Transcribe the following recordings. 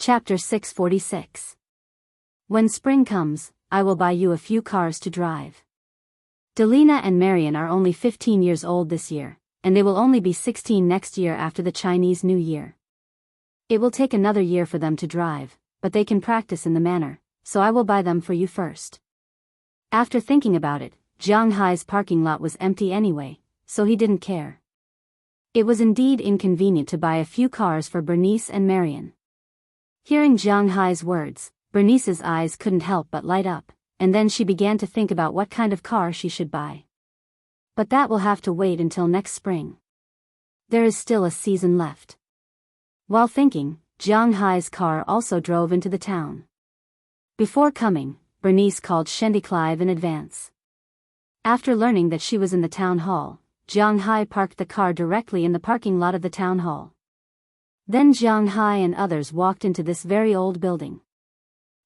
Chapter 646. When spring comes, I will buy you a few cars to drive. Delina and Marian are only 15 years old this year, and they will only be 16 next year after the Chinese New Year. It will take another year for them to drive, but they can practice in the manner, so I will buy them for you first. After thinking about it, Jiang Hai's parking lot was empty anyway, so he didn't care. It was indeed inconvenient to buy a few cars for Bernice and Marian. Hearing Jiang Hai's words, Bernice's eyes couldn't help but light up, and then she began to think about what kind of car she should buy. But that will have to wait until next spring. There is still a season left. While thinking, Jiang Hai's car also drove into the town. Before coming, Bernice called Shendy Clive in advance. After learning that she was in the town hall, Jiang Hai parked the car directly in the parking lot of the town hall. Then Jiang Hai and others walked into this very old building.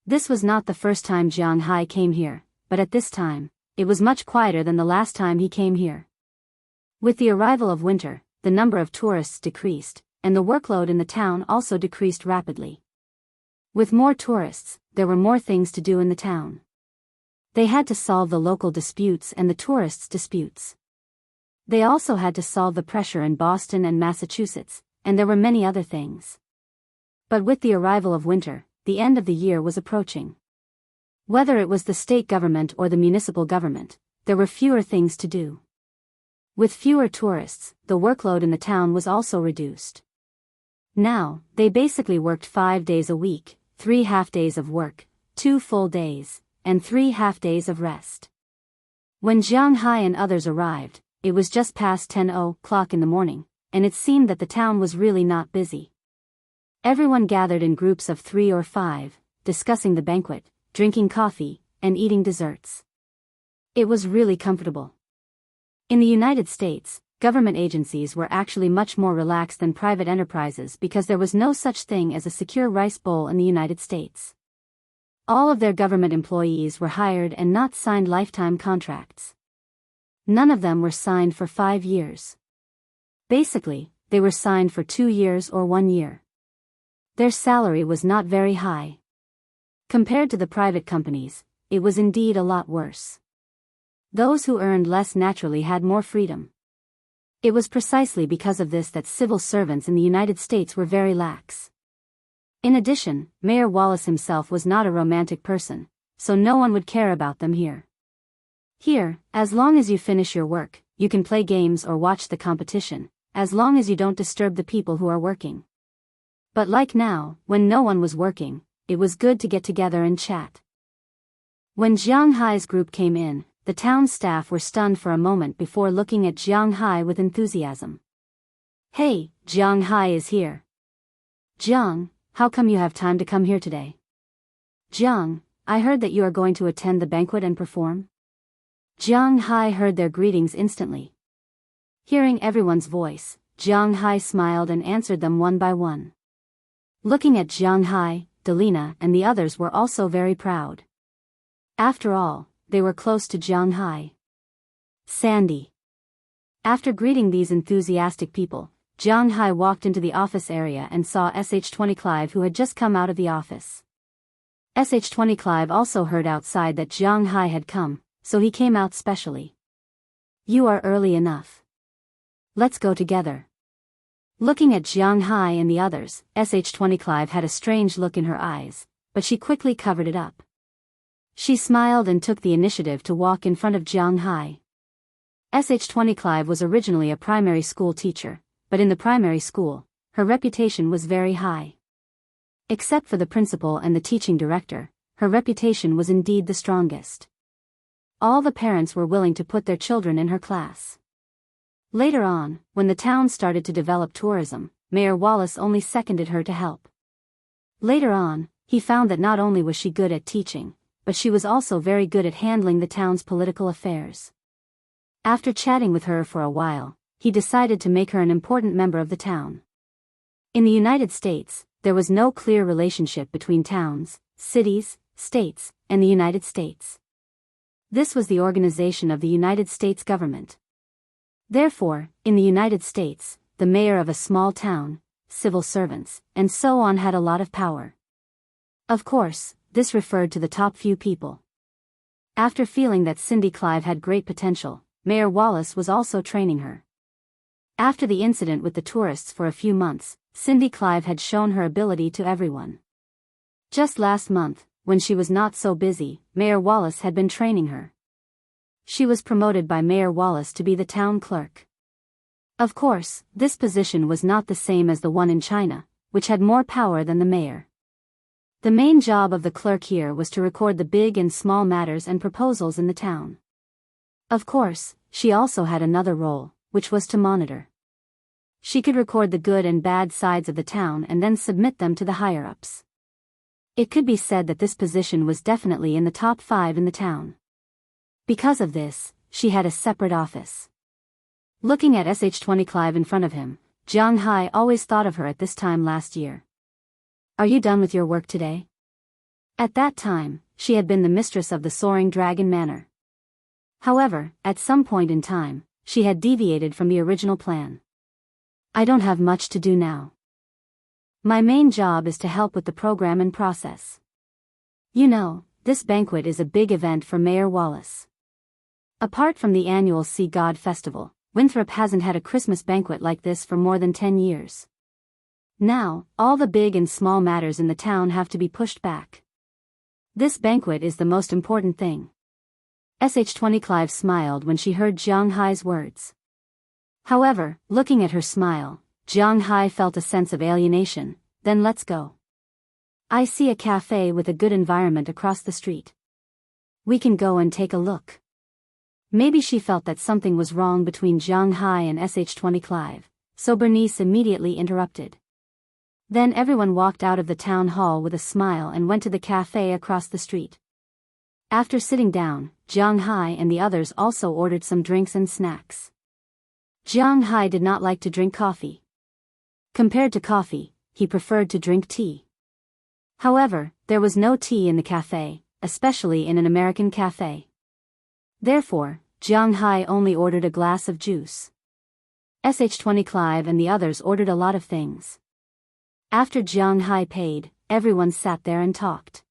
This was not the first time Jiang Hai came here, but at this time, it was much quieter than the last time he came here. With the arrival of winter, the number of tourists decreased, and the workload in the town also decreased rapidly. With more tourists, there were more things to do in the town. They had to solve the local disputes and the tourists' disputes. They also had to solve the pressure in Boston and Massachusetts, and there were many other things. But with the arrival of winter, the end of the year was approaching. Whether it was the state government or the municipal government, there were fewer things to do. With fewer tourists, the workload in the town was also reduced. Now, they basically worked 5 days a week, 3 half-days of work, 2 full days, and 3 half-days of rest. When Jiang Hai and others arrived, it was just past 10 o'clock in the morning, and it seemed that the town was really not busy. Everyone gathered in groups of 3 or 5, discussing the banquet, drinking coffee, and eating desserts. It was really comfortable. In the United States, government agencies were actually much more relaxed than private enterprises because there was no such thing as a secure rice bowl in the United States. All of their government employees were hired and not signed lifetime contracts. None of them were signed for 5 years. Basically, they were signed for 2 years or 1 year. Their salary was not very high. Compared to the private companies, it was indeed a lot worse. Those who earned less naturally had more freedom. It was precisely because of this that civil servants in the United States were very lax. In addition, Mayor Wallace himself was not a romantic person, so no one would care about them here. Here, as long as you finish your work, you can play games or watch the competition, as long as you don't disturb the people who are working. But like now, when no one was working, it was good to get together and chat. When Jiang Hai's group came in, the town staff were stunned for a moment before looking at Jiang Hai with enthusiasm. "Hey, Jiang Hai is here. Jiang, how come you have time to come here today? Jiang, I heard that you are going to attend the banquet and perform." Jiang Hai heard their greetings instantly. Hearing everyone's voice, Jiang Hai smiled and answered them one by one. Looking at Jiang Hai, Delina and the others were also very proud. After all, they were close to Jiang Hai. Sandy. After greeting these enthusiastic people, Jiang Hai walked into the office area and saw SH-20 Clive, who had just come out of the office. SH-20 Clive also heard outside that Jiang Hai had come, so he came out specially. "You are early enough. Let's go together." Looking at Jiang Hai and the others, SH-20 Clive had a strange look in her eyes, but she quickly covered it up. She smiled and took the initiative to walk in front of Jiang Hai. SH-20 Clive was originally a primary school teacher, but in the primary school, her reputation was very high. Except for the principal and the teaching director, her reputation was indeed the strongest. All the parents were willing to put their children in her class. Later on, when the town started to develop tourism, Mayor Wallace only seconded her to help. Later on, he found that not only was she good at teaching, but she was also very good at handling the town's political affairs. After chatting with her for a while, he decided to make her an important member of the town. In the United States, there was no clear relationship between towns, cities, states, and the United States. This was the organization of the United States government. Therefore, in the United States, the mayor of a small town, civil servants, and so on had a lot of power. Of course, this referred to the top few people. After feeling that Cindy Clive had great potential, Mayor Wallace was also training her. After the incident with the tourists for a few months, Cindy Clive had shown her ability to everyone. Just last month, when she was not so busy, Mayor Wallace had been training her. She was promoted by Mayor Wallace to be the town clerk. Of course, this position was not the same as the one in China, which had more power than the mayor. The main job of the clerk here was to record the big and small matters and proposals in the town. Of course, she also had another role, which was to monitor. She could record the good and bad sides of the town and then submit them to the higher-ups. It could be said that this position was definitely in the top 5 in the town. Because of this, she had a separate office. Looking at Sh20 Clive in front of him, Jiang Hai always thought of her at this time last year. Are you done with your work today? At that time, she had been the mistress of the Soaring Dragon Manor. However, at some point in time, she had deviated from the original plan. I don't have much to do now. My main job is to help with the program and process. You know, this banquet is a big event for Mayor Wallace. Apart from the annual Sea God Festival, Winthrop hasn't had a Christmas banquet like this for more than 10 years. Now, all the big and small matters in the town have to be pushed back. This banquet is the most important thing. Sh20 Clive smiled when she heard Jiang Hai's words. However, looking at her smile, Jiang Hai felt a sense of alienation. Then let's go. I see a cafe with a good environment across the street. We can go and take a look. Maybe she felt that something was wrong between Jiang Hai and Sh20 Clive, so Bernice immediately interrupted. Then everyone walked out of the town hall with a smile and went to the cafe across the street. After sitting down, Jiang Hai and the others also ordered some drinks and snacks. Jiang Hai did not like to drink coffee. Compared to coffee, he preferred to drink tea. However, there was no tea in the cafe, especially in an American cafe. Therefore, Jiang Hai only ordered a glass of juice. Sh20 Clive and the others ordered a lot of things. After Jiang Hai paid, everyone sat there and talked.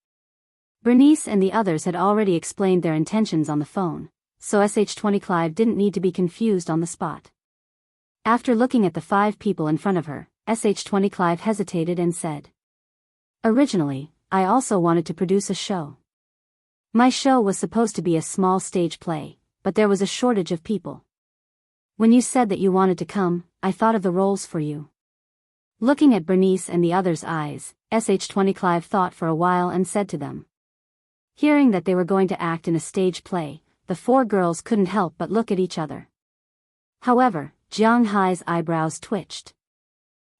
Bernice and the others had already explained their intentions on the phone, so Sh20 Clive didn't need to be confused on the spot. After looking at the 5 people in front of her, Sh20 Clive hesitated and said, Originally, I also wanted to produce a show. My show was supposed to be a small stage play, but there was a shortage of people. When you said that you wanted to come, I thought of the roles for you. Looking at Bernice and the others' eyes, Sh20 Clive thought for a while and said to them. Hearing that they were going to act in a stage play, the 4 girls couldn't help but look at each other. However, Jiang Hai's eyebrows twitched.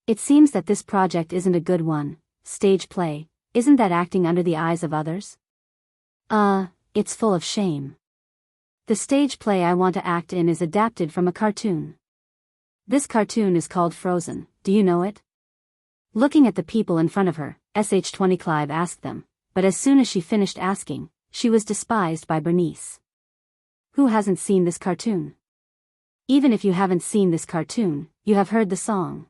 It seems that this project isn't a good one. Stage play, isn't that acting under the eyes of others? It's full of shame. The stage play I want to act in is adapted from a cartoon. This cartoon is called Frozen, do you know it? Looking at the people in front of her, Sh20 Clive asked them, but as soon as she finished asking, she was despised by Bernice. Who hasn't seen this cartoon? Even if you haven't seen this cartoon, you have heard the song.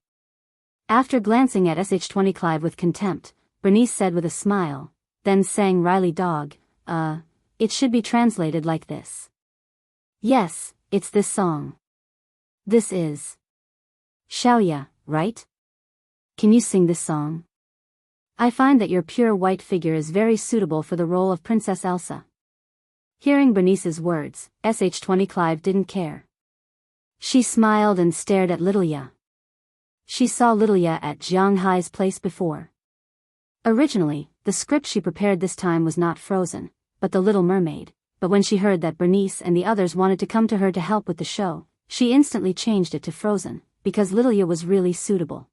After glancing at Sh20 Clive with contempt, Bernice said with a smile, then sang Riley Dog, it should be translated like this. Yes, it's this song. This is Xiaoya, right? Can you sing this song? I find that your pure white figure is very suitable for the role of Princess Elsa. Hearing Bernice's words, Sh20 Clive didn't care. She smiled and stared at Littleya. She saw Littleya at Jiang Hai's place before. Originally, the script she prepared this time was not Frozen, but The Little Mermaid, but when she heard that Bernice and the others wanted to come to her to help with the show, she instantly changed it to Frozen, because Littleya was really suitable.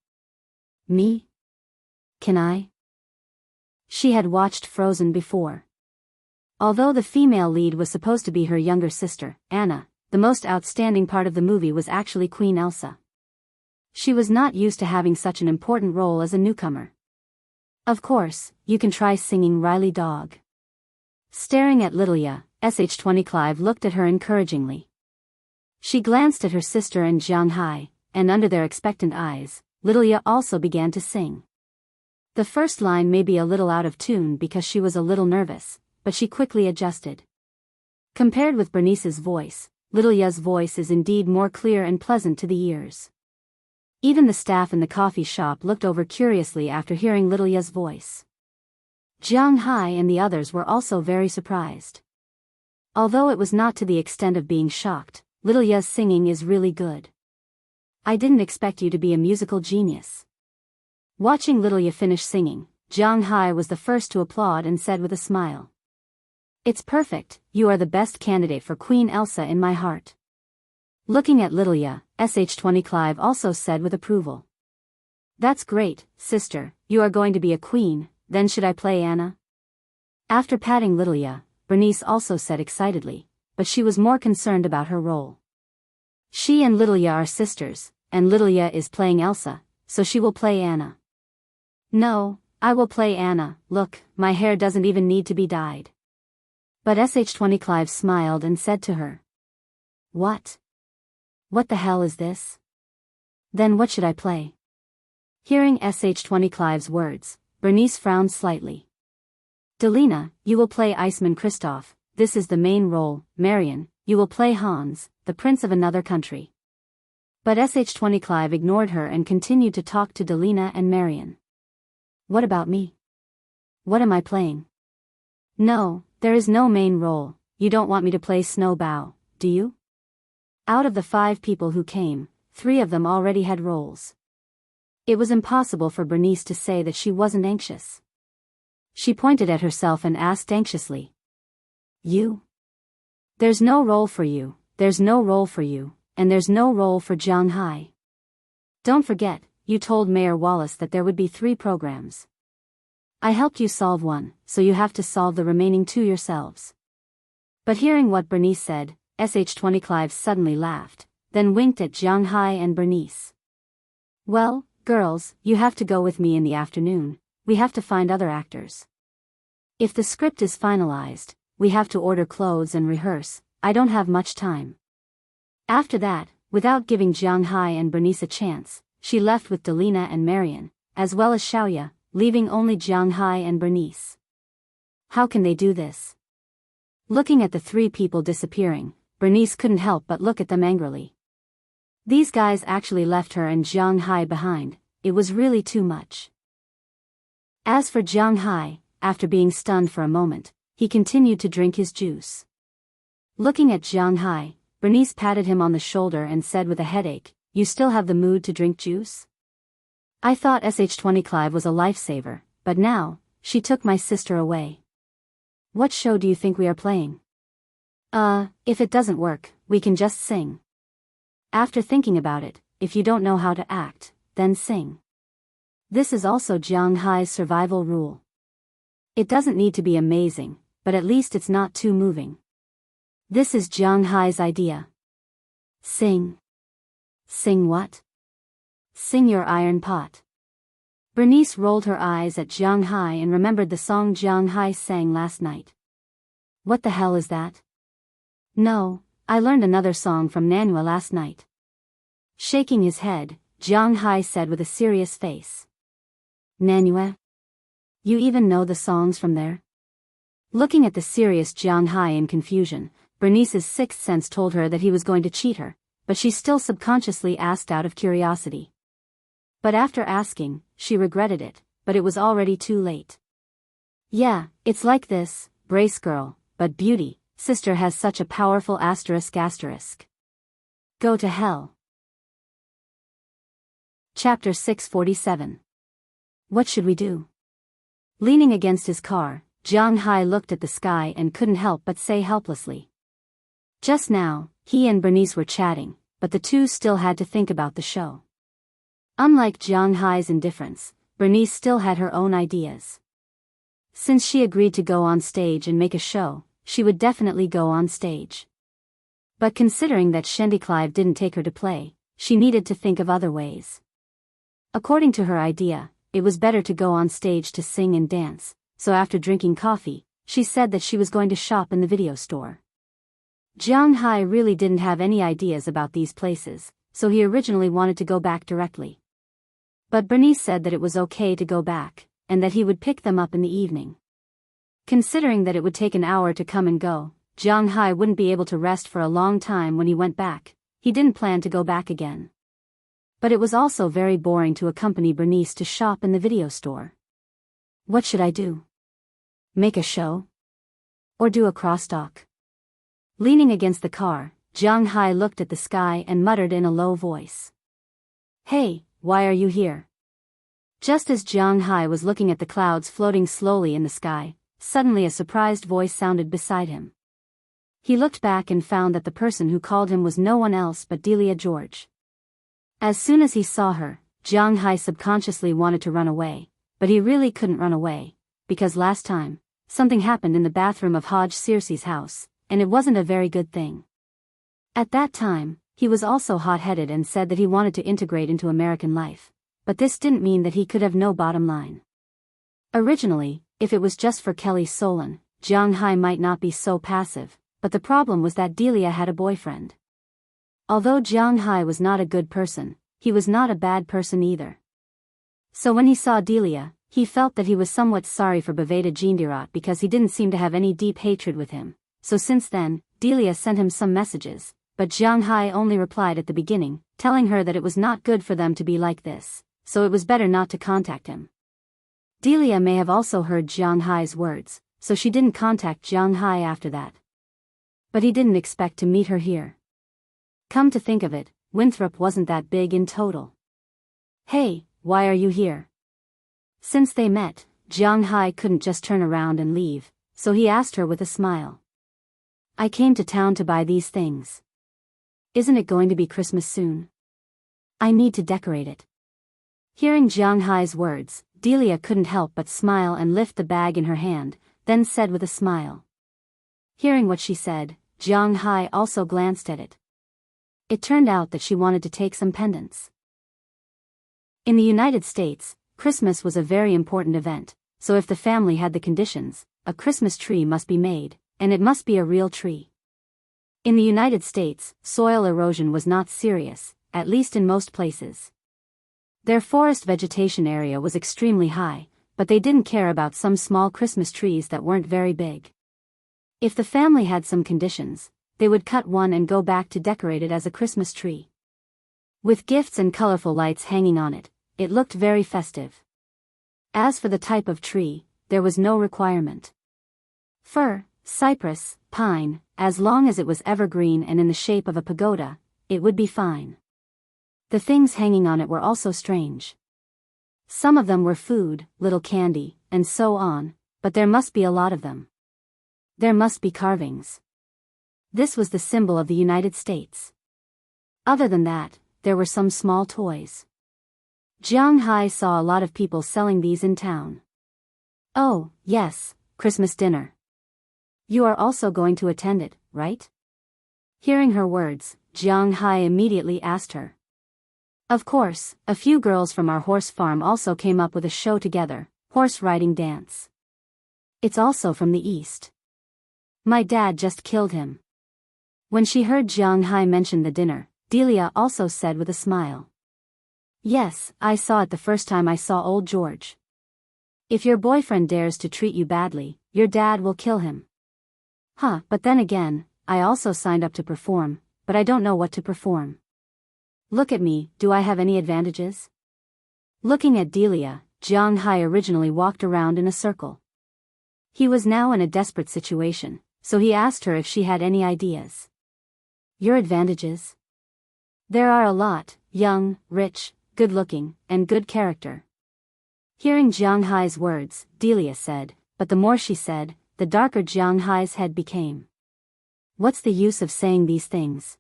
Me? Can I? She had watched Frozen before. Although the female lead was supposed to be her younger sister, Anna, the most outstanding part of the movie was actually Queen Elsa. She was not used to having such an important role as a newcomer. Of course, you can try singing Riley Dog. Staring at Littleya, Sh20 Clive looked at her encouragingly. She glanced at her sister and Jiang Hai, and under their expectant eyes, Littleya also began to sing. The first line may be a little out of tune because she was a little nervous, but she quickly adjusted. Compared with Bernice's voice, Little Ya's voice is indeed more clear and pleasant to the ears. Even the staff in the coffee shop looked over curiously after hearing Little Ya's voice. Jiang Hai and the others were also very surprised. Although it was not to the extent of being shocked, Little Ya's singing is really good. I didn't expect you to be a musical genius. Watching Little Ya finish singing, Jiang Hai was the first to applaud and said with a smile. It's perfect, you are the best candidate for Queen Elsa in my heart. Looking at Little Ya, SH20 Clive also said with approval. That's great, sister, you are going to be a queen, then should I play Anna? After patting Little Ya, Bernice also said excitedly, but she was more concerned about her role. She and Little Ya are sisters, and Little Ya is playing Elsa, so she will play Anna. No, I will play Anna, look, my hair doesn't even need to be dyed. But SH20 Clive smiled and said to her. What? What the hell is this? Then what should I play? Hearing SH20 Clive's words, Bernice frowned slightly. Delina, you will play Iceman Kristoff, this is the main role. Marion, you will play Hans, the prince of another country. But SH20 Clive ignored her and continued to talk to Delina and Marion. What about me? What am I playing? No, there is no main role, you don't want me to play Snowbow, do you? Out of the 5 people who came, 3 of them already had roles. It was impossible for Bernice to say that she wasn't anxious. She pointed at herself and asked anxiously. You? There's no role for you, there's no role for you, and there's no role for Jiang Hai. Don't forget, you told Mayor Wallace that there would be 3 programs. I helped you solve one, so you have to solve the remaining 2 yourselves. But hearing what Bernice said, SH20 Clive suddenly laughed, then winked at Jiang Hai and Bernice. Well, girls, you have to go with me in the afternoon, we have to find other actors. If the script is finalized, we have to order clothes and rehearse, I don't have much time. After that, without giving Jiang Hai and Bernice a chance, she left with Delina and Marion, as well as Xiaoya, leaving only Jiang Hai and Bernice. How can they do this? Looking at the 3 people disappearing, Bernice couldn't help but look at them angrily. These guys actually left her and Jiang Hai behind, it was really too much. As for Jiang Hai, after being stunned for a moment, he continued to drink his juice. Looking at Jiang Hai, Bernice patted him on the shoulder and said with a headache, you still have the mood to drink juice? I thought SH20 Clive was a lifesaver, but now, she took my sister away. What show do you think we are playing? If it doesn't work, we can just sing. After thinking about it, if you don't know how to act, then sing. This is also Jiang Hai's survival rule. It doesn't need to be amazing, but at least it's not too moving. This is Jiang Hai's idea. Sing. Sing what? Sing your iron pot. Bernice rolled her eyes at Jiang Hai and remembered the song Jiang Hai sang last night. What the hell is that? No, I learned another song from Nanhua last night. Shaking his head, Jiang Hai said with a serious face. Nanhua? You even know the songs from there? Looking at the serious Jiang Hai in confusion, Bernice's 6th sense told her that he was going to cheat her, but she still subconsciously asked out of curiosity. But after asking, she regretted it, but it was already too late. Yeah, it's like this, brace girl, but beauty, sister has such a powerful ***. Go to hell. Chapter 647. What should we do? Leaning against his car, Jiang Hai looked at the sky and couldn't help but say helplessly. Just now, he and Bernice were chatting, but the two still had to think about the show. Unlike Jiang Hai's indifference, Bernice still had her own ideas. Since she agreed to go on stage and make a show, she would definitely go on stage. But considering that Shendi Clive didn't take her to play, she needed to think of other ways. According to her idea, it was better to go on stage to sing and dance, so after drinking coffee, she said that she was going to shop in the video store. Jiang Hai really didn't have any ideas about these places, so he originally wanted to go back directly. But Bernice said that it was okay to go back, and that he would pick them up in the evening. Considering that it would take an hour to come and go, Jiang Hai wouldn't be able to rest for a long time when he went back. He didn't plan to go back again. But it was also very boring to accompany Bernice to shop in the video store. What should I do? Make a show? Or do a crosstalk? Leaning against the car, Jiang Hai looked at the sky and muttered in a low voice. Hey, why are you here? Just as Jiang Hai was looking at the clouds floating slowly in the sky, suddenly a surprised voice sounded beside him. He looked back and found that the person who called him was no one else but Delia George. As soon as he saw her, Jiang Hai subconsciously wanted to run away, but he really couldn't run away, because last time, something happened in the bathroom of Hodge Circe's house, and it wasn't a very good thing. At that time, he was also hot-headed and said that he wanted to integrate into American life, but this didn't mean that he could have no bottom line. Originally, if it was just for Kelly Solon, Jiang Hai might not be so passive, but the problem was that Delia had a boyfriend. Although Jiang Hai was not a good person, he was not a bad person either. So when he saw Delia, he felt that he was somewhat sorry for Baveda Jindirat because he didn't seem to have any deep hatred with him. So since then, Delia sent him some messages, but Jiang Hai only replied at the beginning, telling her that it was not good for them to be like this, so it was better not to contact him. Delia may have also heard Jiang Hai's words, so she didn't contact Jiang Hai after that. But he didn't expect to meet her here. Come to think of it, Winthrop wasn't that big in total. Hey, why are you here? Since they met, Jiang Hai couldn't just turn around and leave, so he asked her with a smile. I came to town to buy these things. Isn't it going to be Christmas soon? I need to decorate it. Hearing Jiang Hai's words, Delia couldn't help but smile and lift the bag in her hand, then said with a smile. Hearing what she said, Jiang Hai also glanced at it. It turned out that she wanted to take some pendants. In the United States, Christmas was a very important event, so if the family had the conditions, a Christmas tree must be made, and it must be a real tree. In the United States, soil erosion was not serious, at least in most places. Their forest vegetation area was extremely high, but they didn't care about some small Christmas trees that weren't very big. If the family had some conditions, they would cut one and go back to decorate it as a Christmas tree. With gifts and colorful lights hanging on it, it looked very festive. As for the type of tree, there was no requirement. Fir, cypress, pine, as long as it was evergreen and in the shape of a pagoda, it would be fine. The things hanging on it were also strange. Some of them were food, little candy, and so on, but there must be a lot of them. There must be carvings. This was the symbol of the United States. Other than that, there were some small toys. Jiang Hai saw a lot of people selling these in town. Oh, yes, Christmas dinner. You are also going to attend it, right? Hearing her words, Jiang Hai immediately asked her. Of course, a few girls from our horse farm also came up with a show together, horse riding dance. It's also from the east. My dad just killed him. When she heard Jiang Hai mention the dinner, Delia also said with a smile. Yes, I saw it the first time I saw old George. If your boyfriend dares to treat you badly, your dad will kill him. Huh, but then again, I also signed up to perform, but I don't know what to perform. Look at me, do I have any advantages? Looking at Delia, Jiang Hai originally walked around in a circle. He was now in a desperate situation, so he asked her if she had any ideas. Your advantages? There are a lot: young, rich, good-looking, and good character. Hearing Jiang Hai's words, Delia said, but the more she said, the darker Jiang Hai's head became. What's the use of saying these things?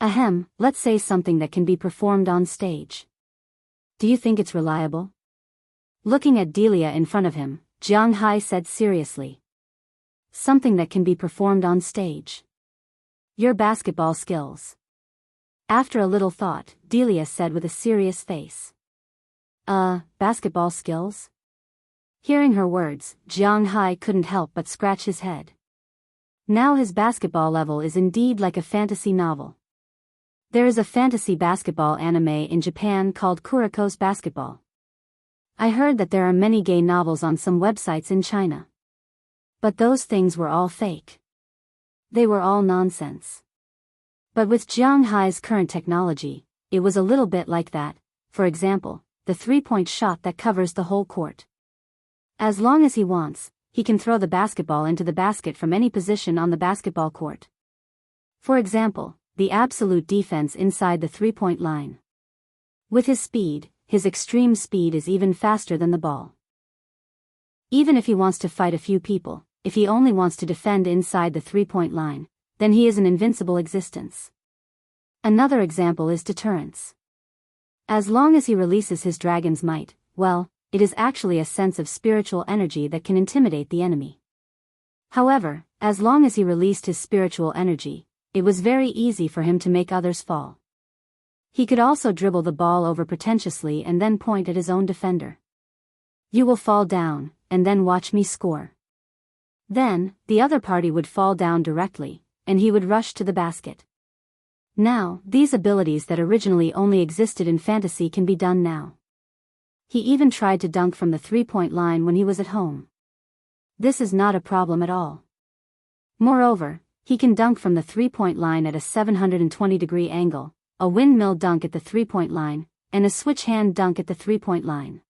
Ahem, let's say something that can be performed on stage. Do you think it's reliable? Looking at Delia in front of him, Jiang Hai said seriously. Something that can be performed on stage. Your basketball skills. After a little thought, Delia said with a serious face. Basketball skills? Hearing her words, Jiang Hai couldn't help but scratch his head. Now his basketball level is indeed like a fantasy novel. There is a fantasy basketball anime in Japan called Kuroko's Basketball. I heard that there are many gay novels on some websites in China. But those things were all fake. They were all nonsense. But with Jiang Hai's current technology, it was a little bit like that. For example, the 3-point shot that covers the whole court. As long as he wants, he can throw the basketball into the basket from any position on the basketball court. For example, the absolute defense inside the 3-point line. With his speed, his extreme speed is even faster than the ball. Even if he wants to fight a few people, if he only wants to defend inside the 3-point line, then he is an invincible existence. Another example is deterrence. As long as he releases his dragon's might, well, it is actually a sense of spiritual energy that can intimidate the enemy. However, as long as he released his spiritual energy, it was very easy for him to make others fall. He could also dribble the ball over pretentiously and then point at his own defender. You will fall down, and then watch me score. Then, the other party would fall down directly, and he would rush to the basket. Now, these abilities that originally only existed in fantasy can be done now. He even tried to dunk from the 3-point line when he was at home. This is not a problem at all. Moreover, he can dunk from the 3-point line at a 720-degree angle, a windmill dunk at the 3-point line, and a switch hand dunk at the 3-point line.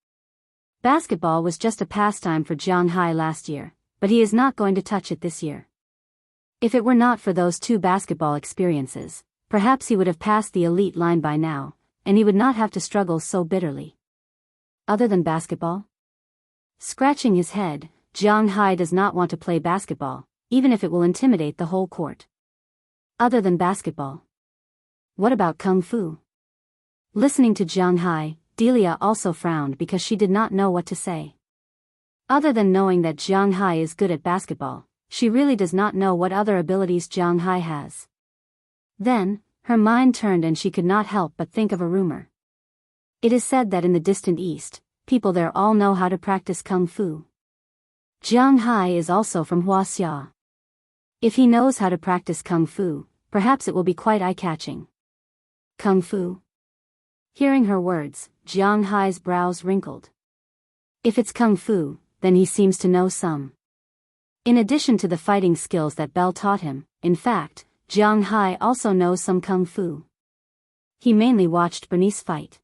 Basketball was just a pastime for Jiang Hai last year, but he is not going to touch it this year. If it were not for those 2 basketball experiences, perhaps he would have passed the elite line by now, and he would not have to struggle so bitterly. Other than basketball? Scratching his head, Jiang Hai does not want to play basketball, even if it will intimidate the whole court. Other than basketball? What about Kung Fu? Listening to Jiang Hai, Delia also frowned because she did not know what to say. Other than knowing that Jiang Hai is good at basketball, she really does not know what other abilities Jiang Hai has. Then, her mind turned and she could not help but think of a rumor. It is said that in the distant east, people there all know how to practice Kung Fu. Jiang Hai is also from Wuxia. If he knows how to practice Kung Fu, perhaps it will be quite eye-catching. Kung Fu? Hearing her words, Jiang Hai's brows wrinkled. If it's Kung Fu, then he seems to know some. In addition to the fighting skills that Belle taught him, in fact, Jiang Hai also knows some Kung Fu. He mainly watched Bernice fight.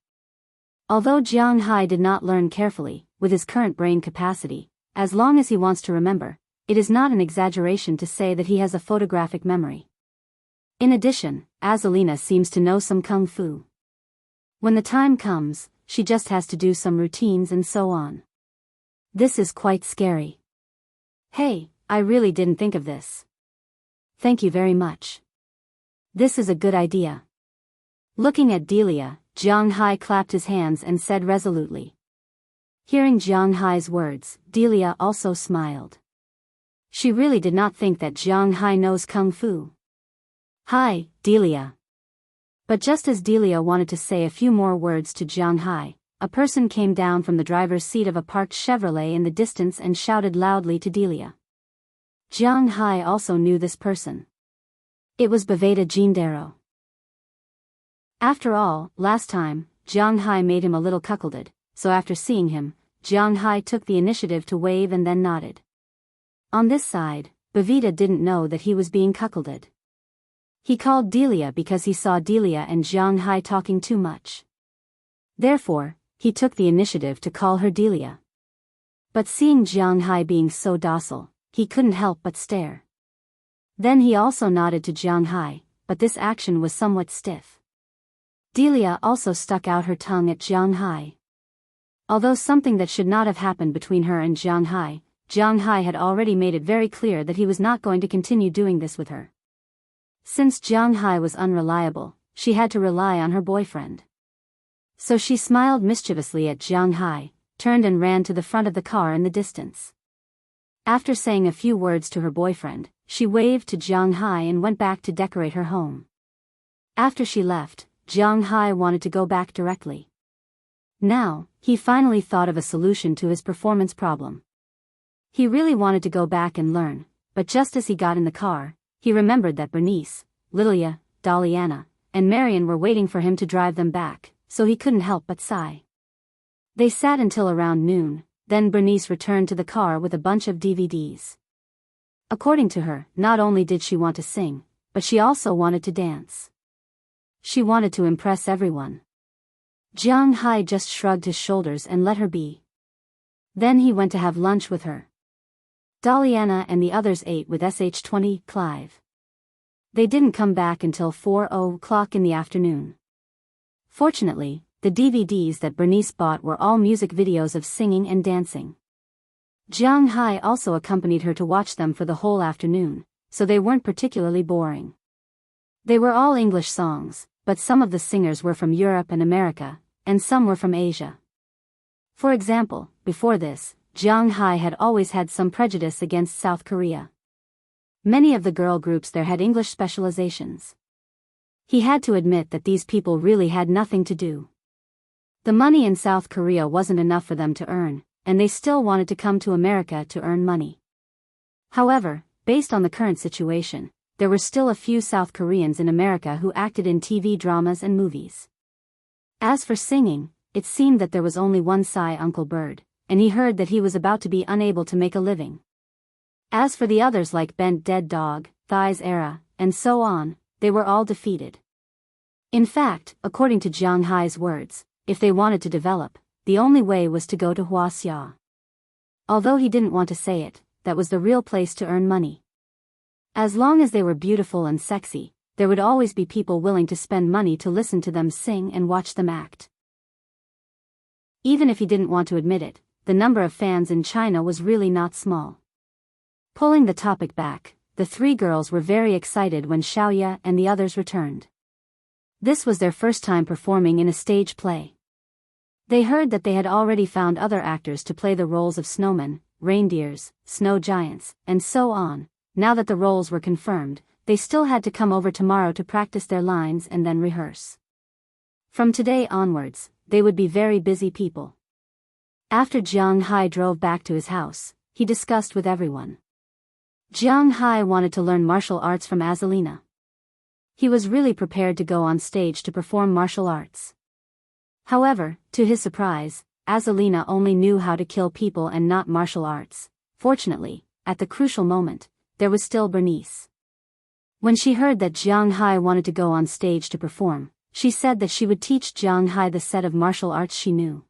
Although Jiang Hai did not learn carefully, with his current brain capacity, as long as he wants to remember, it is not an exaggeration to say that he has a photographic memory. In addition, Azalina seems to know some Kung Fu. When the time comes, she just has to do some routines and so on. This is quite scary. Hey, I really didn't think of this. Thank you very much. This is a good idea. Looking at Delia, Jiang Hai clapped his hands and said resolutely. Hearing Jiang Hai's words, Delia also smiled. She really did not think that Jiang Hai knows Kung Fu. Hi, Delia. But just as Delia wanted to say a few more words to Jiang Hai, a person came down from the driver's seat of a parked Chevrolet in the distance and shouted loudly to Delia. Jiang Hai also knew this person. It was Baveda Jindaro. After all, last time, Jiang Hai made him a little cuckolded, so after seeing him, Jiang Hai took the initiative to wave and then nodded. On this side, Baveda didn't know that he was being cuckolded. He called Delia because he saw Delia and Jiang Hai talking too much. Therefore, he took the initiative to call her Delia. But seeing Jiang Hai being so docile, he couldn't help but stare. Then he also nodded to Jiang Hai, but this action was somewhat stiff. Delia also stuck out her tongue at Jiang Hai. Although something that should not have happened between her and Jiang Hai had already made it very clear that he was not going to continue doing this with her. Since Jiang Hai was unreliable, she had to rely on her boyfriend. So she smiled mischievously at Jiang Hai, turned and ran to the front of the car in the distance. After saying a few words to her boyfriend, she waved to Jiang Hai and went back to decorate her home. After she left, Jiang Hai wanted to go back directly. Now, he finally thought of a solution to his performance problem. He really wanted to go back and learn, but just as he got in the car, he remembered that Bernice, Lilia, Daliana, and Marian were waiting for him to drive them back, so he couldn't help but sigh. They sat until around noon, then Bernice returned to the car with a bunch of DVDs. According to her, not only did she want to sing, but she also wanted to dance. She wanted to impress everyone. Jiang Hai just shrugged his shoulders and let her be. Then he went to have lunch with her. Daliana and the others ate with SH-20 Clive. They didn't come back until 4:00 in the afternoon. Fortunately, the DVDs that Bernice bought were all music videos of singing and dancing. Jiang Hai also accompanied her to watch them for the whole afternoon, so they weren't particularly boring. They were all English songs, but some of the singers were from Europe and America, and some were from Asia. For example, before this, Jiang Hai had always had some prejudice against South Korea. Many of the girl groups there had English specializations. He had to admit that these people really had nothing to do. The money in South Korea wasn't enough for them to earn, and they still wanted to come to America to earn money. However, based on the current situation, there were still a few South Koreans in America who acted in TV dramas and movies. As for singing, it seemed that there was only one Psy Uncle Bird, and he heard that he was about to be unable to make a living. As for the others like Bent Dead Dog, Thighs Era, and so on, they were all defeated. In fact, according to Jiang Hai's words, if they wanted to develop, the only way was to go to Wuxia. Although he didn't want to say it, that was the real place to earn money. As long as they were beautiful and sexy, there would always be people willing to spend money to listen to them sing and watch them act. Even if he didn't want to admit it, the number of fans in China was really not small. Pulling the topic back, the three girls were very excited when Xiaoya and the others returned. This was their first time performing in a stage play. They heard that they had already found other actors to play the roles of snowmen, reindeers, snow giants, and so on. Now that the roles were confirmed, they still had to come over tomorrow to practice their lines and then rehearse. From today onwards, they would be very busy people. After Jiang Hai drove back to his house, he discussed with everyone. Jiang Hai wanted to learn martial arts from Azalina. He was really prepared to go on stage to perform martial arts. However, to his surprise, Azalina only knew how to kill people and not martial arts. Fortunately, at the crucial moment, there was still Bernice. When she heard that Jiang Hai wanted to go on stage to perform, she said that she would teach Jiang Hai the set of martial arts she knew.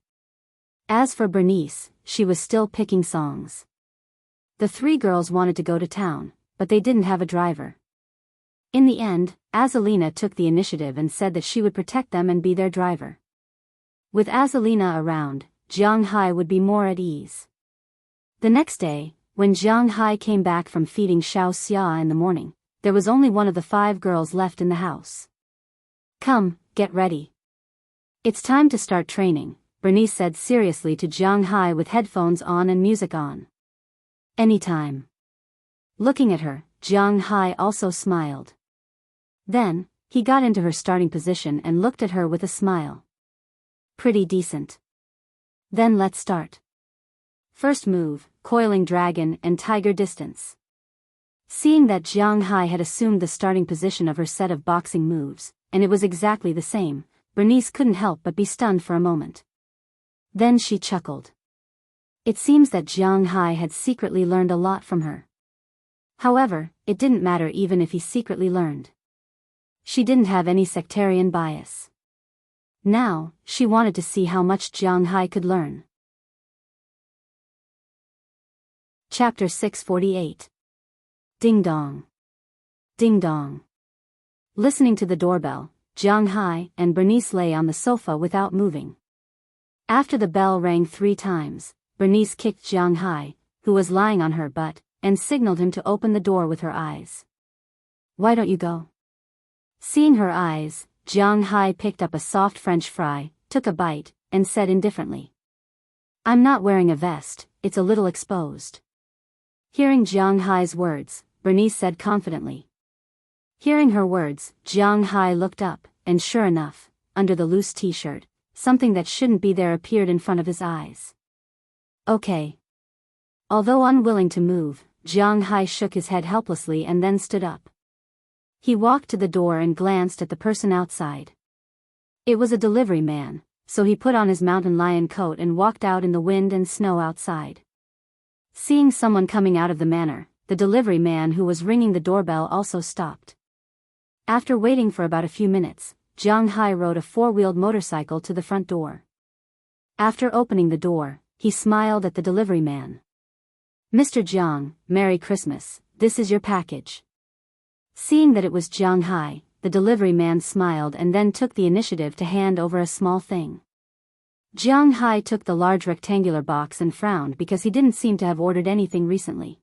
As for Bernice, she was still picking songs. The three girls wanted to go to town, but they didn't have a driver. In the end, Azalina took the initiative and said that she would protect them and be their driver. With Azalina around, Jiang Hai would be more at ease. The next day, when Jiang Hai came back from feeding Xiao Xia in the morning, there was only one of the 5 girls left in the house. "Come, get ready. It's time to start training," Bernice said seriously to Jiang Hai with headphones on and music on. "Anytime." Looking at her, Jiang Hai also smiled. Then, he got into her starting position and looked at her with a smile. "Pretty decent. Then let's start. First move, coiling dragon and tiger distance." Seeing that Jiang Hai had assumed the starting position of her set of boxing moves, and it was exactly the same, Bernice couldn't help but be stunned for a moment. Then she chuckled. It seems that Jiang Hai had secretly learned a lot from her. However, it didn't matter even if he secretly learned. She didn't have any sectarian bias. Now, she wanted to see how much Jiang Hai could learn. Chapter 648. Ding dong. Ding dong. Listening to the doorbell, Jiang Hai and Bernice lay on the sofa without moving. After the bell rang 3 times, Bernice kicked Jiang Hai, who was lying on her butt, and signaled him to open the door with her eyes. "Why don't you go?" Seeing her eyes, Jiang Hai picked up a soft French fry, took a bite, and said indifferently, "I'm not wearing a vest, it's a little exposed." Hearing Jiang Hai's words, Bernice said confidently. Hearing her words, Jiang Hai looked up, and sure enough, under the loose t-shirt, something that shouldn't be there appeared in front of his eyes. "Okay." Although unwilling to move, Jiang Hai shook his head helplessly and then stood up. He walked to the door and glanced at the person outside. It was a delivery man, so he put on his mountain lion coat and walked out in the wind and snow outside. Seeing someone coming out of the manor, the delivery man who was ringing the doorbell also stopped. After waiting for about a few minutes, Jiang Hai rode a four-wheeled motorcycle to the front door. After opening the door, he smiled at the delivery man. "Mr. Jiang, Merry Christmas, this is your package." Seeing that it was Jiang Hai, the delivery man smiled and then took the initiative to hand over a small thing. Jiang Hai took the large rectangular box and frowned because he didn't seem to have ordered anything recently.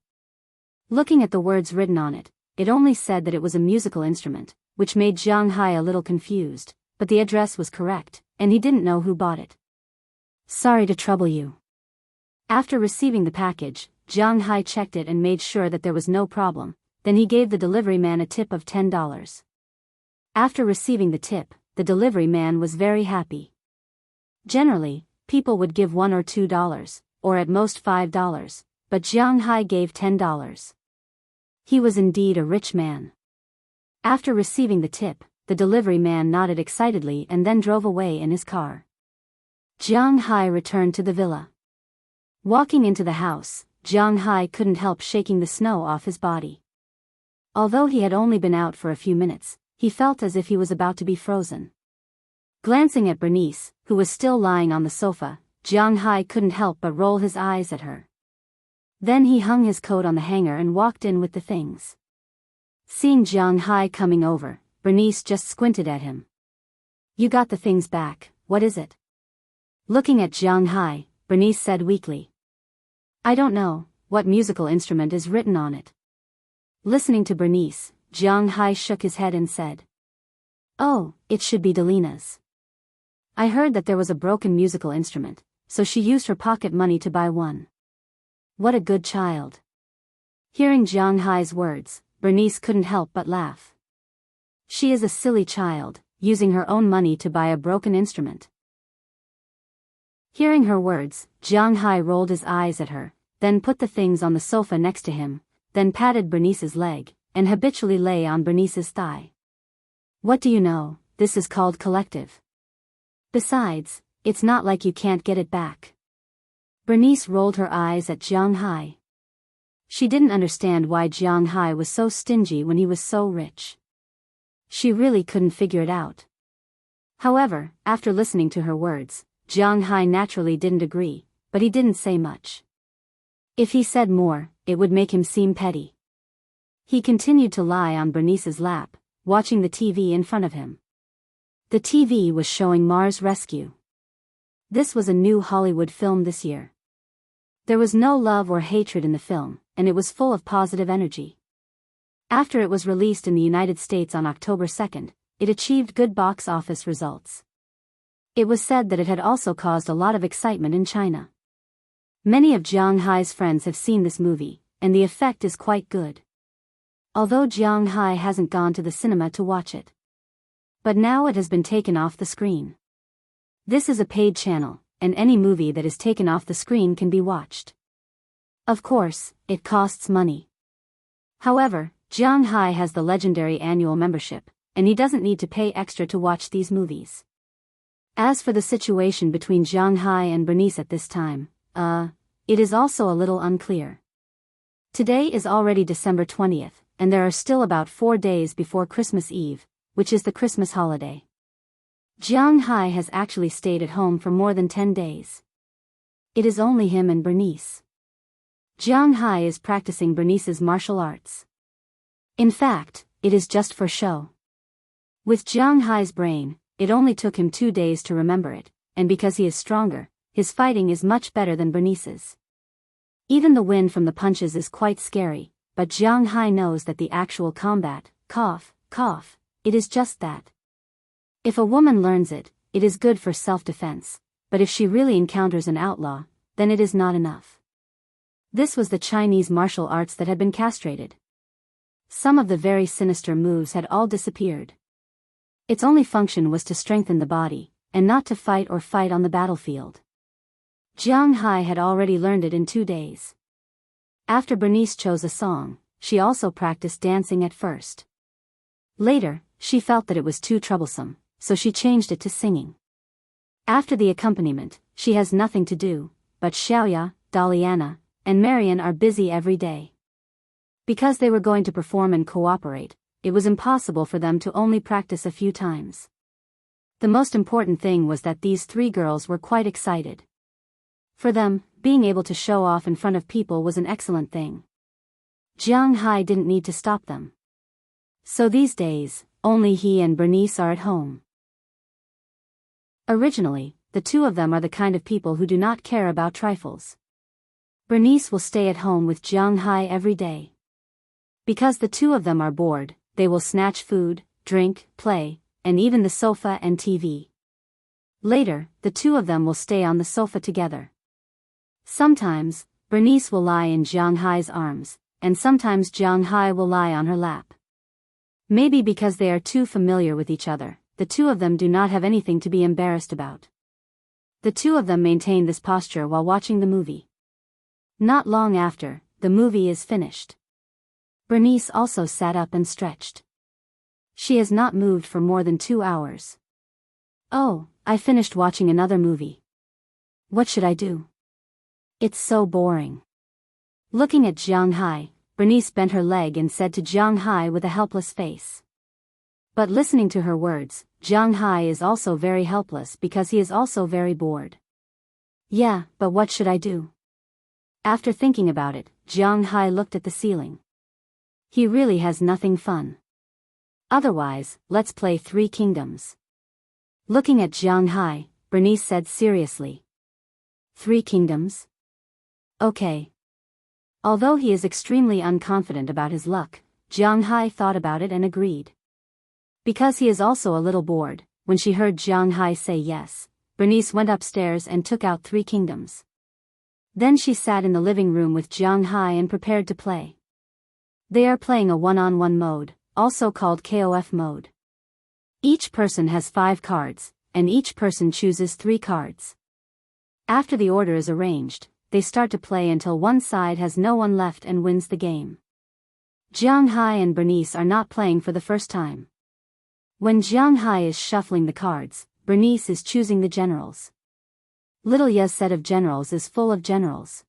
Looking at the words written on it, it only said that it was a musical instrument, which made Jiang Hai a little confused, but the address was correct, and he didn't know who bought it. "Sorry to trouble you." After receiving the package, Jiang Hai checked it and made sure that there was no problem, then he gave the delivery man a tip of $10. After receiving the tip, the delivery man was very happy. Generally, people would give $1 or $2, or at most $5, but Jiang Hai gave $10. He was indeed a rich man. After receiving the tip, the delivery man nodded excitedly and then drove away in his car. Jiang Hai returned to the villa. Walking into the house, Jiang Hai couldn't help shaking the snow off his body. Although he had only been out for a few minutes, he felt as if he was about to be frozen. Glancing at Bernice, who was still lying on the sofa, Jiang Hai couldn't help but roll his eyes at her. Then he hung his coat on the hanger and walked in with the things. Seeing Jiang Hai coming over, Bernice just squinted at him. "You got the things back, what is it?" Looking at Jiang Hai, Bernice said weakly. "I don't know what musical instrument is written on it." Listening to Bernice, Jiang Hai shook his head and said, "Oh, it should be Delina's. I heard that there was a broken musical instrument, so she used her pocket money to buy one." What a good child. Hearing Jiang Hai's words, Bernice couldn't help but laugh. She is a silly child, using her own money to buy a broken instrument. Hearing her words, Jiang Hai rolled his eyes at her, then put the things on the sofa next to him, then patted Bernice's leg, and habitually lay on Bernice's thigh. "What do you know, this is called collective. Besides, it's not like you can't get it back." Bernice rolled her eyes at Jiang Hai. She didn't understand why Jiang Hai was so stingy when he was so rich. She really couldn't figure it out. However, after listening to her words, Jiang Hai naturally didn't agree, but he didn't say much. If he said more, it would make him seem petty. He continued to lie on Bernice's lap, watching the TV in front of him. The TV was showing Mars Rescue. This was a new Hollywood film this year. There was no love or hatred in the film, and it was full of positive energy. After it was released in the United States on October 2nd, it achieved good box office results. It was said that it had also caused a lot of excitement in China. Many of Jiang Hai's friends have seen this movie, and the effect is quite good. Although Jiang Hai hasn't gone to the cinema to watch it. But now it has been taken off the screen. This is a paid channel, and any movie that is taken off the screen can be watched. Of course, it costs money. However, Jiang Hai has the legendary annual membership, and he doesn't need to pay extra to watch these movies. As for the situation between Jiang Hai and Bernice at this time, it is also a little unclear. Today is already December 20th, and there are still about 4 days before Christmas Eve, which is the Christmas holiday. Jiang Hai has actually stayed at home for more than 10 days. It is only him and Bernice. Jiang Hai is practicing Bernice's martial arts. In fact, it is just for show. With Jiang Hai's brain, it only took him 2 days to remember it, and because he is stronger, his fighting is much better than Bernice's. Even the wind from the punches is quite scary, but Jiang Hai knows that the actual combat, cough, it is just that. If a woman learns it, it is good for self-defense, but if she really encounters an outlaw, then it is not enough. This was the Chinese martial arts that had been castrated. Some of the very sinister moves had all disappeared. Its only function was to strengthen the body, and not to fight on the battlefield. Jiang Hai had already learned it in 2 days. After Bernice chose a song, she also practiced dancing at first. Later, she felt that it was too troublesome, so she changed it to singing. After the accompaniment, she has nothing to do, but Xiaoya, Daliana, and Marian are busy every day. Because they were going to perform and cooperate, it was impossible for them to only practice a few times. The most important thing was that these three girls were quite excited. For them, being able to show off in front of people was an excellent thing. Jiang Hai didn't need to stop them. So these days, only he and Bernice are at home. Originally, the two of them are the kind of people who do not care about trifles. Bernice will stay at home with Jiang Hai every day. Because the two of them are bored, they will snatch food, drink, play, and even the sofa and TV. Later, the two of them will stay on the sofa together. Sometimes, Bernice will lie in Jiang Hai's arms, and sometimes Jiang Hai will lie on her lap. Maybe because they are too familiar with each other, the two of them do not have anything to be embarrassed about. The two of them maintain this posture while watching the movie. Not long after, the movie is finished. Bernice also sat up and stretched. She has not moved for more than 2 hours. Oh, I finished watching another movie. What should I do? It's so boring. Looking at Jiang Hai, Bernice bent her leg and said to Jiang Hai with a helpless face. But listening to her words, Jiang Hai is also very helpless because he is also very bored. Yeah, but what should I do? After thinking about it, Jiang Hai looked at the ceiling. He really has nothing fun. Otherwise, let's play Three Kingdoms. Looking at Jiang Hai, Bernice said seriously. 3 Kingdoms? Okay. Although he is extremely unconfident about his luck, Jiang Hai thought about it and agreed. Because he is also a little bored, when she heard Jiang Hai say yes, Bernice went upstairs and took out 3 Kingdoms. Then she sat in the living room with Jiang Hai and prepared to play. They are playing a one-on-one mode, also called KOF mode. Each person has 5 cards, and each person chooses 3 cards. After the order is arranged, they start to play until one side has no one left and wins the game. Jiang Hai and Bernice are not playing for the first time. When Jiang Hai is shuffling the cards, Bernice is choosing the generals. Little Ye's set of generals is full of generals.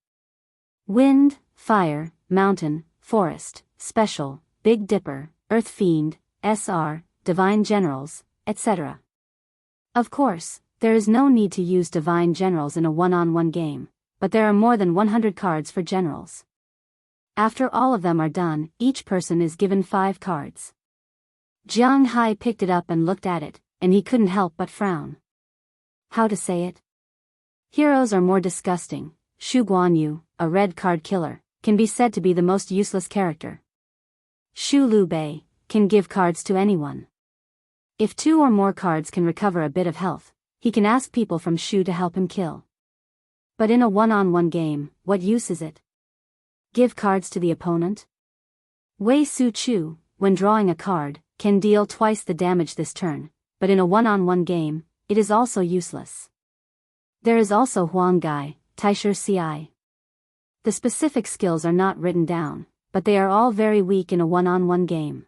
Wind, fire, mountain, forest, special, Big Dipper, Earth Fiend, SR, Divine Generals, etc. Of course, there is no need to use Divine Generals in a one-on-one game, but there are more than 100 cards for generals. After all of them are done, each person is given 5 cards. Jiang Hai picked it up and looked at it, and he couldn't help but frown. How to say it? Heroes are more disgusting. Shu Guanyu, a red card killer, can be said to be the most useless character. Shu Lu Bei can give cards to anyone. If 2 or more cards can recover a bit of health, he can ask people from Shu to help him kill. But in a one-on-one game, what use is it? Give cards to the opponent? Wei Su Chu, when drawing a card, can deal twice the damage this turn, but in a one-on-one game, it is also useless. There is also Huang Gai, Taisher Ci. The specific skills are not written down, but they are all very weak in a one-on-one game.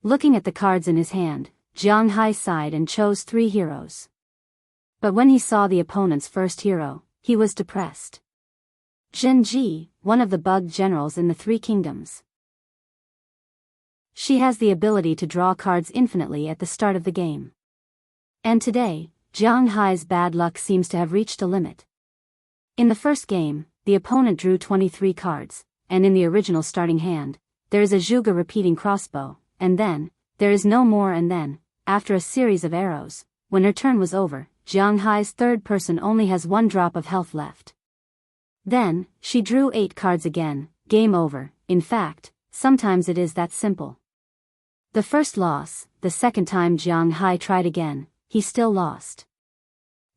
Looking at the cards in his hand, Jiang Hai sighed and chose 3 heroes. But when he saw the opponent's first hero, he was depressed. Zhen Ji, one of the bug generals in the 3 Kingdoms. She has the ability to draw cards infinitely at the start of the game. And today, Jiang Hai's bad luck seems to have reached a limit. In the first game, the opponent drew 23 cards, and in the original starting hand, there is a Zhuge repeating crossbow, and then, there is no more, and then, after a series of arrows, when her turn was over, Jiang Hai's third person only has 1 drop of health left. Then, she drew 8 cards again, game over. In fact, sometimes it is that simple. The first loss, the second time Jiang Hai tried again, he still lost.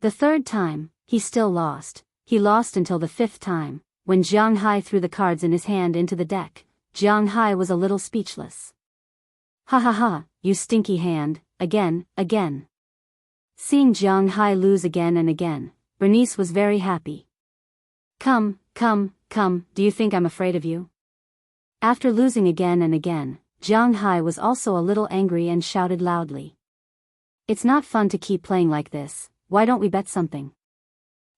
The third time, he still lost. He lost until the 5th time, when Jiang Hai threw the cards in his hand into the deck. Jiang Hai was a little speechless. Ha ha ha, you stinky hand, again. Seeing Jiang Hai lose again and again, Bernice was very happy. Come, do you think I'm afraid of you? After losing again and again, Jiang Hai was also a little angry and shouted loudly. It's not fun to keep playing like this, why don't we bet something?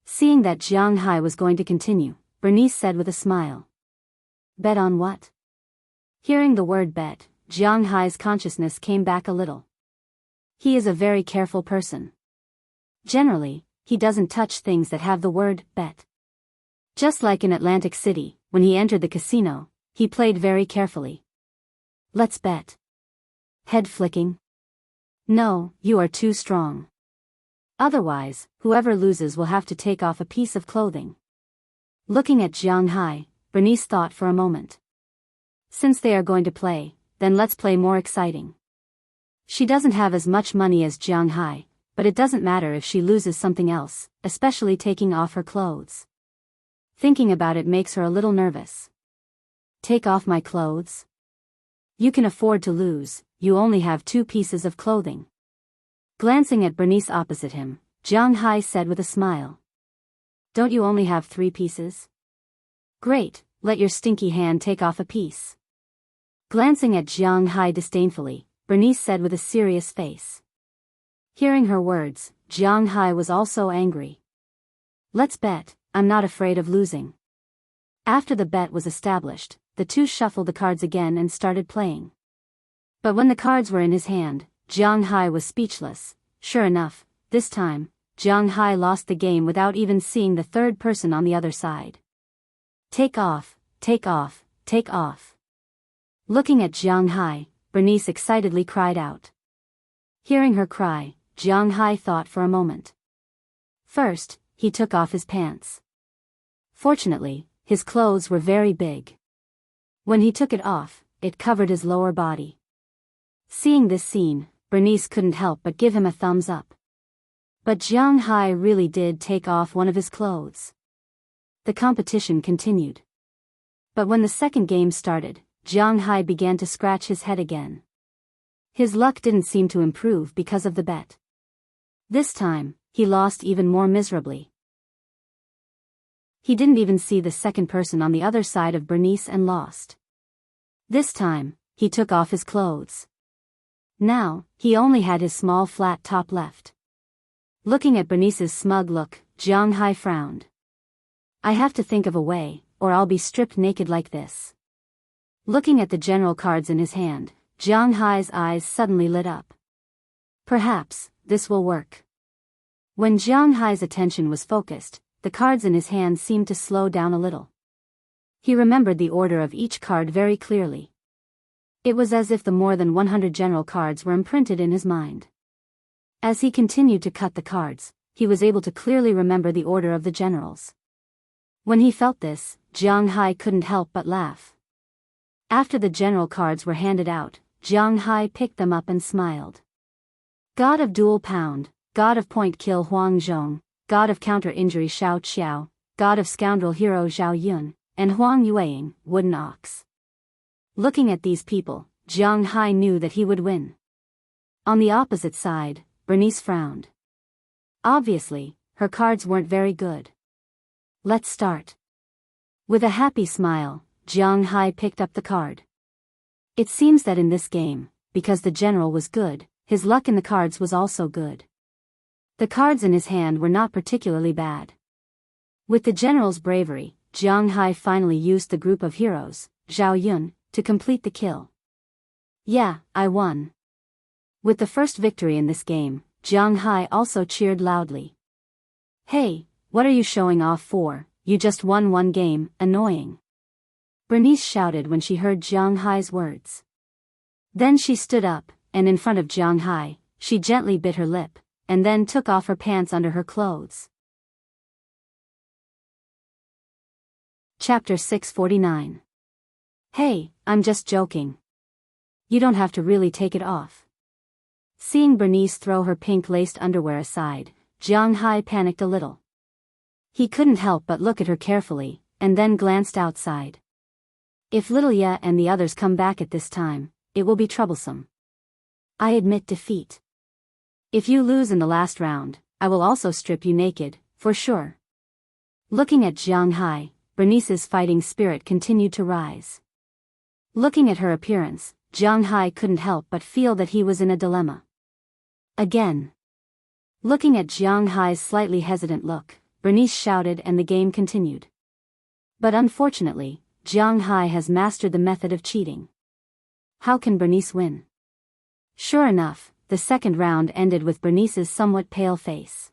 Seeing that Jiang Hai was going to continue, Bernice said with a smile. Bet on what? Hearing the word bet, Jiang Hai's consciousness came back a little. He is a very careful person. Generally, he doesn't touch things that have the word bet. Just like in Atlantic City, when he entered the casino, he played very carefully. Let's bet. Head flicking. No, you are too strong. Otherwise, whoever loses will have to take off a piece of clothing. Looking at Jiang Hai, Bernice thought for a moment. Since they are going to play, then let's play more exciting. She doesn't have as much money as Jiang Hai, but it doesn't matter if she loses something else, especially taking off her clothes. Thinking about it makes her a little nervous. Take off my clothes? You can afford to lose, you only have 2 pieces of clothing. Glancing at Bernice opposite him, Jiang Hai said with a smile. Don't you only have 3 pieces? Great, let your stinky hand take off a piece. Glancing at Jiang Hai disdainfully, Bernice said with a serious face. Hearing her words, Jiang Hai was also angry. Let's bet, I'm not afraid of losing. After the bet was established, the two shuffled the cards again and started playing. But when the cards were in his hand, Jiang Hai was speechless. Sure enough, this time, Jiang Hai lost the game without even seeing the third person on the other side. Take off, take off, take off. Looking at Jiang Hai, Bernice excitedly cried out. Hearing her cry, Jiang Hai thought for a moment. First, he took off his pants. Fortunately, his clothes were very big. When he took it off, it covered his lower body. Seeing this scene, Bernice couldn't help but give him a thumbs up. But Jiang Hai really did take off one of his clothes. The competition continued. But when the second game started, Jiang Hai began to scratch his head again. His luck didn't seem to improve because of the bet. This time, he lost even more miserably. He didn't even see the second person on the other side of Bernice and lost. This time, he took off his clothes. Now, he only had his small flat top left. Looking at Bernice's smug look, Jiang Hai frowned. I have to think of a way, or I'll be stripped naked like this. Looking at the general cards in his hand, Jiang Hai's eyes suddenly lit up. Perhaps, this will work. When Jiang Hai's attention was focused, the cards in his hand seemed to slow down a little. He remembered the order of each card very clearly. It was as if the more than 100 general cards were imprinted in his mind. As he continued to cut the cards, he was able to clearly remember the order of the generals. When he felt this, Jiang Hai couldn't help but laugh. After the general cards were handed out, Jiang Hai picked them up and smiled. God of dual pound, God of point kill Huang Zhong, God of counter injury Shao Qiao, God of scoundrel hero Zhao Yun, and Huang Yueying, wooden ox. Looking at these people, Jiang Hai knew that he would win. On the opposite side, Bernice frowned. Obviously, her cards weren't very good. Let's start. With a happy smile, Jiang Hai picked up the card. It seems that in this game, because the general was good, his luck in the cards was also good. The cards in his hand were not particularly bad. With the general's bravery, Jiang Hai finally used the group of heroes, Zhao Yun, to complete the kill. Yeah, I won. With the first victory in this game, Jiang Hai also cheered loudly. Hey, what are you showing off for? You just won one game, annoying. Bernice shouted when she heard Jiang Hai's words. Then she stood up, and in front of Jiang Hai, she gently bit her lip, and then took off her pants under her clothes. Chapter 649. Hey, I'm just joking. You don't have to really take it off. Seeing Bernice throw her pink-laced underwear aside, Jiang Hai panicked a little. He couldn't help but look at her carefully, and then glanced outside. If Little Ye and the others come back at this time, it will be troublesome. I admit defeat. If you lose in the last round, I will also strip you naked, for sure. Looking at Jiang Hai, Bernice's fighting spirit continued to rise. Looking at her appearance, Jiang Hai couldn't help but feel that he was in a dilemma. Again. Looking at Jiang Hai's slightly hesitant look, Bernice shouted and the game continued. But unfortunately, Jiang Hai has mastered the method of cheating. How can Bernice win? Sure enough, the second round ended with Bernice's somewhat pale face.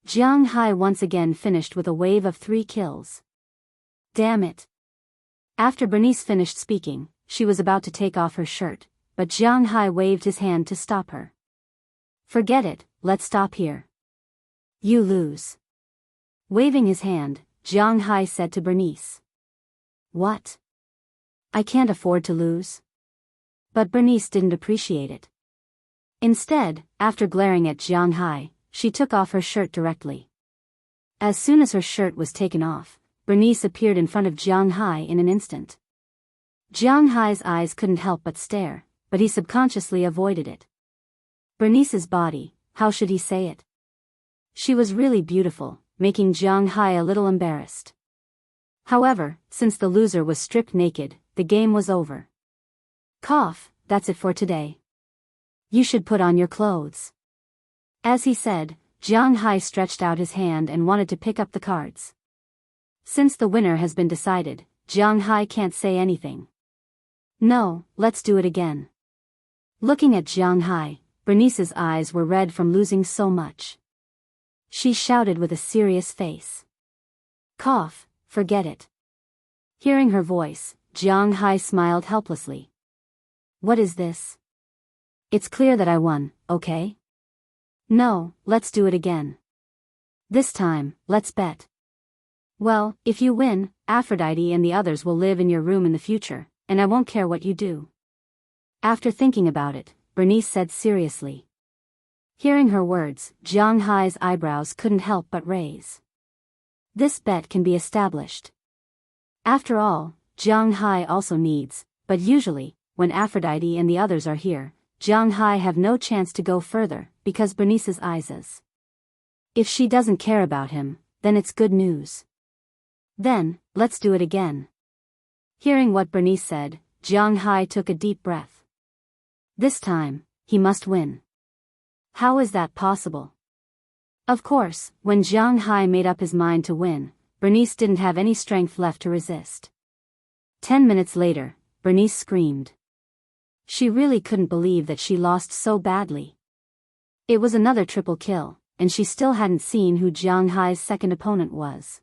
Jiang Hai once again finished with a wave of 3 kills. Damn it. After Bernice finished speaking, she was about to take off her shirt, but Jiang Hai waved his hand to stop her. Forget it, let's stop here. You lose. Waving his hand, Jiang Hai said to Bernice. What? I can't afford to lose. But Bernice didn't appreciate it. Instead, after glaring at Jiang Hai, she took off her shirt directly. As soon as her shirt was taken off, Bernice appeared in front of Jiang Hai in an instant. Jiang Hai's eyes couldn't help but stare, but he subconsciously avoided it. Bernice's body, how should he say it? She was really beautiful, making Jiang Hai a little embarrassed. However, since the loser was stripped naked, the game was over. Cough, that's it for today. You should put on your clothes. As he said, Jiang Hai stretched out his hand and wanted to pick up the cards. Since the winner has been decided, Jiang Hai can't say anything. No, let's do it again. Looking at Jiang Hai, Bernice's eyes were red from losing so much. She shouted with a serious face. Cough, forget it. Hearing her voice, Jiang Hai smiled helplessly. What is this? It's clear that I won, okay? No, let's do it again. This time, let's bet. Well, if you win, Aphrodite and the others will live in your room in the future, and I won't care what you do. After thinking about it, Bernice said seriously. Hearing her words, Jiang Hai's eyebrows couldn't help but raise. This bet can be established. After all, Jiang Hai also needs, but usually, when Aphrodite and the others are here, Jiang Hai have no chance to go further, because Bernice's eyes is. If she doesn't care about him, then it's good news. Then, let's do it again. Hearing what Bernice said, Jiang Hai took a deep breath. This time, he must win. How is that possible? Of course, when Jiang Hai made up his mind to win, Bernice didn't have any strength left to resist. 10 minutes later, Bernice screamed. She really couldn't believe that she lost so badly. It was another triple kill, and she still hadn't seen who Jiang Hai's second opponent was.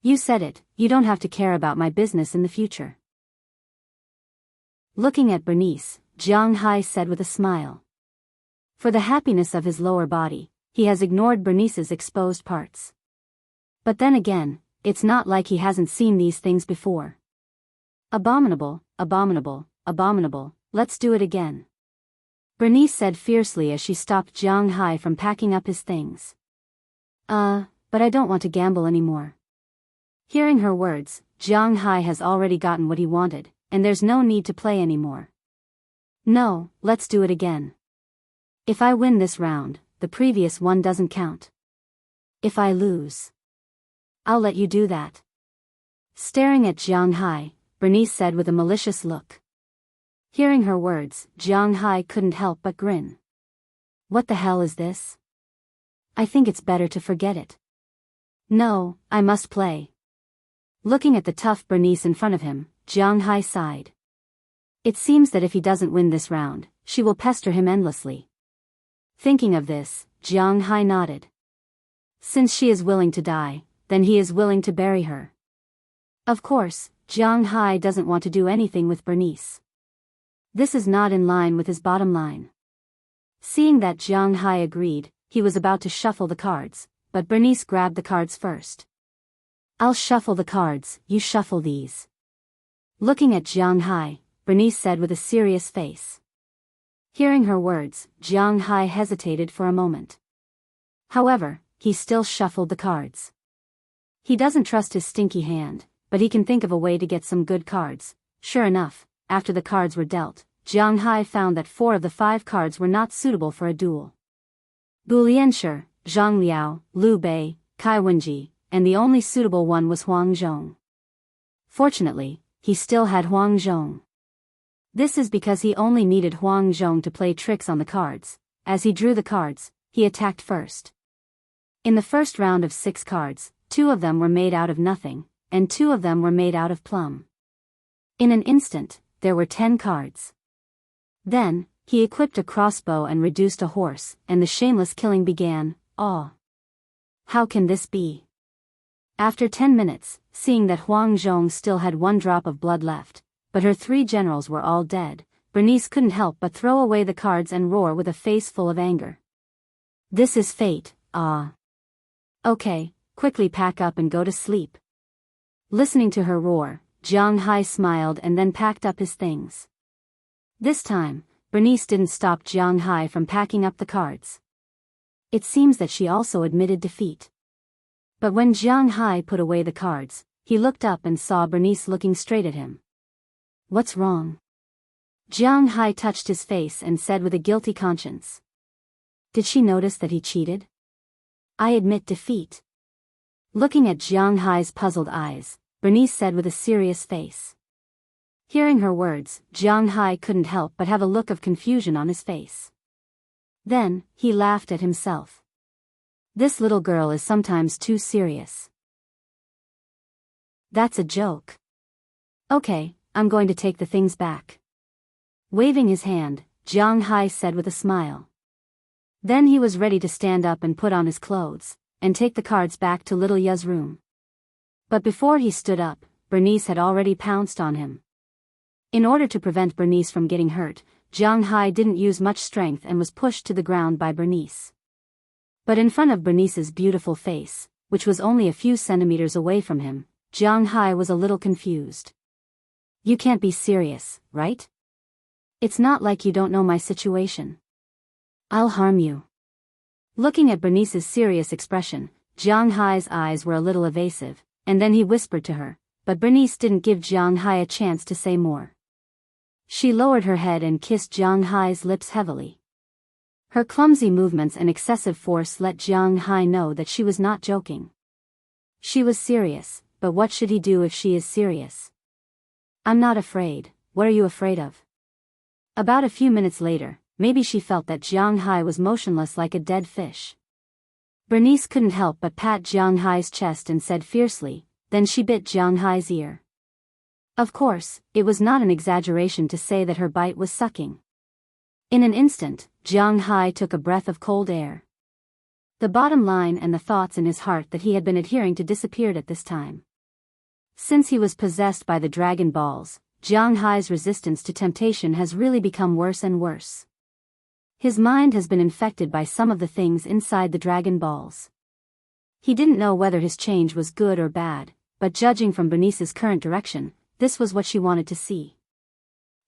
You said it, you don't have to care about my business in the future. Looking at Bernice, Jiang Hai said with a smile. For the happiness of his lower body, he has ignored Bernice's exposed parts. But then again, it's not like he hasn't seen these things before. Abominable, abominable, abominable, let's do it again. Bernice said fiercely as she stopped Jiang Hai from packing up his things. But I don't want to gamble anymore. Hearing her words, Jiang Hai has already gotten what he wanted, and there's no need to play anymore. No, let's do it again. If I win this round, the previous one doesn't count. If I lose, I'll let you do that. Staring at Jiang Hai, Bernice said with a malicious look. Hearing her words, Jiang Hai couldn't help but grin. What the hell is this? I think it's better to forget it. No, I must play. Looking at the tough Bernice in front of him, Jiang Hai sighed. It seems that if he doesn't win this round, she will pester him endlessly. Thinking of this, Jiang Hai nodded. Since she is willing to die, then he is willing to bury her. Of course, Jiang Hai doesn't want to do anything with Bernice. This is not in line with his bottom line. Seeing that Jiang Hai agreed, he was about to shuffle the cards, but Bernice grabbed the cards first. I'll shuffle the cards, you shuffle these. Looking at Jiang Hai, Bernice said with a serious face. Hearing her words, Jiang Hai hesitated for a moment. However, he still shuffled the cards. He doesn't trust his stinky hand, but he can think of a way to get some good cards. Sure enough, after the cards were dealt, Jiang Hai found that 4 of the 5 cards were not suitable for a duel. Bu Lianshi, Zhang Liao, Liu Bei, Kai Wenji, and the only suitable one was Huang Zhong. Fortunately, he still had Huang Zhong. This is because he only needed Huang Zhong to play tricks on the cards. As he drew the cards, he attacked first. In the first round of 6 cards, 2 of them were made out of nothing, and 2 of them were made out of plum. In an instant, there were 10 cards. Then, he equipped a crossbow and reduced a horse, and the shameless killing began. Aw! How can this be? After 10 minutes, seeing that Huang Zhong still had 1 drop of blood left, but her 3 generals were all dead, Bernice couldn't help but throw away the cards and roar with a face full of anger. This is fate, ah. Okay, quickly pack up and go to sleep. Listening to her roar, Jiang Hai smiled and then packed up his things. This time, Bernice didn't stop Jiang Hai from packing up the cards. It seems that she also admitted defeat. But when Jiang Hai put away the cards, he looked up and saw Bernice looking straight at him. What's wrong? Jiang Hai touched his face and said with a guilty conscience. Did she notice that he cheated? I admit defeat. Looking at Jiang Hai's puzzled eyes, Bernice said with a serious face. Hearing her words, Jiang Hai couldn't help but have a look of confusion on his face. Then, he laughed at himself. This little girl is sometimes too serious. That's a joke. Okay, I'm going to take the things back. Waving his hand, Jiang Hai said with a smile. Then he was ready to stand up and put on his clothes, and take the cards back to little Ya's room. But before he stood up, Bernice had already pounced on him. In order to prevent Bernice from getting hurt, Jiang Hai didn't use much strength and was pushed to the ground by Bernice. But in front of Bernice's beautiful face, which was only a few centimeters away from him, Jiang Hai was a little confused. You can't be serious, right? It's not like you don't know my situation. I'll harm you. Looking at Bernice's serious expression, Jiang Hai's eyes were a little evasive, and then he whispered to her, but Bernice didn't give Jiang Hai a chance to say more. She lowered her head and kissed Jiang Hai's lips heavily. Her clumsy movements and excessive force let Jiang Hai know that she was not joking. She was serious, but what should he do if she is serious? I'm not afraid. What are you afraid of? About a few minutes later, maybe she felt that Jiang Hai was motionless like a dead fish. Bernice couldn't help but pat Jiang Hai's chest and said fiercely, then she bit Jiang Hai's ear. Of course, it was not an exaggeration to say that her bite was sucking. In an instant, Jiang Hai took a breath of cold air. The bottom line and the thoughts in his heart that he had been adhering to disappeared at this time. Since he was possessed by the dragon balls, Jiang Hai's resistance to temptation has really become worse and worse. His mind has been infected by some of the things inside the dragon balls. He didn't know whether his change was good or bad, but judging from Bernice's current direction, this was what she wanted to see.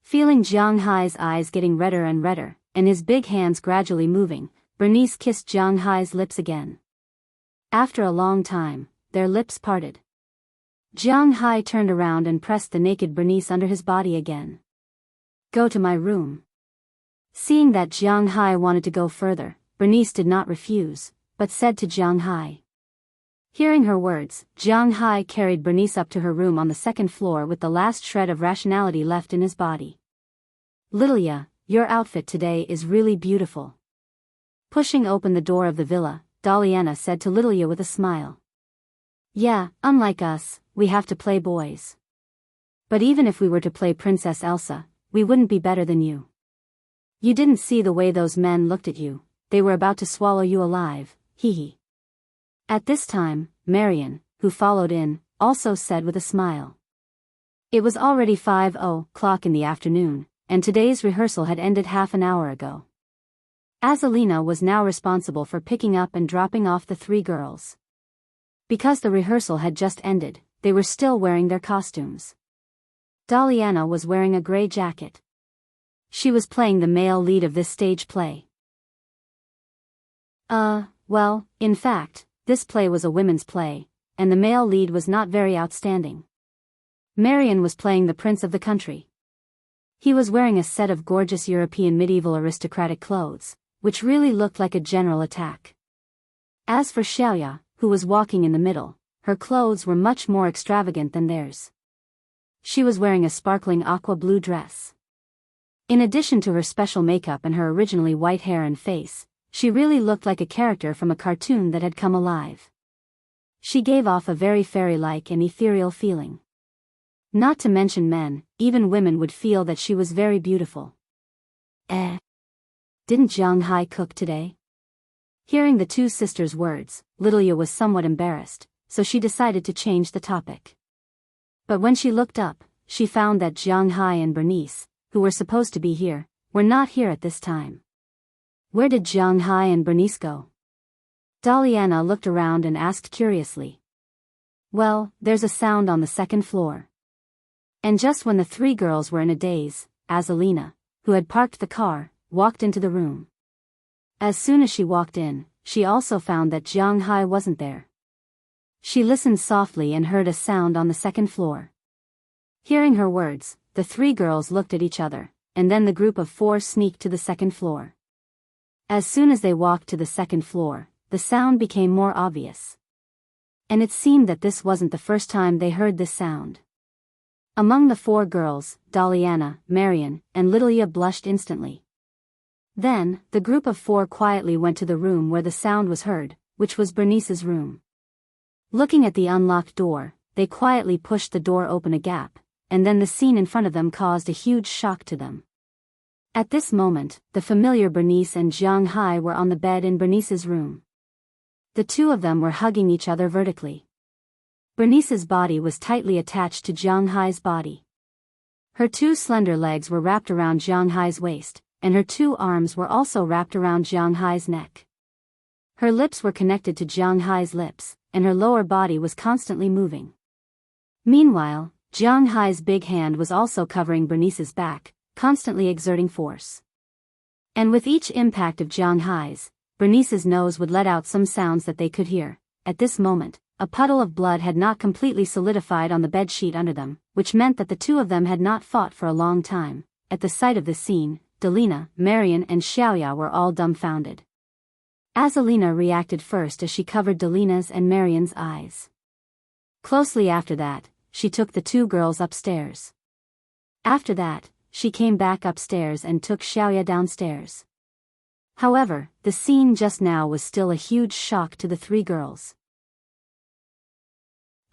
Feeling Jiang Hai's eyes getting redder and redder, and his big hands gradually moving, Bernice kissed Jiang Hai's lips again. After a long time, their lips parted. Jiang Hai turned around and pressed the naked Bernice under his body again. Go to my room. Seeing that Jiang Hai wanted to go further, Bernice did not refuse, but said to Jiang Hai. Hearing her words, Jiang Hai carried Bernice up to her room on the 2nd floor with the last shred of rationality left in his body. Lilia, your outfit today is really beautiful. Pushing open the door of the villa, Daliana said to Lilia with a smile. Yeah, unlike us, we have to play boys. But even if we were to play Princess Elsa, we wouldn't be better than you. You didn't see the way those men looked at you, they were about to swallow you alive, hee hee. At this time, Marian, who followed in, also said with a smile. It was already 5:00 in the afternoon, and today's rehearsal had ended half an hour ago. Azalina was now responsible for picking up and dropping off the 3 girls. Because the rehearsal had just ended, they were still wearing their costumes. Daliana was wearing a gray jacket. She was playing the male lead of this stage play. Well, in fact, this play was a women's play, and the male lead was not very outstanding. Marian was playing the prince of the country. He was wearing a set of gorgeous European medieval aristocratic clothes, which really looked like a general attack. As for Xiaoya, who was walking in the middle, her clothes were much more extravagant than theirs. She was wearing a sparkling aqua blue dress. In addition to her special makeup and her originally white hair and face, she really looked like a character from a cartoon that had come alive. She gave off a very fairy-like and ethereal feeling. Not to mention men, even women would feel that she was very beautiful. Didn't Jiang Hai cook today? Hearing the two sisters' words, Lilia was somewhat embarrassed, so she decided to change the topic. But when she looked up, she found that Jiang Hai and Bernice, who were supposed to be here, were not here at this time. Where did Jiang Hai and Bernice go? Daliana looked around and asked curiously. Well, there's a sound on the second floor. And just when the three girls were in a daze, Azalina, who had parked the car, walked into the room. As soon as she walked in, she also found that Jiang Hai wasn't there. She listened softly and heard a sound on the second floor. Hearing her words, the three girls looked at each other, and then the group of four sneaked to the second floor. As soon as they walked to the second floor, the sound became more obvious. And it seemed that this wasn't the first time they heard this sound. Among the four girls, Daliana, Marian, and Lilia blushed instantly. Then, the group of four quietly went to the room where the sound was heard, which was Bernice's room. Looking at the unlocked door, they quietly pushed the door open a gap, and then the scene in front of them caused a huge shock to them. At this moment, the familiar Bernice and Jiang Hai were on the bed in Bernice's room. The two of them were hugging each other vertically. Bernice's body was tightly attached to Jiang Hai's body. Her two slender legs were wrapped around Jiang Hai's waist, and her two arms were also wrapped around Jiang Hai's neck. Her lips were connected to Jiang Hai's lips, and her lower body was constantly moving. Meanwhile, Jiang Hai's big hand was also covering Bernice's back, constantly exerting force. And with each impact of Jiang Hai's, Bernice's nose would let out some sounds that they could hear. At this moment, a puddle of blood had not completely solidified on the bedsheet under them, which meant that the two of them had not fought for a long time. At the sight of this scene, Delina, Marian and Xiaoya were all dumbfounded. Azalina reacted first as she covered Delina's and Marian's eyes. Closely after that, she took the two girls upstairs. After that, she came back upstairs and took Xiaoya downstairs. However, the scene just now was still a huge shock to the three girls.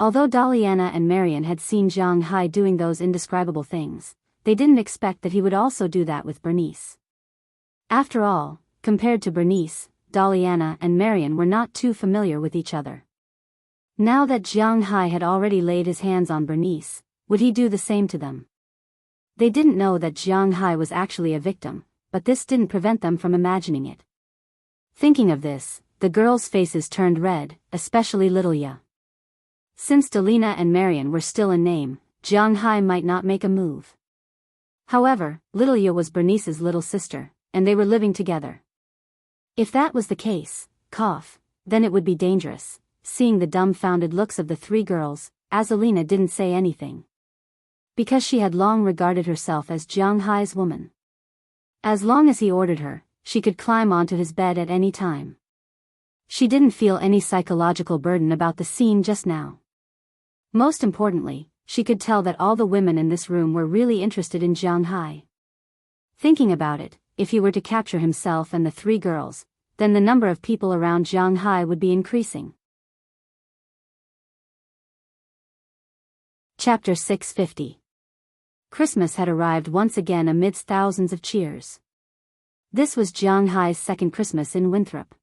Although Daliana and Marian had seen Jiang Hai doing those indescribable things, they didn't expect that he would also do that with Bernice. After all, compared to Bernice, Daliana and Marian were not too familiar with each other. Now that Jiang Hai had already laid his hands on Bernice, would he do the same to them? They didn't know that Jiang Hai was actually a victim, but this didn't prevent them from imagining it. Thinking of this, the girls' faces turned red, especially Lilia. Since Delina and Marian were still in name, Jiang Hai might not make a move. However, Lilia was Bernice's little sister, and they were living together. If that was the case, then it would be dangerous. Seeing the dumbfounded looks of the three girls, Azalina didn't say anything. Because she had long regarded herself as Jiang Hai's woman. As long as he ordered her, she could climb onto his bed at any time. She didn't feel any psychological burden about the scene just now. Most importantly, she could tell that all the women in this room were really interested in Jiang Hai. Thinking about it, if he were to capture himself and the three girls, then the number of people around Jiang Hai would be increasing. Chapter 650. Christmas had arrived once again amidst thousands of cheers. This was Jiang Hai's second Christmas in Winthrop.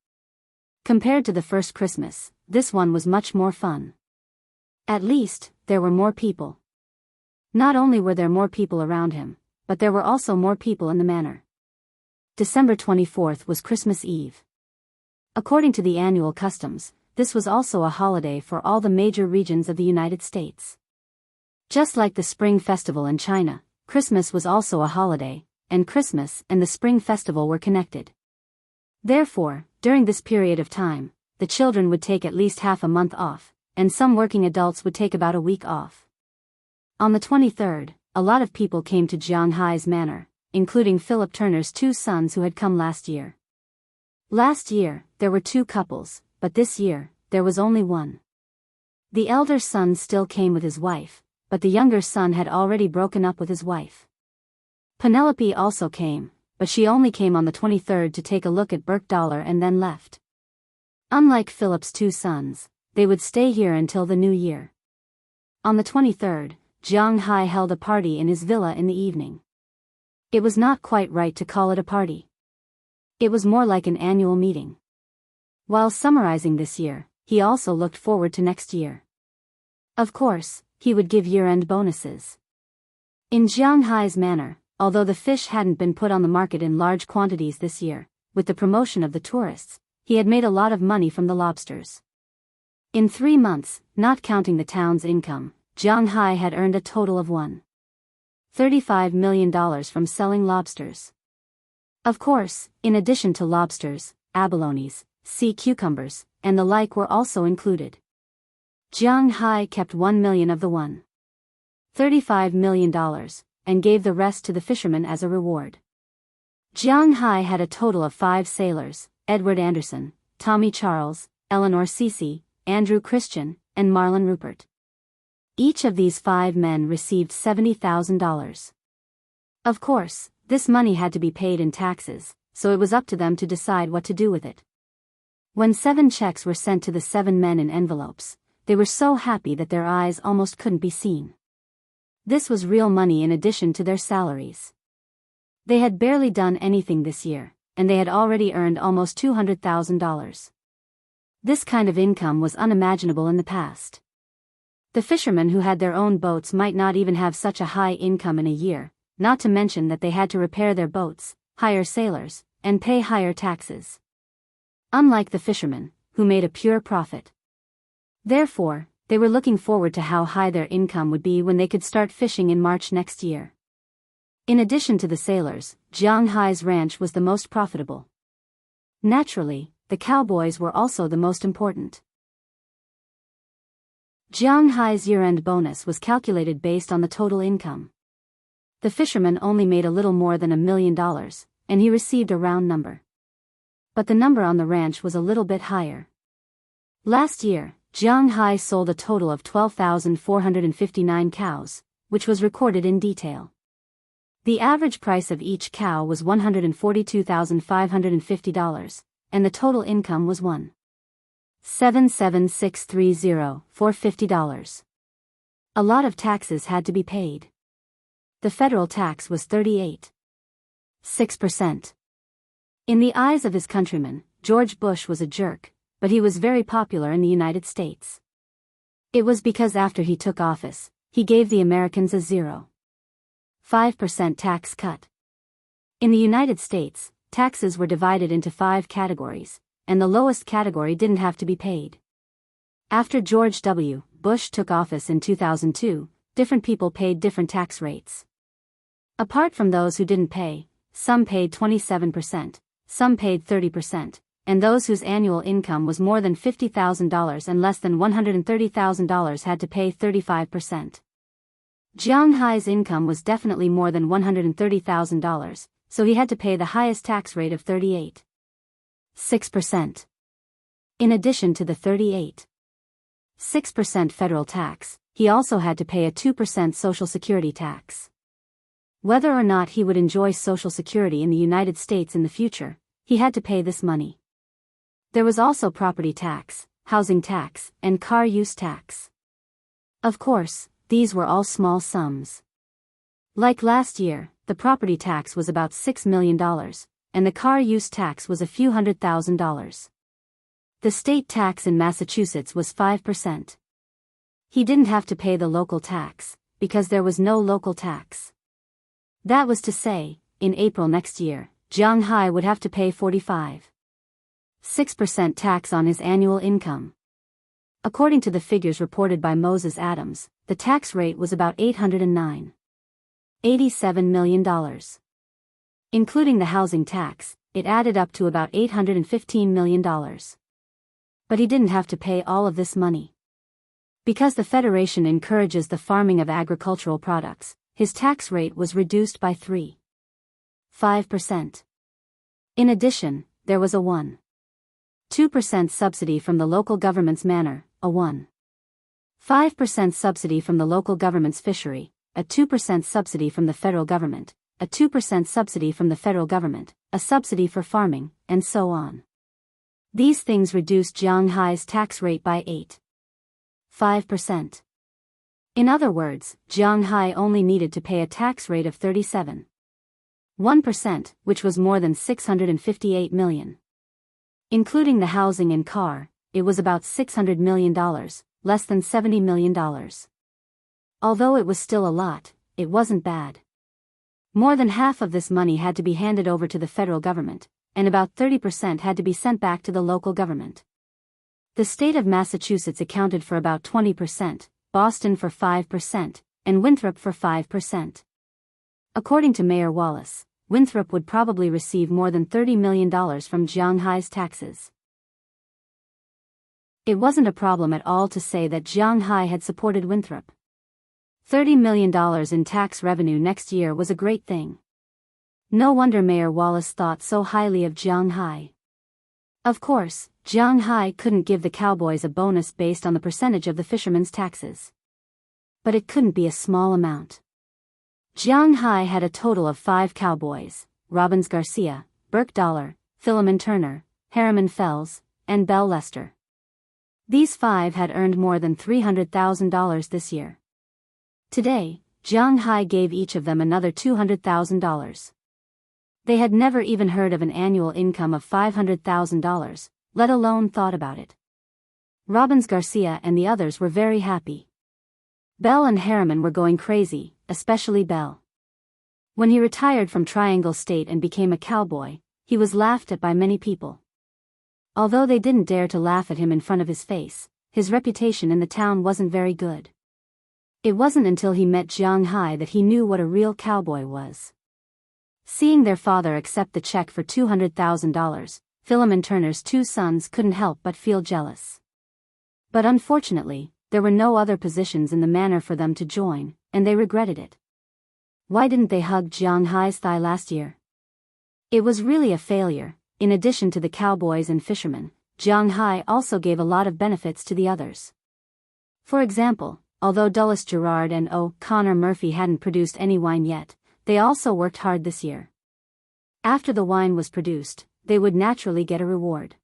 Compared to the first Christmas, this one was much more fun. At least, there were more people. Not only were there more people around him, but there were also more people in the manor. December 24th was Christmas Eve. According to the annual customs, this was also a holiday for all the major regions of the United States. Just like the Spring Festival in China, Christmas was also a holiday, and Christmas and the Spring Festival were connected. Therefore, during this period of time, the children would take at least half a month off, and some working adults would take about a week off. On the 23rd, a lot of people came to Jiang Hai's manor, including Philip Turner's two sons who had come last year. Last year, there were two couples, but this year, there was only one. The elder son still came with his wife, but the younger son had already broken up with his wife. Penelope also came, but she only came on the 23rd to take a look at Birkdollar and then left. Unlike Philip's two sons, they would stay here until the new year. On the 23rd, Jiang Hai held a party in his villa in the evening. It was not quite right to call it a party. It was more like an annual meeting. While summarizing this year, he also looked forward to next year. Of course, he would give year-end bonuses. In Jiang Hai's manner, although the fish hadn't been put on the market in large quantities this year, with the promotion of the tourists, he had made a lot of money from the lobsters. In 3 months, not counting the town's income, Jiang Hai had earned a total of $1.35 million from selling lobsters. Of course, in addition to lobsters, abalones, sea cucumbers, and the like were also included. Jiang Hai kept $1 million of the $1.35 million, and gave the rest to the fishermen as a reward. Jiang Hai had a total of 5 sailors: Edward Anderson, Tommy Charles, Eleanor Cece, Andrew Christian, and Marlon Rupert. Each of these 5 men received $70,000. Of course, this money had to be paid in taxes, so it was up to them to decide what to do with it. When 7 checks were sent to the 7 men in envelopes, they were so happy that their eyes almost couldn't be seen. This was real money in addition to their salaries. They had barely done anything this year, and they had already earned almost $200,000. This kind of income was unimaginable in the past. The fishermen who had their own boats might not even have such a high income in a year, not to mention that they had to repair their boats, hire sailors, and pay higher taxes. Unlike the fishermen, who made a pure profit. Therefore, they were looking forward to how high their income would be when they could start fishing in March next year. In addition to the sailors, Jiang Hai's ranch was the most profitable. Naturally, the cowboys were also the most important. Jiang Hai's year-end bonus was calculated based on the total income. The fisherman only made a little more than $1 million, and he received a round number. But the number on the ranch was a little bit higher. Last year, Jiang Hai sold a total of 12,459 cows, which was recorded in detail. The average price of each cow was $142,550, and the total income was $1,77630 for $50. A lot of taxes had to be paid. The federal tax was 38.6%. In the eyes of his countrymen, George Bush was a jerk, but he was very popular in the United States. It was because after he took office, he gave the Americans a 0.5% tax cut. In the United States, taxes were divided into 5 categories, and the lowest category didn't have to be paid. After George W. Bush took office in 2002, different people paid different tax rates. Apart from those who didn't pay, some paid 27%, some paid 30%, and those whose annual income was more than $50,000 and less than $130,000 had to pay 35%. Jiang Hai's income was definitely more than $130,000, so he had to pay the highest tax rate of 38.6%. In addition to the 38.6% federal tax, he also had to pay a 2% Social Security tax. Whether or not he would enjoy Social Security in the United States in the future, he had to pay this money. There was also property tax, housing tax, and car use tax. Of course, these were all small sums. Like last year, the property tax was about $6 million, and the car use tax was a few $100,000. The state tax in Massachusetts was 5%. He didn't have to pay the local tax, because there was no local tax. That was to say, in April next year, Jiang Hai would have to pay 45.6% tax on his annual income. According to the figures reported by Moses Adams, the tax rate was about $809.87 million. Including the housing tax, it added up to about $815 million. But he didn't have to pay all of this money. Because the Federation encourages the farming of agricultural products, his tax rate was reduced by 3.5%. In addition, there was a 1.2% subsidy from the local government's manor, a 1.5% subsidy from the local government's fishery, a 2% subsidy from the federal government, a 2% subsidy from the federal government, a subsidy for farming, and so on. These things reduced Jianghai's tax rate by 8.5%. In other words, Jianghai only needed to pay a tax rate of 37.1%, which was more than $658 million. Including the housing and car, it was about $600 million, less than $70 million. Although it was still a lot, it wasn't bad. More than half of this money had to be handed over to the federal government, and about 30% had to be sent back to the local government. The state of Massachusetts accounted for about 20%, Boston for 5%, and Winthrop for 5%. According to Mayor Wallace, Winthrop would probably receive more than $30 million from Jianghai's taxes. It wasn't a problem at all to say that Jianghai had supported Winthrop. $30 million in tax revenue next year was a great thing. No wonder Mayor Wallace thought so highly of Jianghai. Of course, Jianghai couldn't give the cowboys a bonus based on the percentage of the fishermen's taxes. But it couldn't be a small amount. Jianghai had a total of 5 cowboys: Robbins Garcia, Burke Dollar, Philemon Turner, Harriman Fells, and Bell Lester. These 5 had earned more than $300,000 this year. Today, Jianghai gave each of them another $200,000. They had never even heard of an annual income of $500,000, let alone thought about it. Robbins Garcia and the others were very happy. Bell and Harriman were going crazy, especially Bell. When he retired from Triangle State and became a cowboy, he was laughed at by many people. Although they didn't dare to laugh at him in front of his face, his reputation in the town wasn't very good. It wasn't until he met Jianghai that he knew what a real cowboy was. Seeing their father accept the check for $200,000, Philemon Turner's 2 sons couldn't help but feel jealous. But unfortunately, there were no other positions in the manor for them to join, and they regretted it. Why didn't they hug Jianghai's thigh last year? It was really a failure. In addition to the cowboys and fishermen, Jianghai also gave a lot of benefits to the others. For example, although Dulles Gerard and O'Connor Murphy hadn't produced any wine yet, they also worked hard this year. After the wine was produced, they would naturally get a reward.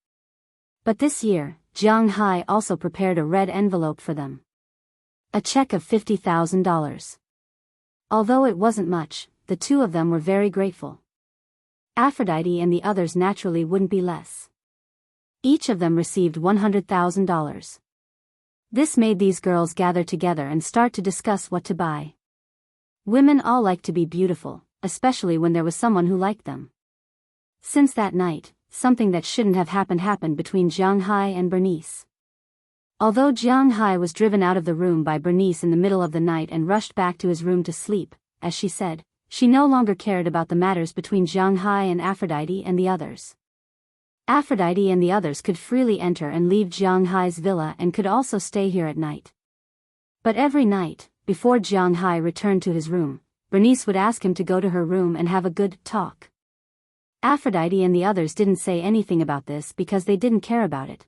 But this year, Jianghai also prepared a red envelope for them. A check of $50,000. Although it wasn't much, the 2 of them were very grateful. Aphrodite and the others naturally wouldn't be less. Each of them received $100,000. This made these girls gather together and start to discuss what to buy. Women all like to be beautiful, especially when there was someone who liked them. Since that night, something that shouldn't have happened between Jianghai and Bernice. Although Jianghai was driven out of the room by Bernice in the middle of the night and rushed back to his room to sleep, as she said, she no longer cared about the matters between Jianghai and Aphrodite and the others. Aphrodite and the others could freely enter and leave Jianghai's villa and could also stay here at night. But every night, before Jianghai returned to his room, Bernice would ask him to go to her room and have a good talk. Aphrodite and the others didn't say anything about this because they didn't care about it.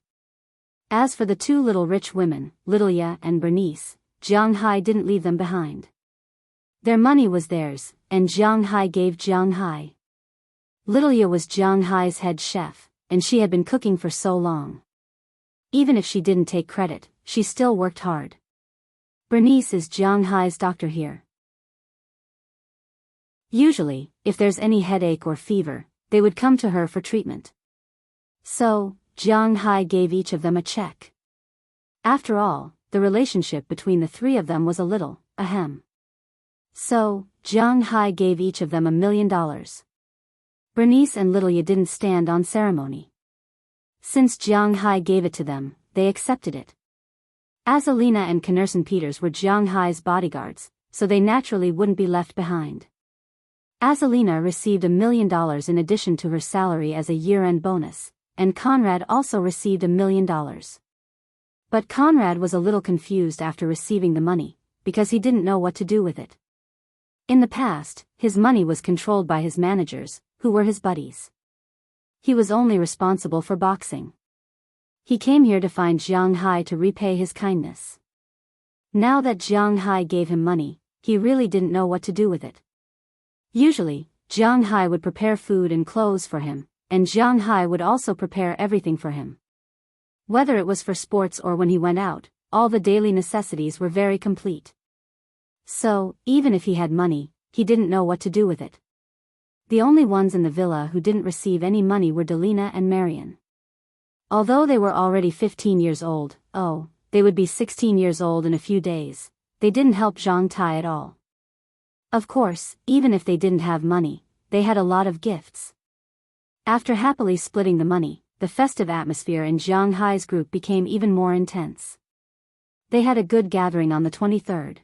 As for the 2 little rich women, Littleya and Bernice, Jianghai didn't leave them behind. Their money was theirs, and Jianghai gave Jianghai. Littleya was Jianghai's head chef, and she had been cooking for so long. Even if she didn't take credit, she still worked hard. Bernice is Jianghai's doctor here. Usually, if there's any headache or fever, they would come to her for treatment. So, Jianghai gave each of them a check. After all, the relationship between the 3 of them was a little, ahem. So, Jianghai gave each of them $1 million. Bernice and Littleya didn't stand on ceremony. Since Jianghai gave it to them, they accepted it. Azalina and Knerson Peters were Jianghai's bodyguards, so they naturally wouldn't be left behind. Azalina received $1 million in addition to her salary as a year-end bonus, and Conrad also received $1 million. But Conrad was a little confused after receiving the money, because he didn't know what to do with it. In the past, his money was controlled by his managers, who were his buddies. He was only responsible for boxing. He came here to find Jianghai to repay his kindness. Now that Jianghai gave him money, he really didn't know what to do with it. Usually, Jiang Hai would prepare food and clothes for him, and Jiang Hai would also prepare everything for him. Whether it was for sports or when he went out, all the daily necessities were very complete. So, even if he had money, he didn't know what to do with it. The only ones in the villa who didn't receive any money were Delina and Marian. Although they were already 15 years old, they would be 16 years old in a few days, they didn't help Zhang Tai at all. Of course, even if they didn't have money, they had a lot of gifts. After happily splitting the money, the festive atmosphere in Jiang Hai's group became even more intense. They had a good gathering on the 23rd.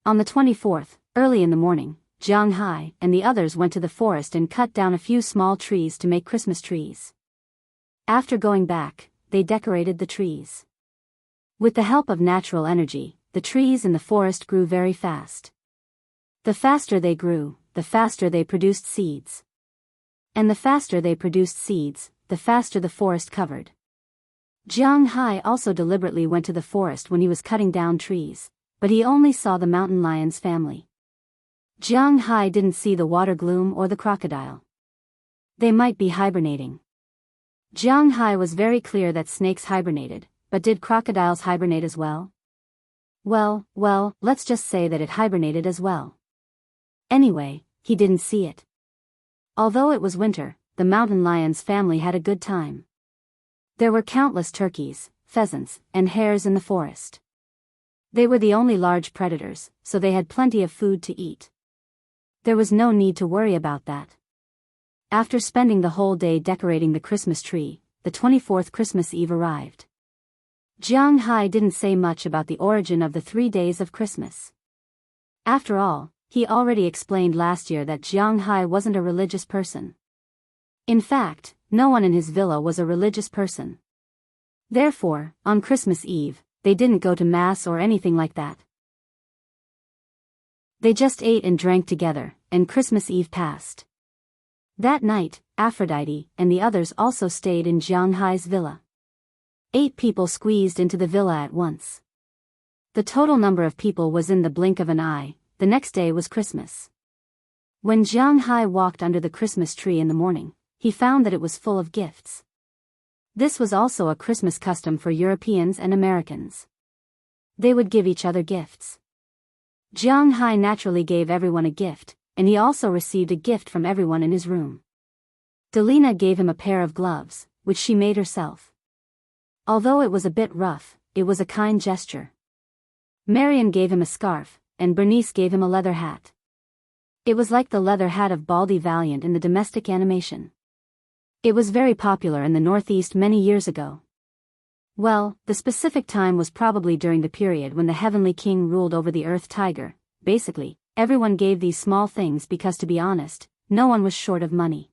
On the 24th, early in the morning, Jiang Hai and the others went to the forest and cut down a few small trees to make Christmas trees. After going back, they decorated the trees. With the help of natural energy, the trees in the forest grew very fast. The faster they grew, the faster they produced seeds. And the faster they produced seeds, the faster the forest covered. Jiang Hai also deliberately went to the forest when he was cutting down trees, but he only saw the mountain lion's family. Jiang Hai didn't see the water gloom or the crocodile. They might be hibernating. Jiang Hai was very clear that snakes hibernated, but did crocodiles hibernate as well? Well, let's just say that it hibernated as well. Anyway, he didn't see it. Although it was winter, the mountain lion's family had a good time. There were countless turkeys, pheasants, and hares in the forest. They were the only large predators, so they had plenty of food to eat. There was no need to worry about that. After spending the whole day decorating the Christmas tree, the 24th Christmas Eve arrived. Jiang Hai didn't say much about the origin of the 3 days of Christmas. After all, he already explained last year that Jiang Hai wasn't a religious person. In fact, no one in his villa was a religious person. Therefore, on Christmas Eve, they didn't go to Mass or anything like that. They just ate and drank together, and Christmas Eve passed. That night, Aphrodite and the others also stayed in Jiang Hai's villa. 8 people squeezed into the villa at once. The total number of people was in the blink of an eye. The next day was Christmas. When Jiang Hai walked under the Christmas tree in the morning, he found that it was full of gifts. This was also a Christmas custom for Europeans and Americans. They would give each other gifts. Jiang Hai naturally gave everyone a gift, and he also received a gift from everyone in his room. Delina gave him a pair of gloves, which she made herself. Although it was a bit rough, it was a kind gesture. Marian gave him a scarf, and Bernice gave him a leather hat. It was like the leather hat of Baldy Valiant in the domestic animation. It was very popular in the Northeast many years ago. Well, the specific time was probably during the period when the Heavenly King ruled over the Earth Tiger. Basically, everyone gave these small things because, to be honest, no one was short of money.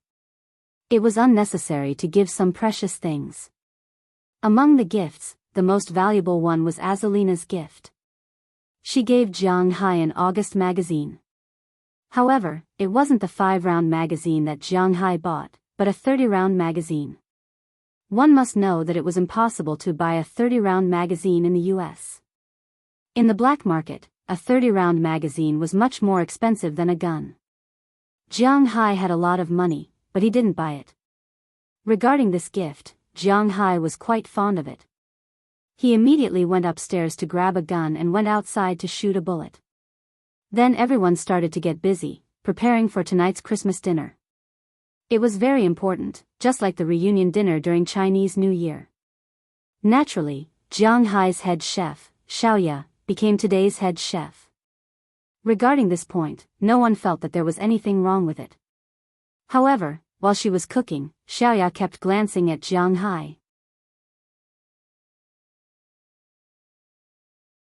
It was unnecessary to give some precious things. Among the gifts, the most valuable one was Azalina's gift. She gave Jiang Hai an August magazine. However, it wasn't the 5-round magazine that Jiang Hai bought, but a 30-round magazine. One must know that it was impossible to buy a 30-round magazine in the US. In the black market, a 30-round magazine was much more expensive than a gun. Jiang Hai had a lot of money, but he didn't buy it. Regarding this gift, Jiang Hai was quite fond of it. He immediately went upstairs to grab a gun and went outside to shoot a bullet. Then everyone started to get busy, preparing for tonight's Christmas dinner. It was very important, just like the reunion dinner during Chinese New Year. Naturally, Jiang Hai's head chef, Xiaoya, became today's head chef. Regarding this point, no one felt that there was anything wrong with it. However, while she was cooking, Xiaoya kept glancing at Jiang Hai.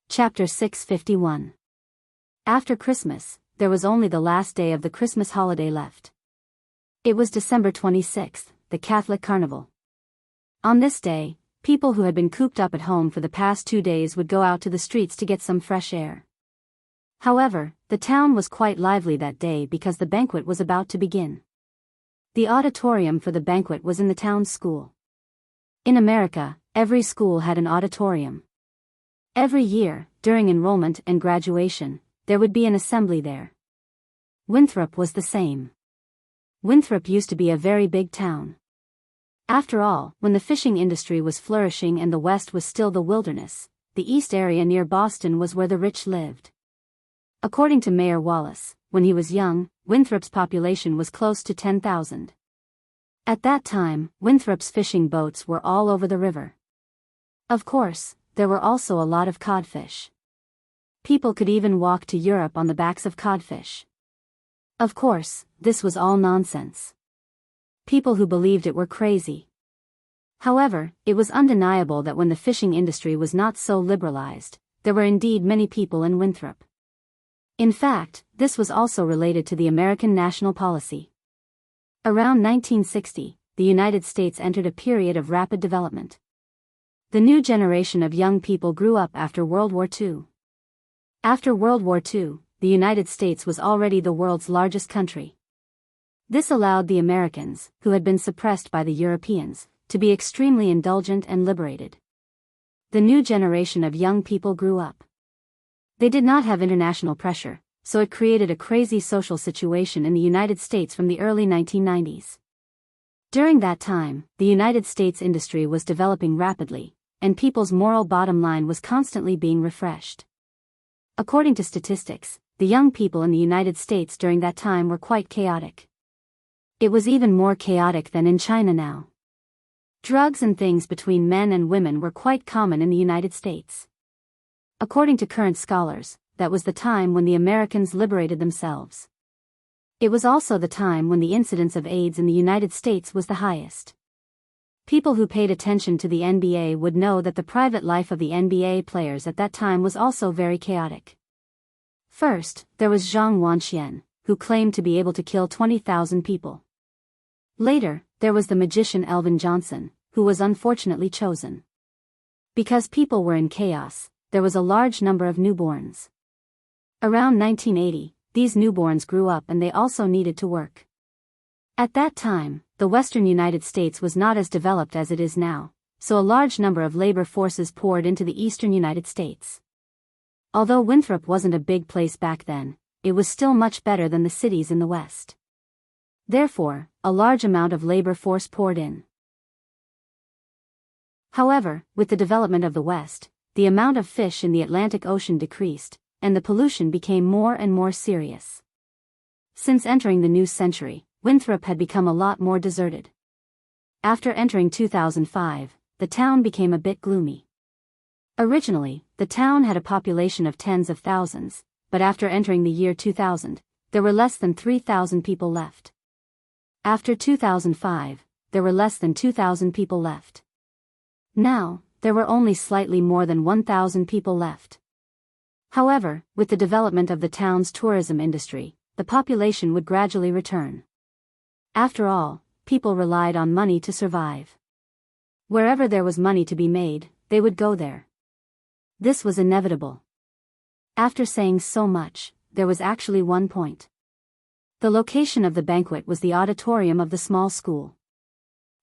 Chapter 651. After Christmas, there was only the last day of the Christmas holiday left. It was December 26th, the Catholic Carnival. On this day, people who had been cooped up at home for the past 2 days would go out to the streets to get some fresh air. However, the town was quite lively that day because the banquet was about to begin. The auditorium for the banquet was in the town's school. In America, every school had an auditorium. Every year, during enrollment and graduation, there would be an assembly there. Winthrop was the same. Winthrop used to be a very big town. After all, when the fishing industry was flourishing and the West was still the wilderness, the East area near Boston was where the rich lived. According to Mayor Wallace, when he was young, Winthrop's population was close to 10,000. At that time, Winthrop's fishing boats were all over the river. Of course, there were also a lot of codfish. People could even walk to Europe on the backs of codfish. Of course, this was all nonsense. People who believed it were crazy. However, it was undeniable that when the fishing industry was not so liberalized, there were indeed many people in Winthrop. In fact, this was also related to the American national policy. Around 1960, the United States entered a period of rapid development. The new generation of young people grew up after World War II. After World War II, the United States was already the world's largest country. This allowed the Americans, who had been suppressed by the Europeans, to be extremely indulgent and liberated. The new generation of young people grew up. They did not have international pressure, so it created a crazy social situation in the United States from the early 1990s. During that time, the United States industry was developing rapidly, and people's moral bottom line was constantly being refreshed. According to statistics, the young people in the United States during that time were quite chaotic. It was even more chaotic than in China now. Drugs and things between men and women were quite common in the United States. According to current scholars, that was the time when the Americans liberated themselves. It was also the time when the incidence of AIDS in the United States was the highest. People who paid attention to the NBA would know that the private life of the NBA players at that time was also very chaotic. First, there was Zhang Wanxian, who claimed to be able to kill 20,000 people. Later, there was the magician Elvin Johnson, who was unfortunately chosen. Because people were in chaos, there was a large number of newborns. Around 1980, these newborns grew up and they also needed to work. At that time, the western United States was not as developed as it is now, so a large number of labor forces poured into the eastern United States. Although Winthrop wasn't a big place back then, it was still much better than the cities in the West. Therefore, a large amount of labor force poured in. However, with the development of the West, the amount of fish in the Atlantic Ocean decreased, and the pollution became more and more serious. Since entering the new century, Winthrop had become a lot more deserted. After entering 2005, the town became a bit gloomy. Originally, the town had a population of tens of thousands, but after entering the year 2000, there were less than 3,000 people left. After 2005, there were less than 2,000 people left. Now, there were only slightly more than 1,000 people left. However, with the development of the town's tourism industry, the population would gradually return. After all, people relied on money to survive. Wherever there was money to be made, they would go there. This was inevitable. After saying so much, there was actually one point. The location of the banquet was the auditorium of the small school.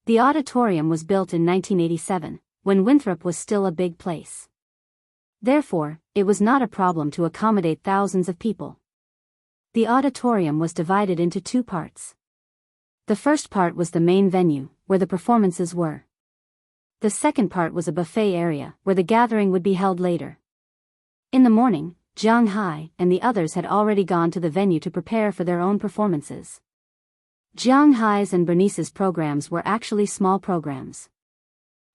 The auditorium was built in 1987, when Winthrop was still a big place. Therefore, it was not a problem to accommodate thousands of people. The auditorium was divided into two parts. The first part was the main venue, where the performances were. The second part was a buffet area, where the gathering would be held later. In the morning, Jiang Hai and the others had already gone to the venue to prepare for their own performances. Jiang Hai's and Bernice's programs were actually small programs.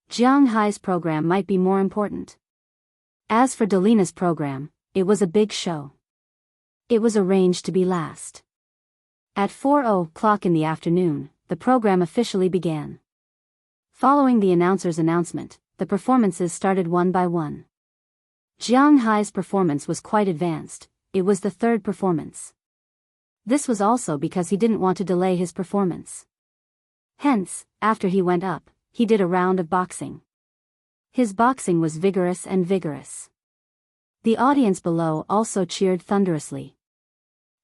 Jiang Hai's program might be more important. As for Delina's program, it was a big show. It was arranged to be last. At 4:00 in the afternoon, the program officially began. Following the announcer's announcement, the performances started one by one. Jiang Hai's performance was quite advanced. It was the third performance. This was also because he didn't want to delay his performance. Hence, after he went up, he did a round of boxing. His boxing was vigorous and vigorous. The audience below also cheered thunderously.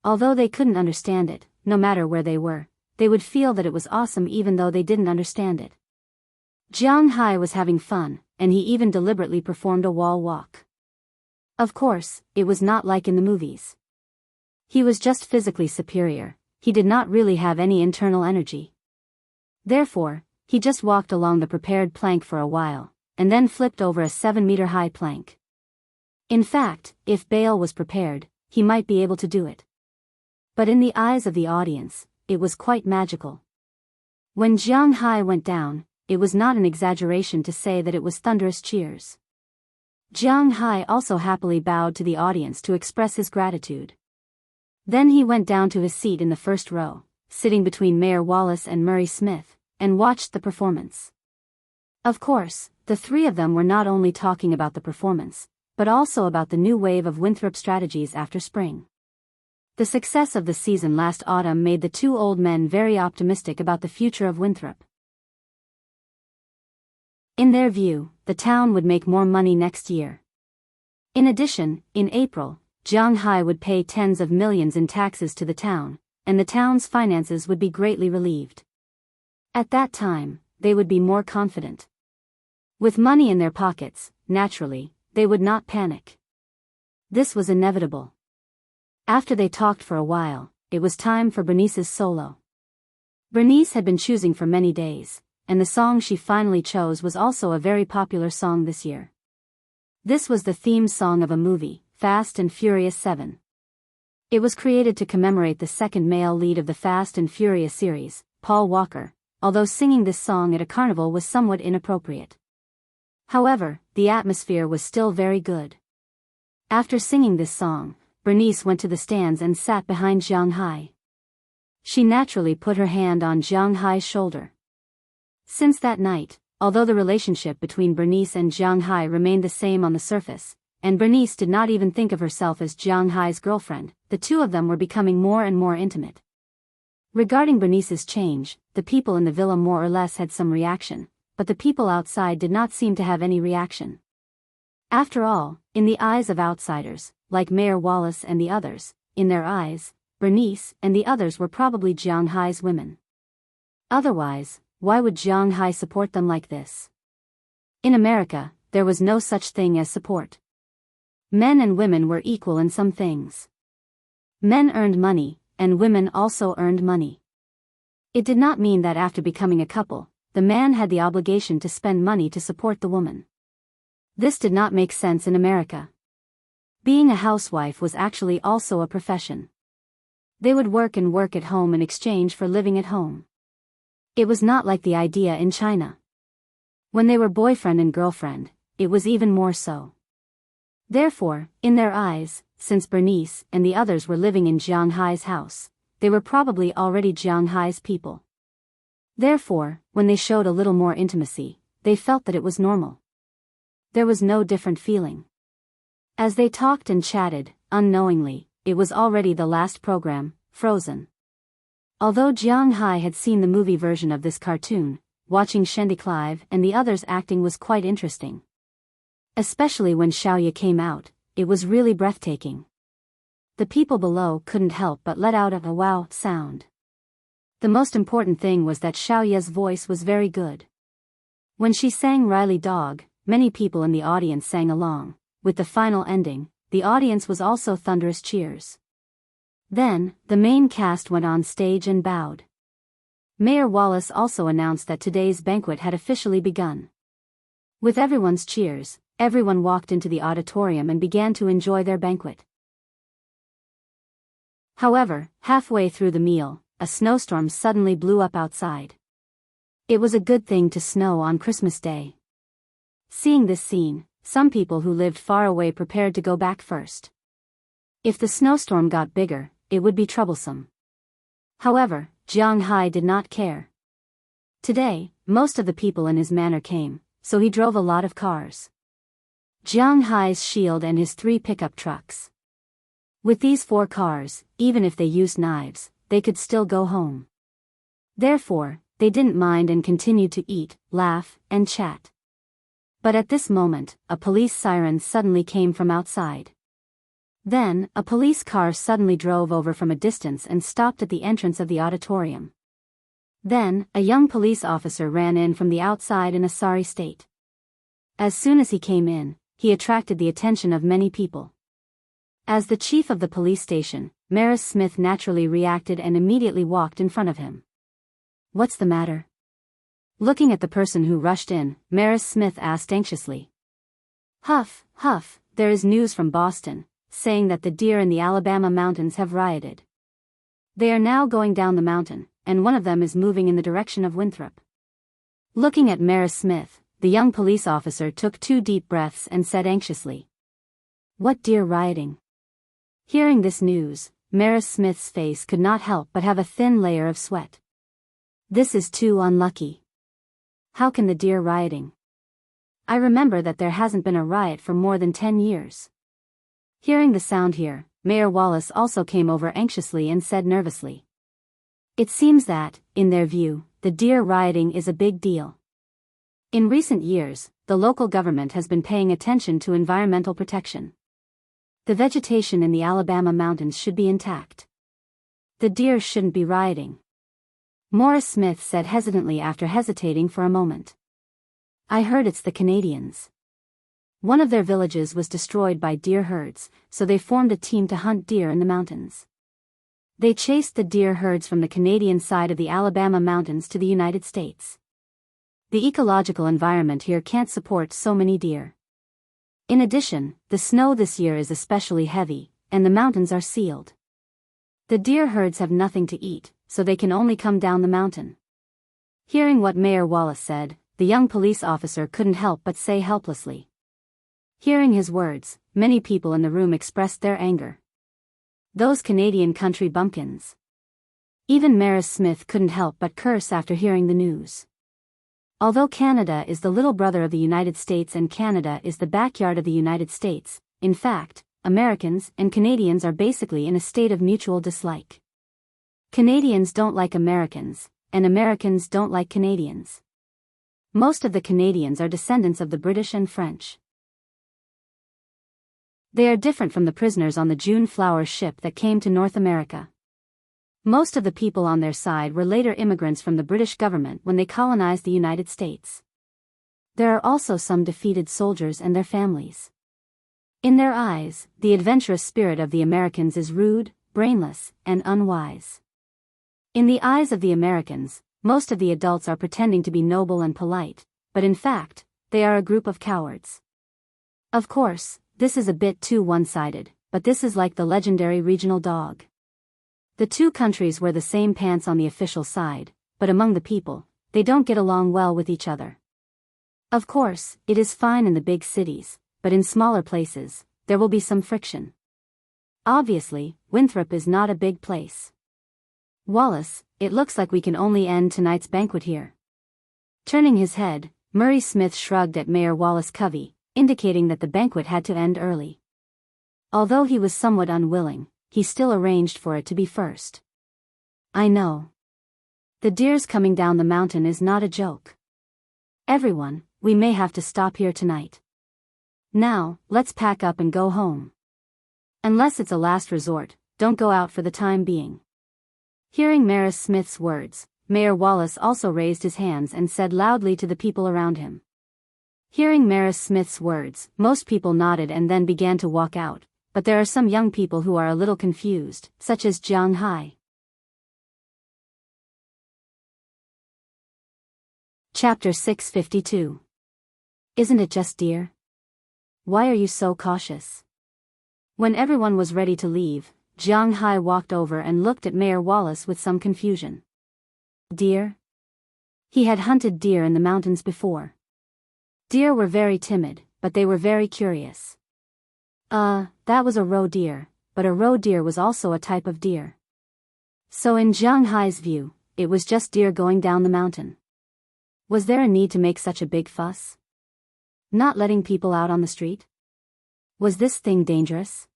Although they couldn't understand it, no matter where they were, they would feel that it was awesome even though they didn't understand it. Jiang Hai was having fun, and he even deliberately performed a wall walk. Of course, it was not like in the movies. He was just physically superior, he did not really have any internal energy. Therefore, he just walked along the prepared plank for a while, and then flipped over a 7-meter-high plank. In fact, if Biyao was prepared, he might be able to do it. But in the eyes of the audience, it was quite magical. When Jiang Hai went down, it was not an exaggeration to say that it was thunderous cheers. Jiang Hai also happily bowed to the audience to express his gratitude. Then he went down to his seat in the first row, sitting between Mayor Wallace and Murray Smith, and watched the performance. Of course, the three of them were not only talking about the performance, but also about the new wave of Winthrop strategies after spring. The success of the season last autumn made the two old men very optimistic about the future of Winthrop. In their view, the town would make more money next year. In addition, in April, Jiang Hai would pay tens of millions in taxes to the town, and the town's finances would be greatly relieved. At that time, they would be more confident. With money in their pockets, naturally, they would not panic. This was inevitable. After they talked for a while, it was time for Bernice's solo. Bernice had been choosing for many days, and the song she finally chose was also a very popular song this year. This was the theme song of a movie, Fast and Furious 7. It was created to commemorate the second male lead of the Fast and Furious series, Paul Walker, although singing this song at a carnival was somewhat inappropriate. However, the atmosphere was still very good. After singing this song, Bernice went to the stands and sat behind Jiang Hai. She naturally put her hand on Jiang Hai's shoulder. Since that night, although the relationship between Bernice and Jiang Hai remained the same on the surface, and Bernice did not even think of herself as Jiang Hai's girlfriend, the two of them were becoming more and more intimate. Regarding Bernice's change, the people in the villa more or less had some reaction, but the people outside did not seem to have any reaction. After all, in the eyes of outsiders, like Mayor Wallace and the others, in their eyes, Bernice and the others were probably Jiang Hai's women. Otherwise, why would Jiang Hai support them like this? In America, there was no such thing as support. Men and women were equal in some things. Men earned money, and women also earned money. It did not mean that after becoming a couple, the man had the obligation to spend money to support the woman. This did not make sense in America. Being a housewife was actually also a profession. They would work at home in exchange for living at home. It was not like the idea in China. When they were boyfriend and girlfriend, it was even more so. Therefore, in their eyes, since Bernice and the others were living in Jiang Hai's house, they were probably already Jiang Hai's people. Therefore, when they showed a little more intimacy, they felt that it was normal. There was no different feeling. As they talked and chatted, unknowingly, it was already the last program, Frozen. Although Jiang Hai had seen the movie version of this cartoon, watching Shendy Clive and the others acting was quite interesting. Especially when Xiaoya came out, it was really breathtaking. The people below couldn't help but let out a wow sound. The most important thing was that Xiaoya's voice was very good. When she sang Riley Dog, many people in the audience sang along. With the final ending, the audience was also thunderous cheers. Then, the main cast went on stage and bowed. Mayor Wallace also announced that today's banquet had officially begun. With everyone's cheers, everyone walked into the auditorium and began to enjoy their banquet. However, halfway through the meal, a snowstorm suddenly blew up outside. It was a good thing to snow on Christmas Day. Seeing this scene, some people who lived far away prepared to go back first. If the snowstorm got bigger, it would be troublesome. However, Jiang Hai did not care. Today, most of the people in his manor came, so he drove a lot of cars. Jiang Hai's shield and his 3 pickup trucks. With these 4 cars, even if they used knives, they could still go home. Therefore, they didn't mind and continued to eat, laugh, and chat. But at this moment, a police siren suddenly came from outside. Then, a police car suddenly drove over from a distance and stopped at the entrance of the auditorium. Then, a young police officer ran in from the outside in a sorry state. As soon as he came in, he attracted the attention of many people. As the chief of the police station, Maris Smith naturally reacted and immediately walked in front of him. "What's the matter?" Looking at the person who rushed in, Maris Smith asked anxiously. "Huff, huff, there is news from Boston, saying that the deer in the Alabama mountains have rioted. They are now going down the mountain, and one of them is moving in the direction of Winthrop." Looking at Maris Smith, the young police officer took 2 deep breaths and said anxiously, "What deer rioting?" Hearing this news, Maris Smith's face could not help but have a thin layer of sweat. "This is too unlucky. How can the deer rioting? I remember that there hasn't been a riot for more than 10 years. Hearing the sound here, Mayor Wallace also came over anxiously and said nervously, "It seems that, in their view, the deer rioting is a big deal. In recent years, the local government has been paying attention to environmental protection. The vegetation in the Alabama mountains should be intact. The deer shouldn't be rioting." Morris Smith said hesitantly after hesitating for a moment. "I heard it's the Canadians. One of their villages was destroyed by deer herds, so they formed a team to hunt deer in the mountains. They chased the deer herds from the Canadian side of the Alabama mountains to the United States. The ecological environment here can't support so many deer. In addition, the snow this year is especially heavy, and the mountains are sealed. The deer herds have nothing to eat, so they can only come down the mountain." Hearing what Mayor Wallace said, the young police officer couldn't help but say helplessly. Hearing his words, many people in the room expressed their anger. Those Canadian country bumpkins. Even Maris Smith couldn't help but curse after hearing the news. Although Canada is the little brother of the United States and Canada is the backyard of the United States, in fact, Americans and Canadians are basically in a state of mutual dislike. Canadians don't like Americans, and Americans don't like Canadians. Most of the Canadians are descendants of the British and French. They are different from the prisoners on the June Flower ship that came to North America. Most of the people on their side were later immigrants from the British government when they colonized the United States. There are also some defeated soldiers and their families. In their eyes, the adventurous spirit of the Americans is rude, brainless, and unwise. In the eyes of the Americans, most of the adults are pretending to be noble and polite, but in fact, they are a group of cowards. Of course, this is a bit too one-sided, but this is like the legendary regional dog. The 2 countries wear the same pants on the official side, but among the people, they don't get along well with each other. Of course, it is fine in the big cities, but in smaller places, there will be some friction. Obviously, Winthrop is not a big place. Wallace, it looks like we can only end tonight's banquet here." Turning his head, Murray Smith shrugged at Mayor Wallace Covey, indicating that the banquet had to end early. Although he was somewhat unwilling, he still arranged for it to be first. "I know. The deers coming down the mountain is not a joke. Everyone, we may have to stop here tonight. Now, let's pack up and go home. Unless it's a last resort, don't go out for the time being." Hearing Maris Smith's words, Mayor Wallace also raised his hands and said loudly to the people around him. Hearing Maris Smith's words, most people nodded and then began to walk out, but there are some young people who are a little confused, such as Jiang Hai. Chapter 652. Isn't it just deer? Why are you so cautious? When everyone was ready to leave, Jiang Hai walked over and looked at Mayor Wallace with some confusion. Deer? He had hunted deer in the mountains before. Deer were very timid, but they were very curious. That was a roe deer, but a roe deer was also a type of deer. So in Jiang Hai's view, it was just deer going down the mountain. Was there a need to make such a big fuss? Not letting people out on the street? Was this thing dangerous?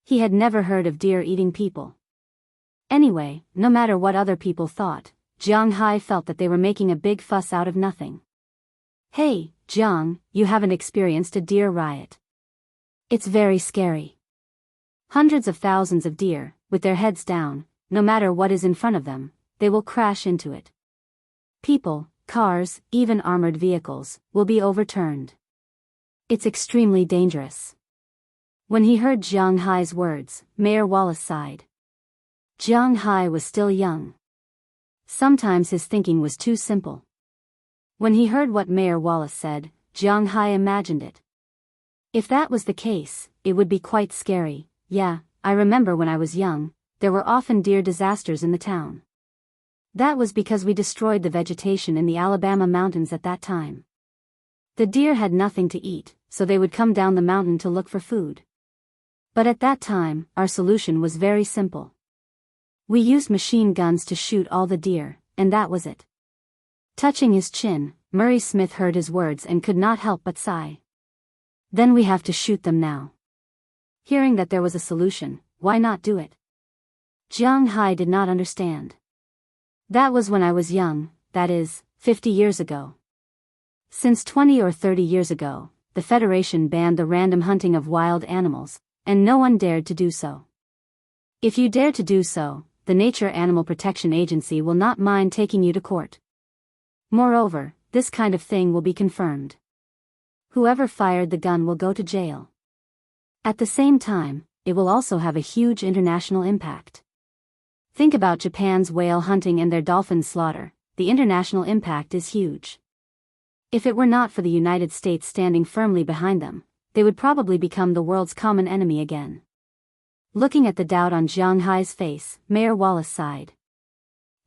He had never heard of deer eating people. Anyway, no matter what other people thought, Jiang Hai felt that they were making a big fuss out of nothing. Hey, Jiang, you haven't experienced a deer riot. It's very scary. Hundreds of thousands of deer, with their heads down, no matter what is in front of them, they will crash into it. People, cars, even armored vehicles, will be overturned. It's extremely dangerous. When he heard Jiang Hai's words, Mayor Wallace sighed. Jiang Hai was still young. Sometimes his thinking was too simple. When he heard what Mayor Wallace said, Jiang Hai imagined it. If that was the case, it would be quite scary. Yeah, I remember when I was young, there were often deer disasters in the town. That was because we destroyed the vegetation in the Alabama mountains at that time. The deer had nothing to eat, so they would come down the mountain to look for food. But at that time, our solution was very simple. We used machine guns to shoot all the deer, and that was it. Touching his chin, Murray Smith heard his words and could not help but sigh. Then we have to shoot them now. Hearing that there was a solution, why not do it? Jiang Hai did not understand. That was when I was young, that is, 50 years ago. Since 20 or 30 years ago, the Federation banned the random hunting of wild animals, and no one dared to do so. If you dare to do so, the Nature Animal Protection Agency will not mind taking you to court. Moreover, this kind of thing will be confirmed. Whoever fired the gun will go to jail. At the same time, it will also have a huge international impact. Think about Japan's whale hunting and their dolphin slaughter. The international impact is huge. If it were not for the United States standing firmly behind them, they would probably become the world's common enemy again. Looking at the doubt on Jiang Hai's face, Mayor Wallace sighed.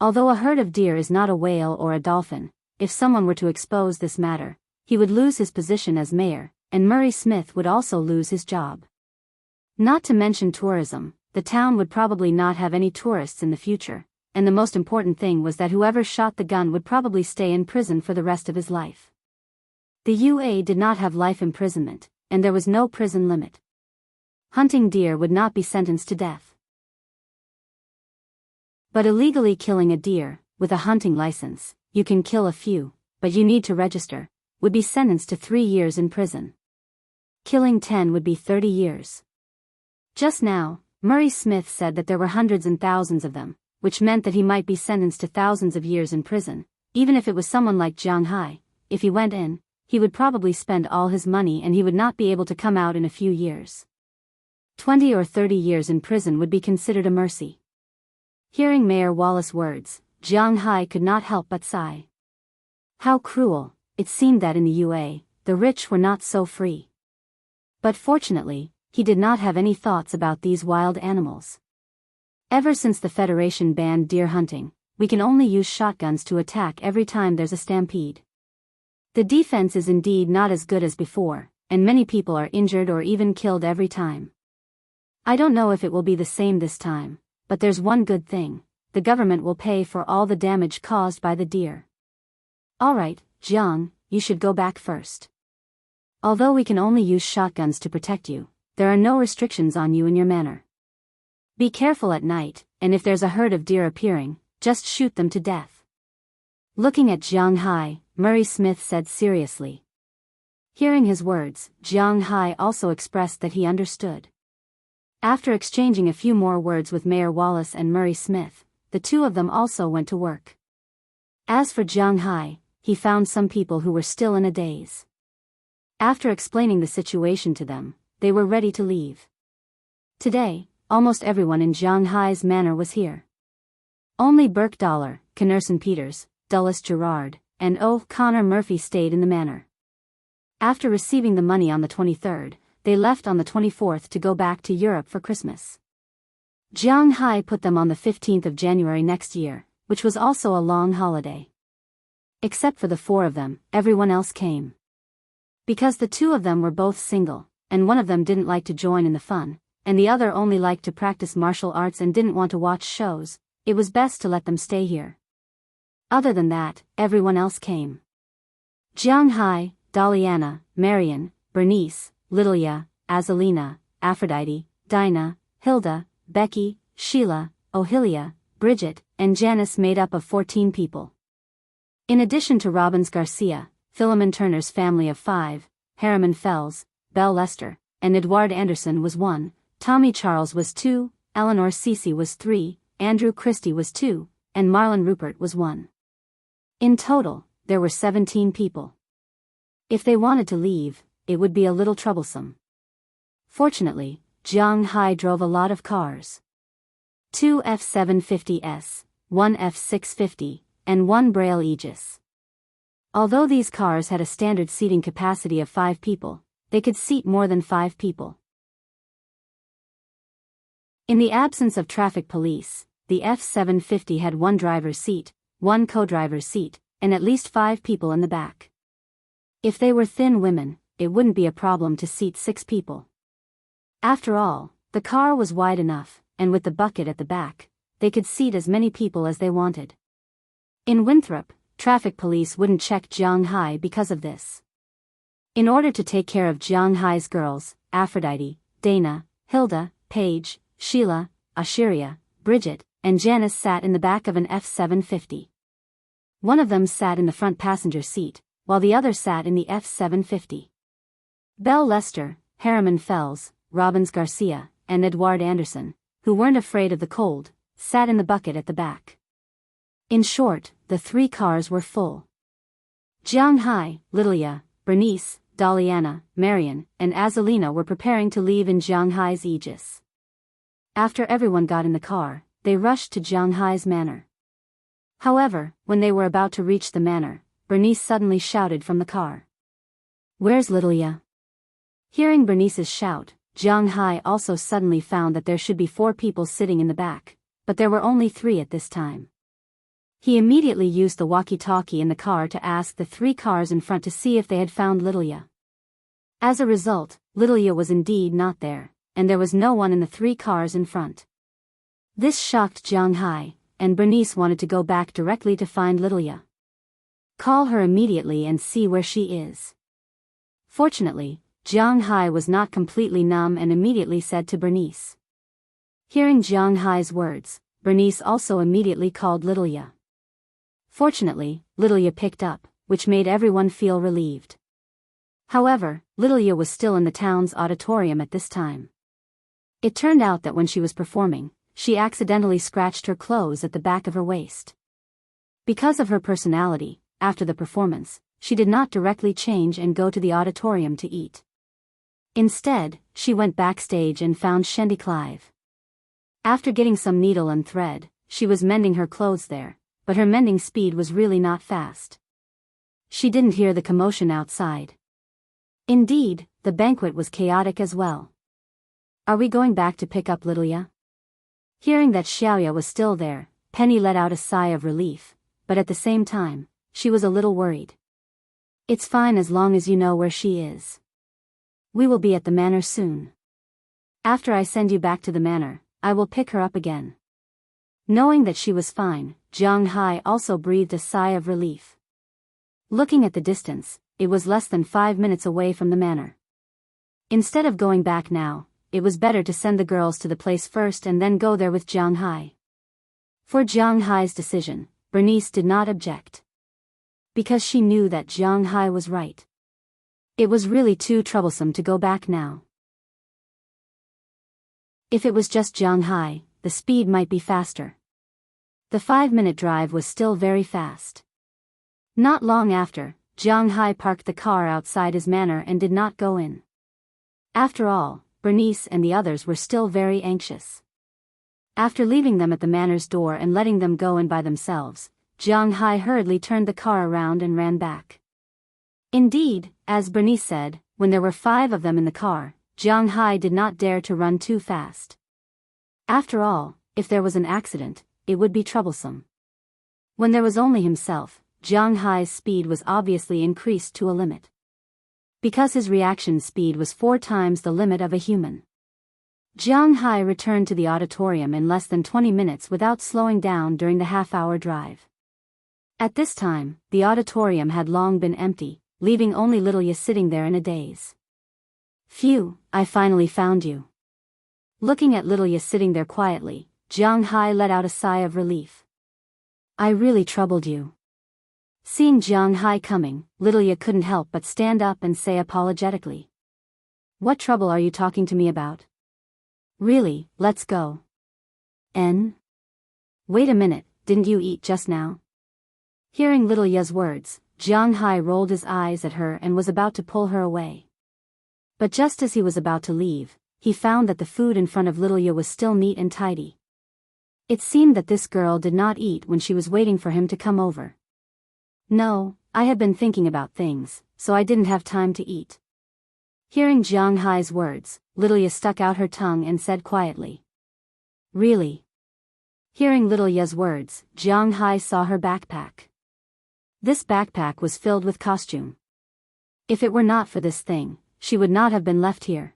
Although a herd of deer is not a whale or a dolphin, if someone were to expose this matter, he would lose his position as mayor, and Murray Smith would also lose his job. Not to mention tourism, the town would probably not have any tourists in the future, and the most important thing was that whoever shot the gun would probably stay in prison for the rest of his life. The UA did not have life imprisonment, and there was no prison limit. Hunting deer would not be sentenced to death. But illegally killing a deer, with a hunting license, you can kill a few, but you need to register, would be sentenced to 3 years in prison. Killing 10 would be 30 years. Just now, Murray Smith said that there were hundreds and thousands of them, which meant that he might be sentenced to thousands of years in prison, even if it was someone like Jiang Hai. If he went in, he would probably spend all his money and he would not be able to come out in a few years. 20 or 30 years in prison would be considered a mercy. Hearing Mayor Wallace's words, Jiang Hai could not help but sigh. How cruel. It seemed that in the UA, the rich were not so free. But fortunately, he did not have any thoughts about these wild animals. Ever since the Federation banned deer hunting, we can only use shotguns to attack every time there's a stampede. The defense is indeed not as good as before, and many people are injured or even killed every time. I don't know if it will be the same this time, but there's one good thing: the government will pay for all the damage caused by the deer. Alright, Jiang, you should go back first. Although we can only use shotguns to protect you, there are no restrictions on you and your manner. Be careful at night, and if there's a herd of deer appearing, just shoot them to death. Looking at Jiang Hai, Murray Smith said seriously. Hearing his words, Jiang Hai also expressed that he understood. After exchanging a few more words with Mayor Wallace and Murray Smith, the two of them also went to work. As for Jiang Hai, he found some people who were still in a daze. After explaining the situation to them, they were ready to leave. Today, almost everyone in Jiang Hai's manor was here. Only Burke Dollar, Connerson Peters, Dulles Gerard, and Connor Murphy stayed in the manor. After receiving the money on the 23rd, they left on the 24th to go back to Europe for Christmas. Jiang Hai put them on the 15th of January next year, which was also a long holiday. Except for the 4 of them, everyone else came. Because the 2 of them were both single, and one of them didn't like to join in the fun, and the other only liked to practice martial arts and didn't want to watch shows, it was best to let them stay here. Other than that, everyone else came. Jiang Hai, Daliana, Marion, Bernice, Littleya, Azalina, Aphrodite, Dinah, Hilda, Becky, Sheila, Ohilia, Bridget, and Janice made up of 14 people. In addition to Robbins Garcia, Philemon Turner's family of 5, Harriman Fells, Belle Lester, and Edward Anderson was 1, Tommy Charles was 2, Eleanor Cece was 3, Andrew Christie was 2, and Marlon Rupert was 1. In total, there were 17 people. If they wanted to leave, it would be a little troublesome. Fortunately, Jiang Hai drove a lot of cars. 2 F-750s, 1 F-650, and 1 Braille Aegis. Although these cars had a standard seating capacity of 5 people, they could seat more than 5 people. In the absence of traffic police, the F-750 had 1 driver's seat, 1 co-driver's seat, and at least 5 people in the back. If they were thin women, it wouldn't be a problem to seat 6 people. After all, the car was wide enough, and with the bucket at the back, they could seat as many people as they wanted. In Winthrop, traffic police wouldn't check Jiang Hai because of this. In order to take care of Jiang Hai's girls, Aphrodite, Dana, Hilda, Paige, Sheila, Asheria, Bridget, and Janice sat in the back of an F-750. One of them sat in the front passenger seat, while the other sat in the F-750. Belle Lester, Harriman Fells, Robbins Garcia, and Edward Anderson, who weren't afraid of the cold, sat in the bucket at the back. In short, the 3 cars were full. Jiang Hai, Lilia, Bernice, Daliana, Marion, and Azalina were preparing to leave in Jiang Hai's Aegis. After everyone got in the car, they rushed to Jiang Hai's manor. However, when they were about to reach the manor, Bernice suddenly shouted from the car. "Where's Lilia?" Hearing Bernice's shout, Jiang Hai also suddenly found that there should be 4 people sitting in the back, but there were only 3 at this time. He immediately used the walkie-talkie in the car to ask the 3 cars in front to see if they had found Lilia. As a result, Lilia was indeed not there, and there was no one in the 3 cars in front. This shocked Jiang Hai, and Bernice wanted to go back directly to find Lilia. "Call her immediately and see where she is." Fortunately, Jiang Hai was not completely numb and immediately said to Bernice. Hearing Jiang Hai's words, Bernice also immediately called Lilia. Fortunately, Lilia picked up, which made everyone feel relieved. However, Lilia was still in the town's auditorium at this time. It turned out that when she was performing, she accidentally scratched her clothes at the back of her waist. Because of her personality, after the performance, she did not directly change and go to the auditorium to eat. Instead, she went backstage and found Shendy Clive. After getting some needle and thread, she was mending her clothes there, but her mending speed was really not fast. She didn't hear the commotion outside. Indeed, the banquet was chaotic as well. "Are we going back to pick up Lilia?" Hearing that Xiaoya was still there, Penny let out a sigh of relief, but at the same time, she was a little worried. "It's fine as long as you know where she is. We will be at the manor soon. After I send you back to the manor, I will pick her up again." Knowing that she was fine, Jiang Hai also breathed a sigh of relief. Looking at the distance, it was less than 5 minutes away from the manor. Instead of going back now, it was better to send the girls to the place first and then go there with Jiang Hai. For Jiang Hai's decision, Bernice did not object. Because she knew that Jiang Hai was right. It was really too troublesome to go back now. If it was just Jiang Hai, the speed might be faster. The 5-minute drive was still very fast. Not long after, Jiang Hai parked the car outside his manor and did not go in. After all, Bernice and the others were still very anxious. After leaving them at the manor's door and letting them go in by themselves, Jiang Hai hurriedly turned the car around and ran back. Indeed, as Bernice said, when there were 5 of them in the car, Jiang Hai did not dare to run too fast. After all, if there was an accident, it would be troublesome. When there was only himself, Jiang Hai's speed was obviously increased to a limit. Because his reaction speed was 4 times the limit of a human. Jiang Hai returned to the auditorium in less than 20 minutes without slowing down during the half-hour drive. At this time, the auditorium had long been empty, leaving only Lilia sitting there in a daze. "Phew, I finally found you." Looking at Lilia sitting there quietly, Jiang Hai let out a sigh of relief. "I really troubled you." Seeing Jiang Hai coming, Lilia couldn't help but stand up and say apologetically. "What trouble are you talking to me about? Really, let's go." Wait a minute, didn't you eat just now?" Hearing Lilia's words, Jiang Hai rolled his eyes at her and was about to pull her away. But just as he was about to leave, he found that the food in front of little Ye was still neat and tidy. It seemed that this girl did not eat when she was waiting for him to come over. No, I had been thinking about things, so I didn't have time to eat. Hearing Jiang Hai's words, little Ye stuck out her tongue and said quietly. Really? Hearing little Ye's words, Jiang Hai saw her backpack. This backpack was filled with costume. If it were not for this thing, she would not have been left here.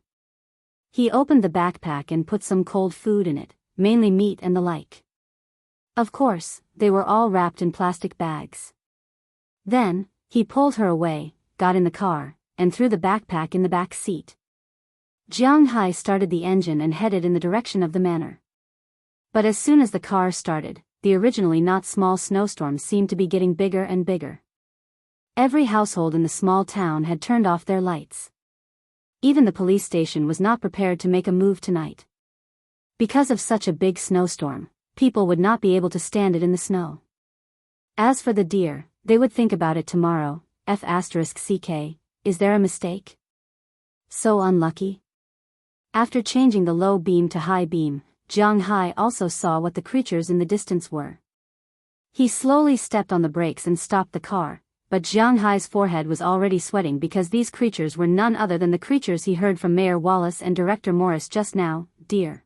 He opened the backpack and put some cold food in it, mainly meat and the like. Of course, they were all wrapped in plastic bags. Then, he pulled her away, got in the car, and threw the backpack in the back seat. Jiang Hai started the engine and headed in the direction of the manor. But as soon as the car started, the originally not small snowstorm seemed to be getting bigger and bigger. Every household in the small town had turned off their lights. Even the police station was not prepared to make a move tonight. Because of such a big snowstorm, people would not be able to stand it in the snow. As for the deer, they would think about it tomorrow. F***ck, is there a mistake? So unlucky? After changing the low beam to high beam, Jiang Hai also saw what the creatures in the distance were. He slowly stepped on the brakes and stopped the car, but Jiang Hai's forehead was already sweating because these creatures were none other than the creatures he heard from Mayor Wallace and Director Morris just now, deer.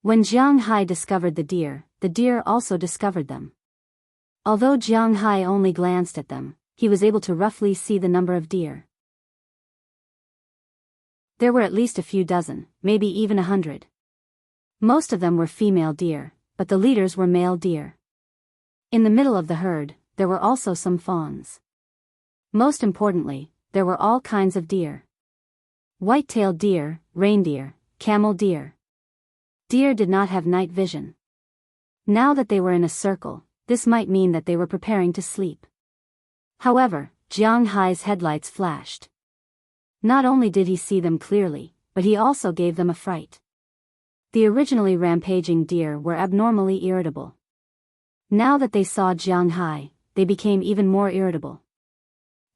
When Jiang Hai discovered the deer also discovered them. Although Jiang Hai only glanced at them, he was able to roughly see the number of deer. There were at least a few dozen, maybe even 100. Most of them were female deer, but the leaders were male deer. In the middle of the herd, there were also some fawns. Most importantly, there were all kinds of deer. White-tailed deer, reindeer, camel deer. Deer did not have night vision. Now that they were in a circle, this might mean that they were preparing to sleep. However, Jiang Hai's headlights flashed. Not only did he see them clearly, but he also gave them a fright. The originally rampaging deer were abnormally irritable. Now that they saw Jiang Hai, they became even more irritable.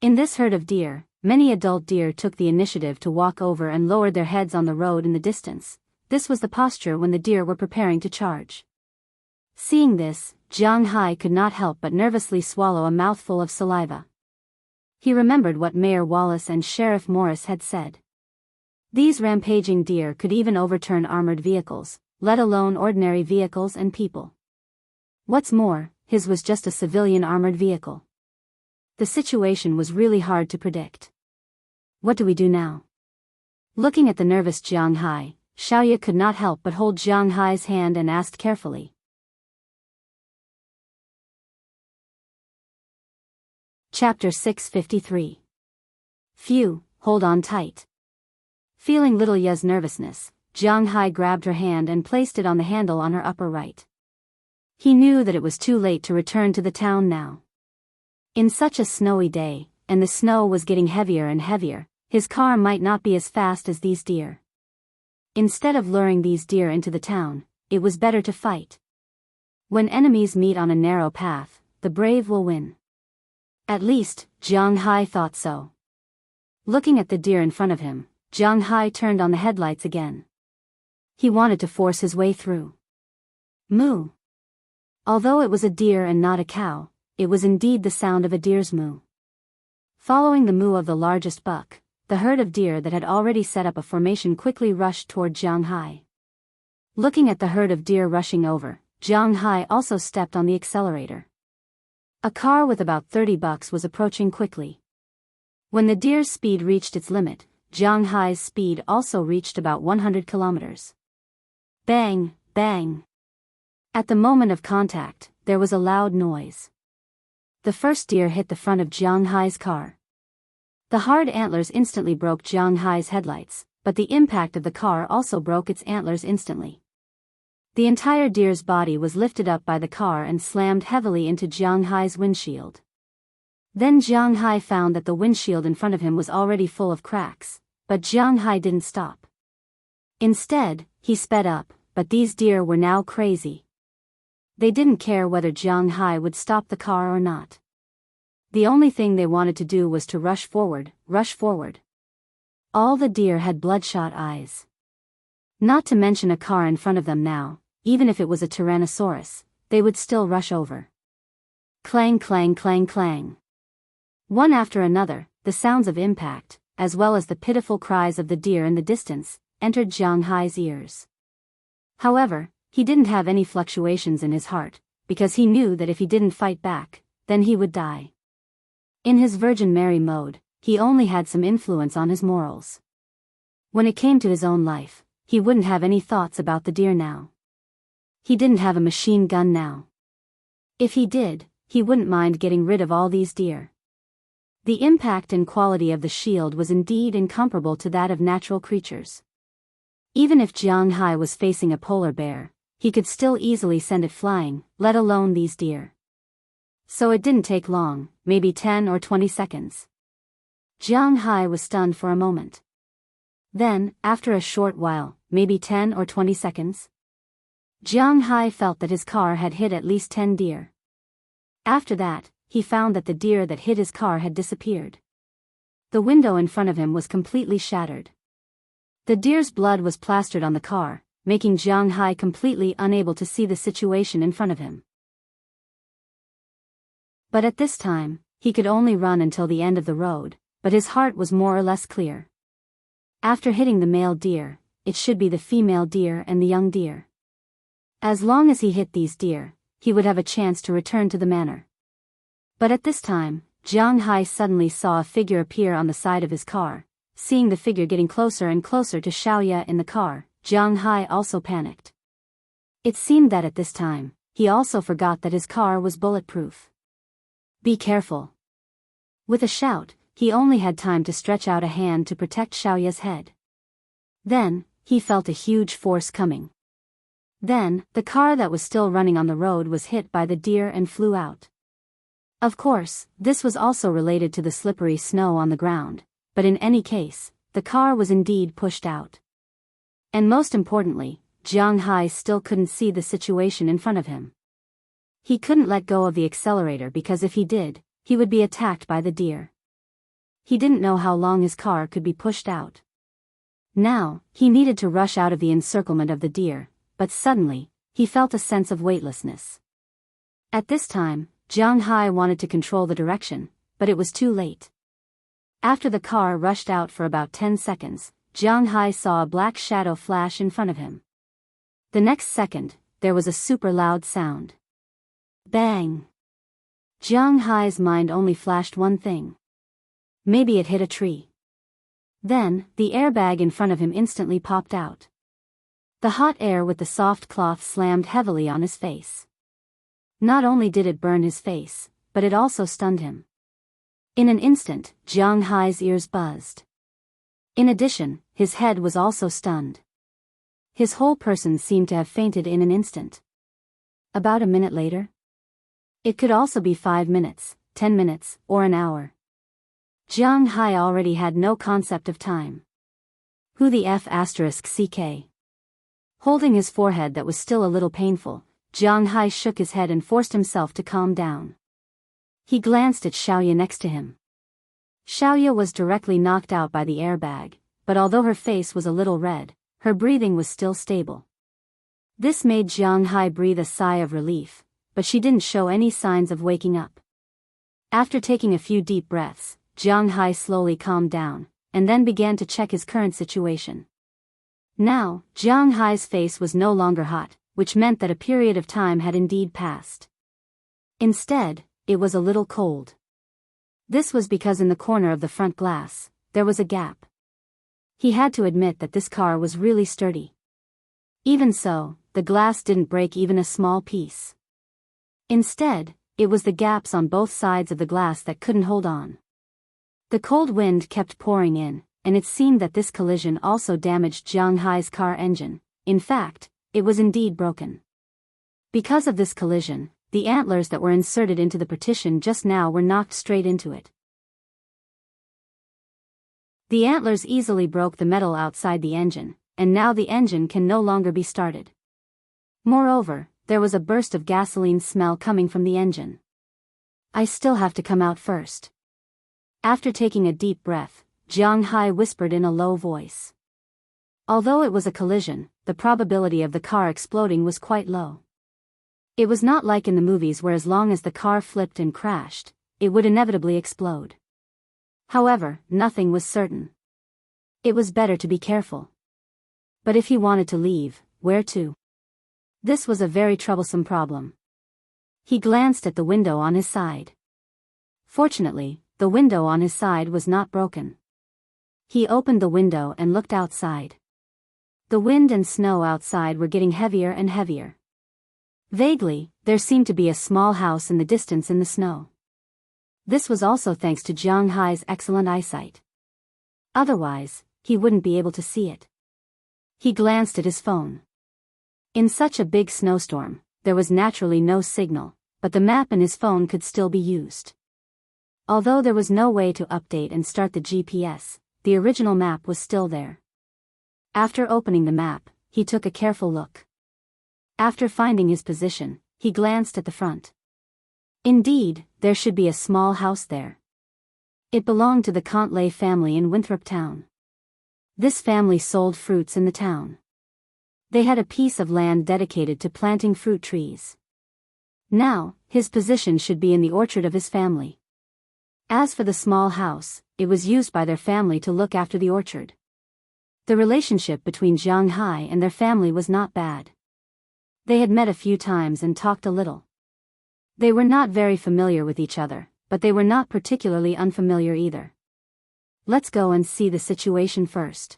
In this herd of deer, many adult deer took the initiative to walk over and lowered their heads on the road in the distance. This was the posture when the deer were preparing to charge. Seeing this, Jiang Hai could not help but nervously swallow a mouthful of saliva. He remembered what Mayor Wallace and Sheriff Morris had said. These rampaging deer could even overturn armored vehicles, let alone ordinary vehicles and people. What's more, his was just a civilian armored vehicle. The situation was really hard to predict. What do we do now? Looking at the nervous Jiang Hai, Xiaoye could not help but hold Jiang Hai's hand and asked carefully. Chapter 653. Phew, hold on tight. Feeling little Ye's nervousness, Jiang Hai grabbed her hand and placed it on the handle on her upper right. He knew that it was too late to return to the town now. In such a snowy day, and the snow was getting heavier and heavier, his car might not be as fast as these deer. Instead of luring these deer into the town, it was better to fight. When enemies meet on a narrow path, the brave will win. At least, Jiang Hai thought so. Looking at the deer in front of him, Jiang Hai turned on the headlights again. He wanted to force his way through. Moo. Although it was a deer and not a cow, it was indeed the sound of a deer's moo. Following the moo of the largest buck, the herd of deer that had already set up a formation quickly rushed toward Jiang Hai. Looking at the herd of deer rushing over, Jiang Hai also stepped on the accelerator. A car with about 30 bucks was approaching quickly. When the deer's speed reached its limit, Jiang Hai's speed also reached about 100 kilometers. Bang, bang. At the moment of contact, there was a loud noise. The first deer hit the front of Jiang Hai's car. The hard antlers instantly broke Jiang Hai's headlights, but the impact of the car also broke its antlers instantly. The entire deer's body was lifted up by the car and slammed heavily into Jiang Hai's windshield. Then Jiang Hai found that the windshield in front of him was already full of cracks, but Jiang Hai didn't stop. Instead, he sped up, but these deer were now crazy. They didn't care whether Jiang Hai would stop the car or not. The only thing they wanted to do was to rush forward, rush forward. All the deer had bloodshot eyes. Not to mention a car in front of them now, even if it was a Tyrannosaurus, they would still rush over. Clang clang clang clang. One after another, the sounds of impact, as well as the pitiful cries of the deer in the distance, entered Jiang Hai's ears. However, he didn't have any fluctuations in his heart, because he knew that if he didn't fight back, then he would die. In his Virgin Mary mode, he only had some influence on his morals. When it came to his own life, he wouldn't have any thoughts about the deer now. He didn't have a machine gun now. If he did, he wouldn't mind getting rid of all these deer. The impact and quality of the shield was indeed incomparable to that of natural creatures. Even if Jiang Hai was facing a polar bear, he could still easily send it flying, let alone these deer. So it didn't take long, maybe 10 or 20 seconds. Jiang Hai was stunned for a moment. Then, after a short while, maybe 10 or 20 seconds, Jiang Hai felt that his car had hit at least 10 deer. After that, he found that the deer that hit his car had disappeared. The window in front of him was completely shattered. The deer's blood was plastered on the car, making Jiang Hai completely unable to see the situation in front of him. But at this time, he could only run until the end of the road, but his heart was more or less clear. After hitting the male deer, it should be the female deer and the young deer. As long as he hit these deer, he would have a chance to return to the manor. But at this time, Jiang Hai suddenly saw a figure appear on the side of his car. Seeing the figure getting closer and closer to Xiaoya in the car, Jiang Hai also panicked. It seemed that at this time, he also forgot that his car was bulletproof. Be careful. With a shout, he only had time to stretch out a hand to protect Xiaoya's head. Then, he felt a huge force coming. Then, the car that was still running on the road was hit by the deer and flew out. Of course, this was also related to the slippery snow on the ground, but in any case, the car was indeed pushed out. And most importantly, Jiang Hai still couldn't see the situation in front of him. He couldn't let go of the accelerator because if he did, he would be attacked by the deer. He didn't know how long his car could be pushed out. Now, he needed to rush out of the encirclement of the deer, but suddenly, he felt a sense of weightlessness. At this time, Jiang Hai wanted to control the direction, but it was too late. After the car rushed out for about 10 seconds, Jiang Hai saw a black shadow flash in front of him. The next second, there was a super loud sound. Bang! Jiang Hai's mind only flashed one thing. Maybe it hit a tree. Then, the airbag in front of him instantly popped out. The hot air with the soft cloth slammed heavily on his face. Not only did it burn his face, but it also stunned him. In an instant, Jiang Hai's ears buzzed. In addition, his head was also stunned. His whole person seemed to have fainted in an instant. About a minute later? It could also be 5 minutes, 10 minutes, or an hour. Jiang Hai already had no concept of time. Who the F***ck? Holding his forehead that was still a little painful, Jiang Hai shook his head and forced himself to calm down. He glanced at Xiaoya next to him. Xiaoya was directly knocked out by the airbag, but although her face was a little red, her breathing was still stable. This made Jiang Hai breathe a sigh of relief, but she didn't show any signs of waking up. After taking a few deep breaths, Jiang Hai slowly calmed down, and then began to check his current situation. Now, Jiang Hai's face was no longer hot, which meant that a period of time had indeed passed. Instead, it was a little cold. This was because in the corner of the front glass, there was a gap. He had to admit that this car was really sturdy. Even so, the glass didn't break even a small piece. Instead, it was the gaps on both sides of the glass that couldn't hold on. The cold wind kept pouring in, and it seemed that this collision also damaged Jiang Hai's car engine. In fact, it was indeed broken. Because of this collision, the antlers that were inserted into the partition just now were knocked straight into it. The antlers easily broke the metal outside the engine, and now the engine can no longer be started. Moreover, there was a burst of gasoline smell coming from the engine. I still have to come out first. After taking a deep breath, Jiang Hai whispered in a low voice. Although it was a collision, the probability of the car exploding was quite low. It was not like in the movies where as long as the car flipped and crashed, it would inevitably explode. However, nothing was certain. It was better to be careful. But if he wanted to leave, where to? This was a very troublesome problem. He glanced at the window on his side. Fortunately, the window on his side was not broken. He opened the window and looked outside. The wind and snow outside were getting heavier and heavier. Vaguely, there seemed to be a small house in the distance in the snow. This was also thanks to Jiang Hai's excellent eyesight. Otherwise, he wouldn't be able to see it. He glanced at his phone. In such a big snowstorm, there was naturally no signal, but the map in his phone could still be used. Although there was no way to update and start the GPS, the original map was still there. After opening the map, he took a careful look. After finding his position, he glanced at the front. Indeed, there should be a small house there. It belonged to the Contley family in Winthrop Town. This family sold fruits in the town. They had a piece of land dedicated to planting fruit trees. Now, his position should be in the orchard of his family. As for the small house, it was used by their family to look after the orchard. The relationship between Jiang Hai and their family was not bad. They had met a few times and talked a little. They were not very familiar with each other, but they were not particularly unfamiliar either. Let's go and see the situation first.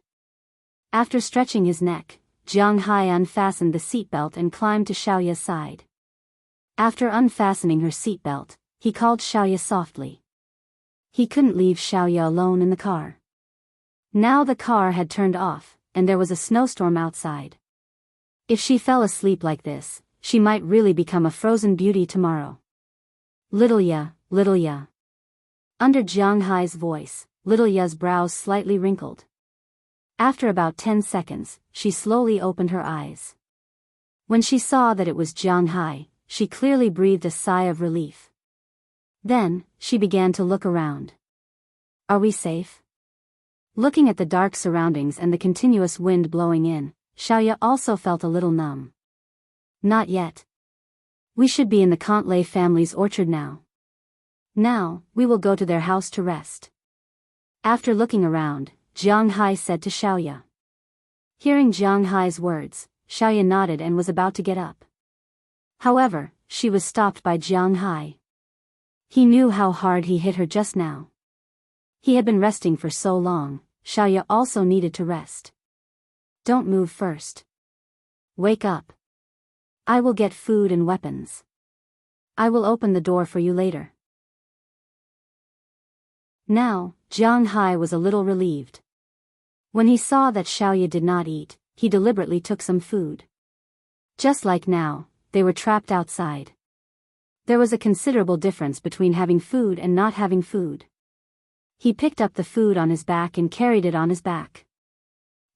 After stretching his neck, Jiang Hai unfastened the seatbelt and climbed to Xiaoya's side. After unfastening her seatbelt, he called Xiaoya softly. He couldn't leave Xiaoya alone in the car. Now the car had turned off, and there was a snowstorm outside. If she fell asleep like this, she might really become a frozen beauty tomorrow. Little Ya, Little Ya. Under Jiang Hai's voice, Little Ya's brows slightly wrinkled. After about 10 seconds, she slowly opened her eyes. When she saw that it was Jiang Hai, she clearly breathed a sigh of relief. Then, she began to look around. Are we safe? Looking at the dark surroundings and the continuous wind blowing in, Xiaoya also felt a little numb. Not yet. We should be in the Contley family's orchard now. Now, we will go to their house to rest. After looking around, Jiang Hai said to Xiaoya. Hearing Jiang Hai's words, Xiaoya nodded and was about to get up. However, she was stopped by Jiang Hai. He knew how hard he hit her just now. He had been resting for so long, Xiaoya also needed to rest. Don't move first. Wake up. I will get food and weapons. I will open the door for you later. Now, Jiang Hai was a little relieved. When he saw that Xiaoya did not eat, he deliberately took some food. Just like now, they were trapped outside. There was a considerable difference between having food and not having food. He picked up the food on his back and carried it on his back.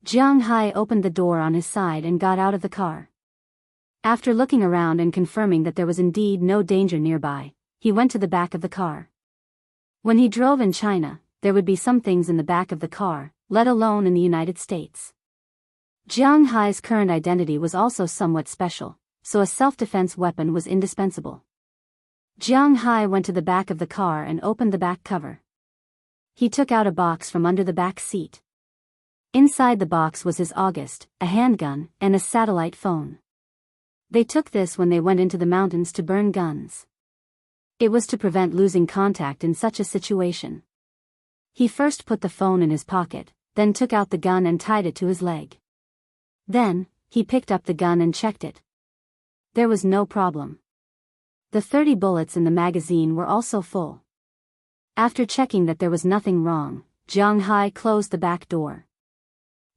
Jiang Hai opened the door on his side and got out of the car. After looking around and confirming that there was indeed no danger nearby, he went to the back of the car. When he drove in China, there would be some things in the back of the car, let alone in the United States. Jiang Hai's current identity was also somewhat special, so a self-defense weapon was indispensable. Jiang Hai went to the back of the car and opened the back cover. He took out a box from under the back seat. Inside the box was his August, a handgun, and a satellite phone. They took this when they went into the mountains to burn guns. It was to prevent losing contact in such a situation. He first put the phone in his pocket, then took out the gun and tied it to his leg. Then, he picked up the gun and checked it. There was no problem. The 30 bullets in the magazine were also full. After checking that there was nothing wrong, Jiang Hai closed the back door.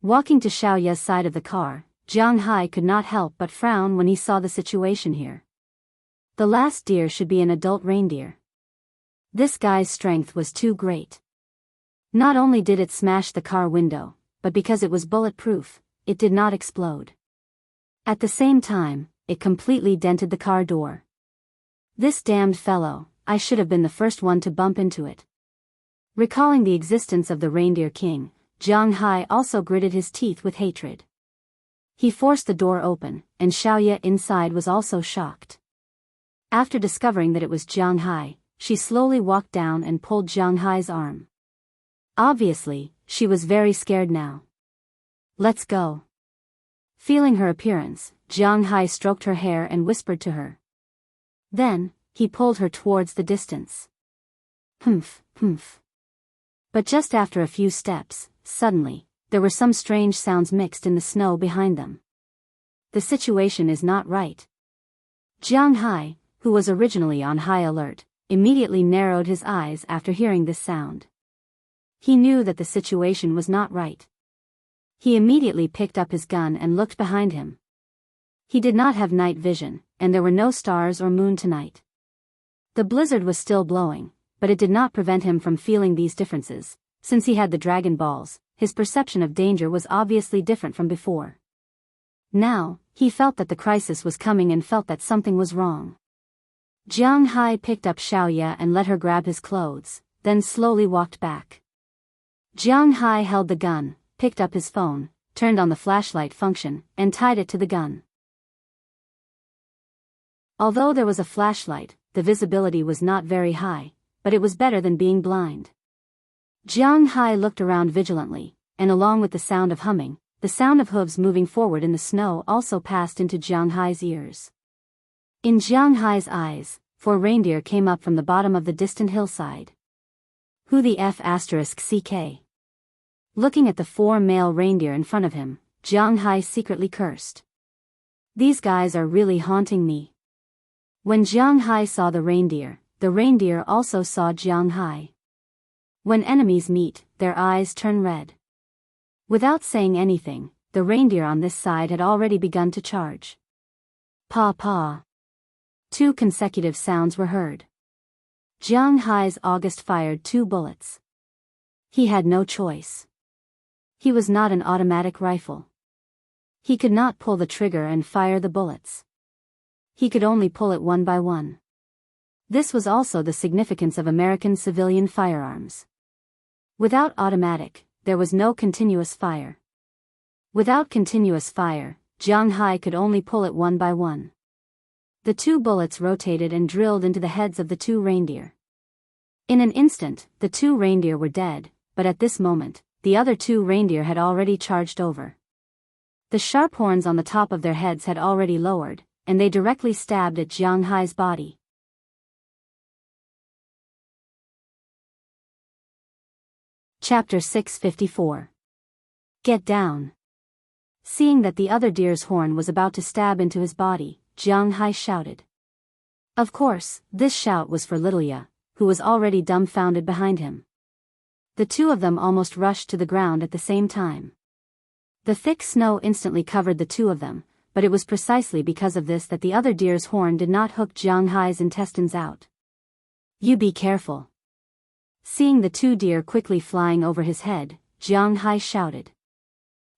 Walking to Xiaoya's side of the car, Jiang Hai could not help but frown when he saw the situation here. The last deer should be an adult reindeer. This guy's strength was too great. Not only did it smash the car window, but because it was bulletproof, it did not explode. At the same time, it completely dented the car door. This damned fellow, I should have been the first one to bump into it. Recalling the existence of the reindeer king, Jiang Hai also gritted his teeth with hatred. He forced the door open, and Xiaoye inside was also shocked. After discovering that it was Jiang Hai, she slowly walked down and pulled Jiang Hai's arm. Obviously, she was very scared now. "Let's go." Feeling her appearance, Jiang Hai stroked her hair and whispered to her. Then, he pulled her towards the distance. Humph, humph. But just after a few steps, suddenly, there were some strange sounds mixed in the snow behind them. The situation is not right. Jiang Hai, who was originally on high alert, immediately narrowed his eyes after hearing this sound. He knew that the situation was not right. He immediately picked up his gun and looked behind him. He did not have night vision, and there were no stars or moon tonight. The blizzard was still blowing, but it did not prevent him from feeling these differences. Since he had the dragon balls, his perception of danger was obviously different from before. Now, he felt that the crisis was coming and felt that something was wrong. Jiang Hai picked up Xiaoye and let her grab his clothes, then slowly walked back. Jiang Hai held the gun, picked up his phone, turned on the flashlight function, and tied it to the gun. Although there was a flashlight, the visibility was not very high, but it was better than being blind. Jiang Hai looked around vigilantly, and along with the sound of humming, the sound of hooves moving forward in the snow also passed into Jiang Hai's ears. In Jiang Hai's eyes, 4 reindeer came up from the bottom of the distant hillside. Who the f***ck? Looking at the 4 male reindeer in front of him, Jiang Hai secretly cursed. These guys are really haunting me. When Jiang Hai saw the reindeer also saw Jiang Hai. When enemies meet, their eyes turn red. Without saying anything, the reindeer on this side had already begun to charge. Pa pa. 2 consecutive sounds were heard. Jiang Hai's August fired 2 bullets. He had no choice. He was not an automatic rifle. He could not pull the trigger and fire the bullets. He could only pull it one by one. This was also the significance of American civilian firearms. Without automatic, there was no continuous fire. Without continuous fire, Jiang Hai could only pull it one by one. The 2 bullets rotated and drilled into the heads of the 2 reindeer. In an instant, the 2 reindeer were dead, but at this moment, the other 2 reindeer had already charged over. The sharp horns on the top of their heads had already lowered, and they directly stabbed at Jiang Hai's body. Chapter 654. Get down. Seeing that the other deer's horn was about to stab into his body, Jiang Hai shouted. Of course, this shout was for Little Ya, who was already dumbfounded behind him. The 2 of them almost rushed to the ground at the same time. The thick snow instantly covered the 2 of them, but it was precisely because of this that the other deer's horn did not hook Jiang Hai's intestines out. You be careful. Seeing the 2 deer quickly flying over his head, Jiang Hai shouted.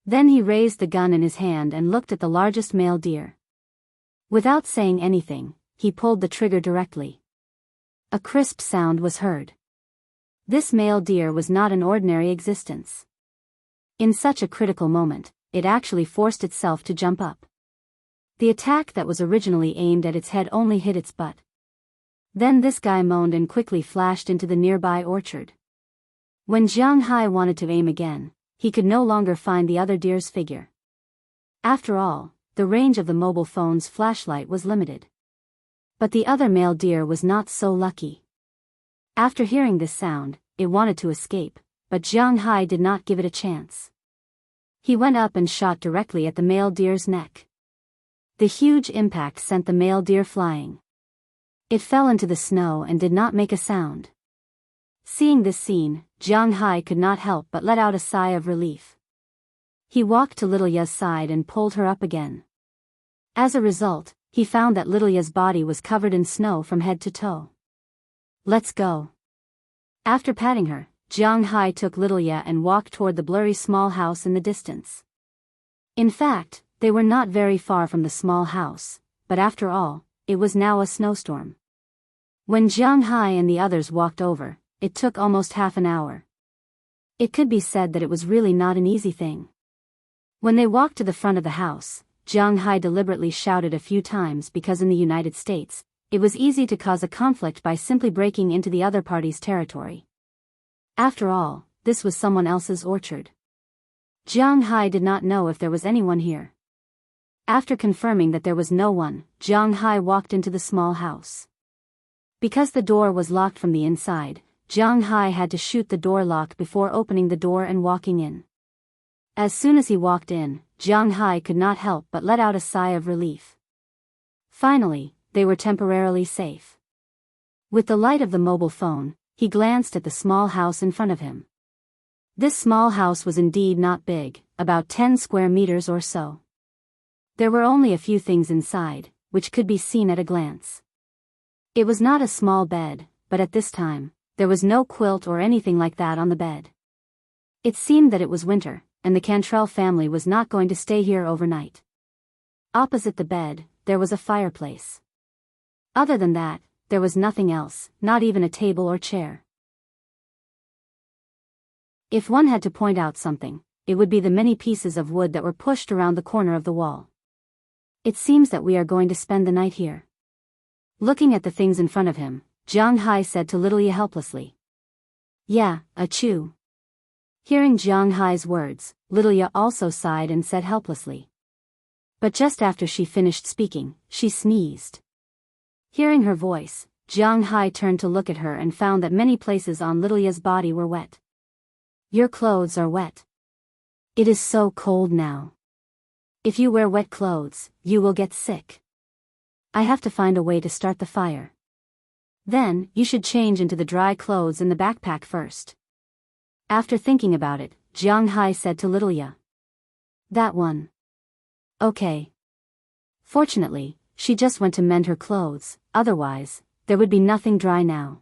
Then he raised the gun in his hand and looked at the largest male deer. Without saying anything, he pulled the trigger directly. A crisp sound was heard. This male deer was not an ordinary existence. In such a critical moment, it actually forced itself to jump up. The attack that was originally aimed at its head only hit its butt. Then this guy moaned and quickly flashed into the nearby orchard. When Jiang Hai wanted to aim again, he could no longer find the other deer's figure. After all, the range of the mobile phone's flashlight was limited. But the other male deer was not so lucky. After hearing this sound, it wanted to escape, but Jiang Hai did not give it a chance. He went up and shot directly at the male deer's neck. The huge impact sent the male deer flying. It fell into the snow and did not make a sound. Seeing this scene, Jiang Hai could not help but let out a sigh of relief. He walked to Little Ya's side and pulled her up again. As a result, he found that Little Ya's body was covered in snow from head to toe. Let's go. After patting her, Jiang Hai took Little Ya and walked toward the blurry small house in the distance. In fact, they were not very far from the small house, but after all, it was now a snowstorm. When Jiang Hai and the others walked over, it took almost half an hour. It could be said that it was really not an easy thing. When they walked to the front of the house, Jiang Hai deliberately shouted a few times because in the United States, it was easy to cause a conflict by simply breaking into the other party's territory. After all, this was someone else's orchard. Jiang Hai did not know if there was anyone here. After confirming that there was no one, Jiang Hai walked into the small house. Because the door was locked from the inside, Jiang Hai had to shoot the door lock before opening the door and walking in. As soon as he walked in, Jiang Hai could not help but let out a sigh of relief. Finally, they were temporarily safe. With the light of the mobile phone, he glanced at the small house in front of him. This small house was indeed not big, about 10 square meters or so. There were only a few things inside, which could be seen at a glance. It was not a small bed, but at this time, there was no quilt or anything like that on the bed. It seemed that it was winter, and the Cantrell family was not going to stay here overnight. Opposite the bed, there was a fireplace. Other than that, there was nothing else, not even a table or chair. If one had to point out something, it would be the many pieces of wood that were pushed around the corner of the wall. It seems that we are going to spend the night here. Looking at the things in front of him, Jiang Hai said to Lilia helplessly. Yeah, achoo. Hearing Jiang Hai's words, Lilia also sighed and said helplessly. But just after she finished speaking, she sneezed. Hearing her voice, Jiang Hai turned to look at her and found that many places on Lilia's body were wet. Your clothes are wet. It is so cold now. If you wear wet clothes, you will get sick. I have to find a way to start the fire. Then, you should change into the dry clothes in the backpack first. After thinking about it, Jiang Hai said to Lilia. That one. Okay. Fortunately, she just went to mend her clothes, otherwise, there would be nothing dry now.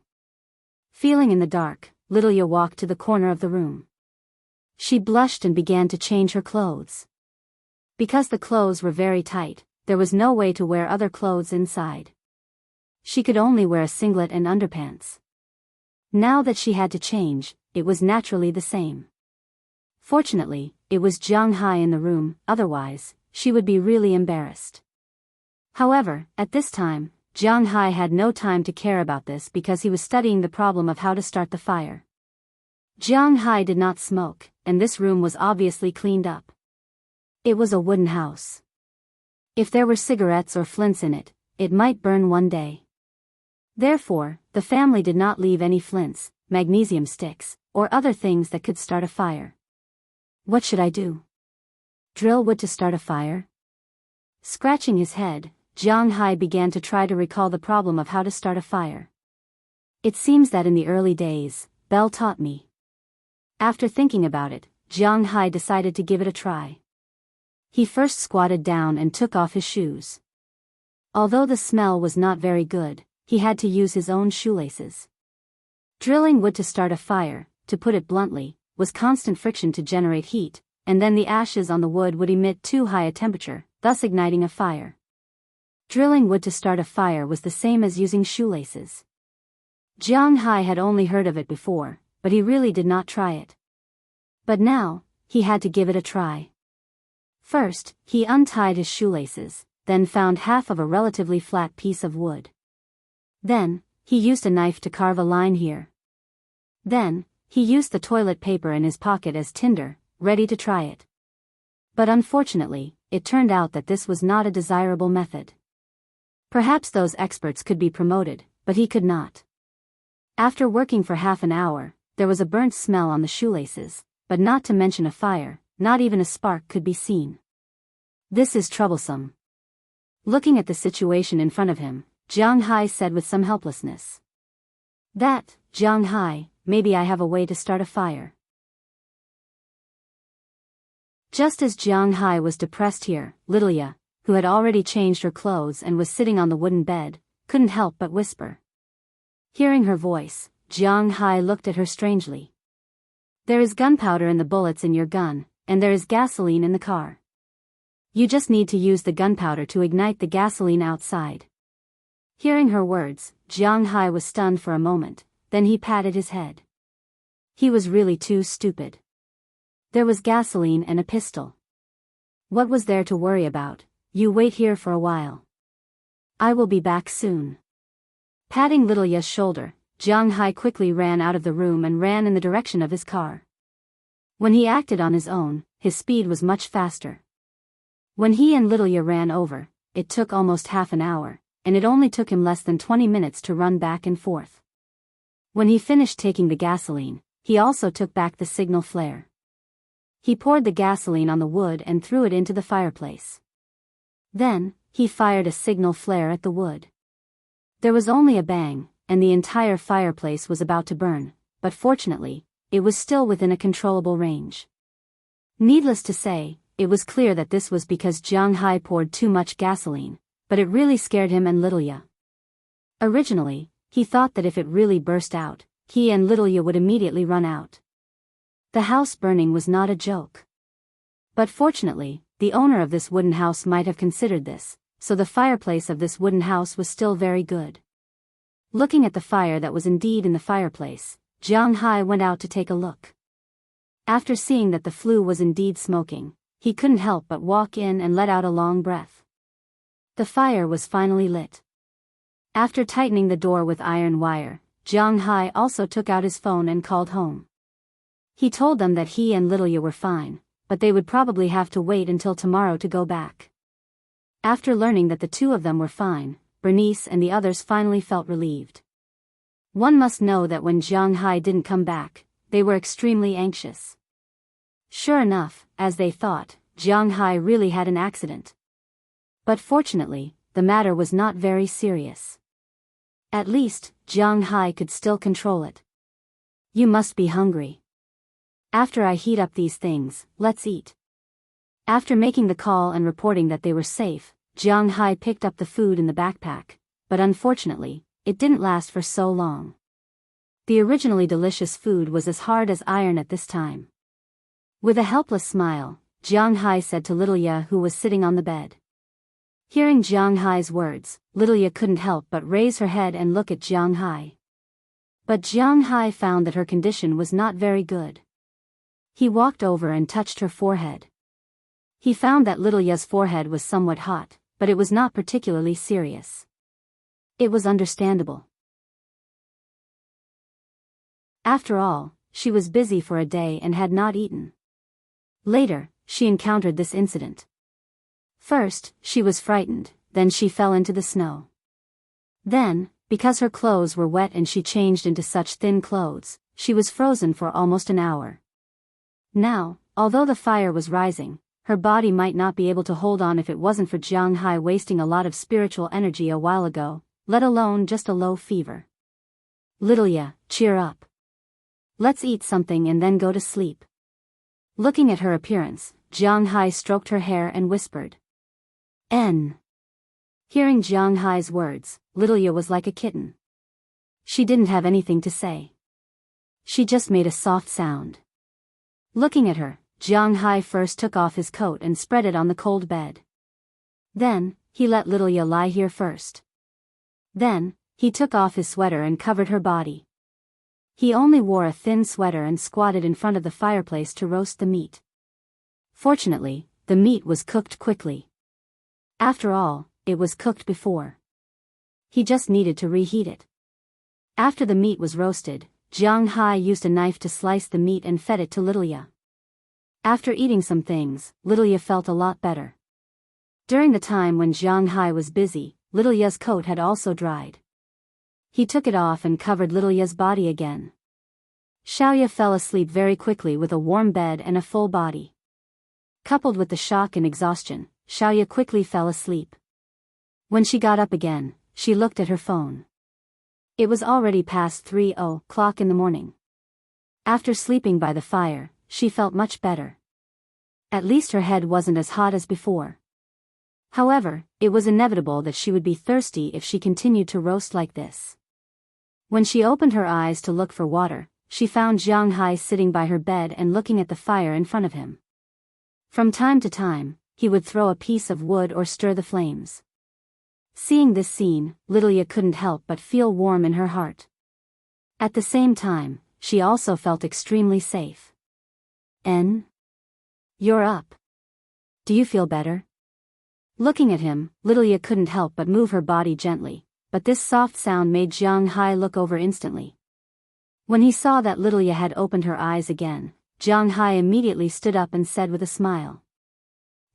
Feeling in the dark, Lilia walked to the corner of the room. She blushed and began to change her clothes. Because the clothes were very tight, there was no way to wear other clothes inside. She could only wear a singlet and underpants. Now that she had to change, it was naturally the same. Fortunately, it was Jiang Hai in the room, otherwise, she would be really embarrassed. However, at this time, Jiang Hai had no time to care about this because he was studying the problem of how to start the fire. Jiang Hai did not smoke, and this room was obviously cleaned up. It was a wooden house. If there were cigarettes or flints in it, it might burn one day. Therefore, the family did not leave any flints, magnesium sticks, or other things that could start a fire. What should I do? Drill wood to start a fire? Scratching his head, Jiang Hai began to try to recall the problem of how to start a fire. It seems that in the early days, Belle taught me. After thinking about it, Jiang Hai decided to give it a try. He first squatted down and took off his shoes. Although the smell was not very good, he had to use his own shoelaces. Drilling wood to start a fire, to put it bluntly, was constant friction to generate heat, and then the ashes on the wood would emit too high a temperature, thus igniting a fire. Drilling wood to start a fire was the same as using shoelaces. Jiang Hai had only heard of it before, but he really did not try it. But now, he had to give it a try. First, he untied his shoelaces, then found half of a relatively flat piece of wood. Then, he used a knife to carve a line here. Then, he used the toilet paper in his pocket as tinder, ready to try it. But unfortunately, it turned out that this was not a desirable method. Perhaps those experts could be promoted, but he could not. After working for half an hour, there was a burnt smell on the shoelaces, but not to mention a fire, not even a spark could be seen. This is troublesome. Looking at the situation in front of him, Jiang Hai said with some helplessness. That, Jiang Hai, maybe I have a way to start a fire. Just as Jiang Hai was depressed here, Lilia, who had already changed her clothes and was sitting on the wooden bed, couldn't help but whisper. Hearing her voice, Jiang Hai looked at her strangely. There is gunpowder in the bullets in your gun, and there is gasoline in the car. You just need to use the gunpowder to ignite the gasoline outside. Hearing her words, Jiang Hai was stunned for a moment, then he patted his head. He was really too stupid. There was gasoline and a pistol. What was there to worry about? You wait here for a while. I will be back soon. Patting Little Ya's shoulder, Jiang Hai quickly ran out of the room and ran in the direction of his car. When he acted on his own, his speed was much faster. When he and Little Ya ran over, it took almost half an hour, and it only took him less than 20 minutes to run back and forth. When he finished taking the gasoline, he also took back the signal flare. He poured the gasoline on the wood and threw it into the fireplace. Then, he fired a signal flare at the wood. There was only a bang, and the entire fireplace was about to burn, but fortunately, it was still within a controllable range. Needless to say, it was clear that this was because Jiang Hai poured too much gasoline, but it really scared him and Little Ya. Originally, he thought that if it really burst out, he and Little Ya would immediately run out. The house burning was not a joke. But fortunately, the owner of this wooden house might have considered this, so the fireplace of this wooden house was still very good. Looking at the fire that was indeed in the fireplace, Jiang Hai went out to take a look. After seeing that the flue was indeed smoking, he couldn't help but walk in and let out a long breath. The fire was finally lit. After tightening the door with iron wire, Jiang Hai also took out his phone and called home. He told them that he and Little Ya were fine, but they would probably have to wait until tomorrow to go back. After learning that the two of them were fine, Bernice and the others finally felt relieved. One must know that when Jiang Hai didn't come back, they were extremely anxious. Sure enough, as they thought, Jiang Hai really had an accident. But fortunately, the matter was not very serious. At least, Jiang Hai could still control it. You must be hungry. After I heat up these things, let's eat. After making the call and reporting that they were safe, Jiang Hai picked up the food in the backpack, but unfortunately, it didn't last for so long. The originally delicious food was as hard as iron at this time. With a helpless smile, Jiang Hai said to Little Ya, who was sitting on the bed. Hearing Jiang Hai's words, Little Ya couldn't help but raise her head and look at Jiang Hai. But Jiang Hai found that her condition was not very good. He walked over and touched her forehead. He found that Little Ya's forehead was somewhat hot, but it was not particularly serious. It was understandable. After all, she was busy for a day and had not eaten. Later, she encountered this incident. First, she was frightened, then she fell into the snow. Then, because her clothes were wet and she changed into such thin clothes, she was frozen for almost an hour. Now, although the fire was rising, her body might not be able to hold on if it wasn't for Jiang Hai wasting a lot of spiritual energy a while ago, let alone just a low fever. Little Ya, cheer up. Let's eat something and then go to sleep. Looking at her appearance, Jiang Hai stroked her hair and whispered. N. Hearing Jiang Hai's words, Little Ya was like a kitten. She didn't have anything to say. She just made a soft sound. Looking at her, Jiang Hai first took off his coat and spread it on the cold bed. Then, he let Little Ya lie here first. Then, he took off his sweater and covered her body. He only wore a thin sweater and squatted in front of the fireplace to roast the meat. Fortunately, the meat was cooked quickly. After all, it was cooked before. He just needed to reheat it. After the meat was roasted, Jiang Hai used a knife to slice the meat and fed it to Little Ya. After eating some things, Little Ya felt a lot better. During the time when Jiang Hai was busy, Little Ya's coat had also dried. He took it off and covered Little Ya's body again. Xiaoya fell asleep very quickly with a warm bed and a full body. Coupled with the shock and exhaustion, Xiaoya quickly fell asleep. When she got up again, she looked at her phone. It was already past 3:00 in the morning. After sleeping by the fire, she felt much better. At least her head wasn't as hot as before. However, it was inevitable that she would be thirsty if she continued to roast like this. When she opened her eyes to look for water, she found Jiang Hai sitting by her bed and looking at the fire in front of him. From time to time, he would throw a piece of wood or stir the flames. Seeing this scene, Little Ya couldn't help but feel warm in her heart. At the same time, she also felt extremely safe. "En? You're up. Do you feel better?" Looking at him, Lilia couldn't help but move her body gently, but this soft sound made Jiang Hai look over instantly. When he saw that Lilia had opened her eyes again, Jiang Hai immediately stood up and said with a smile,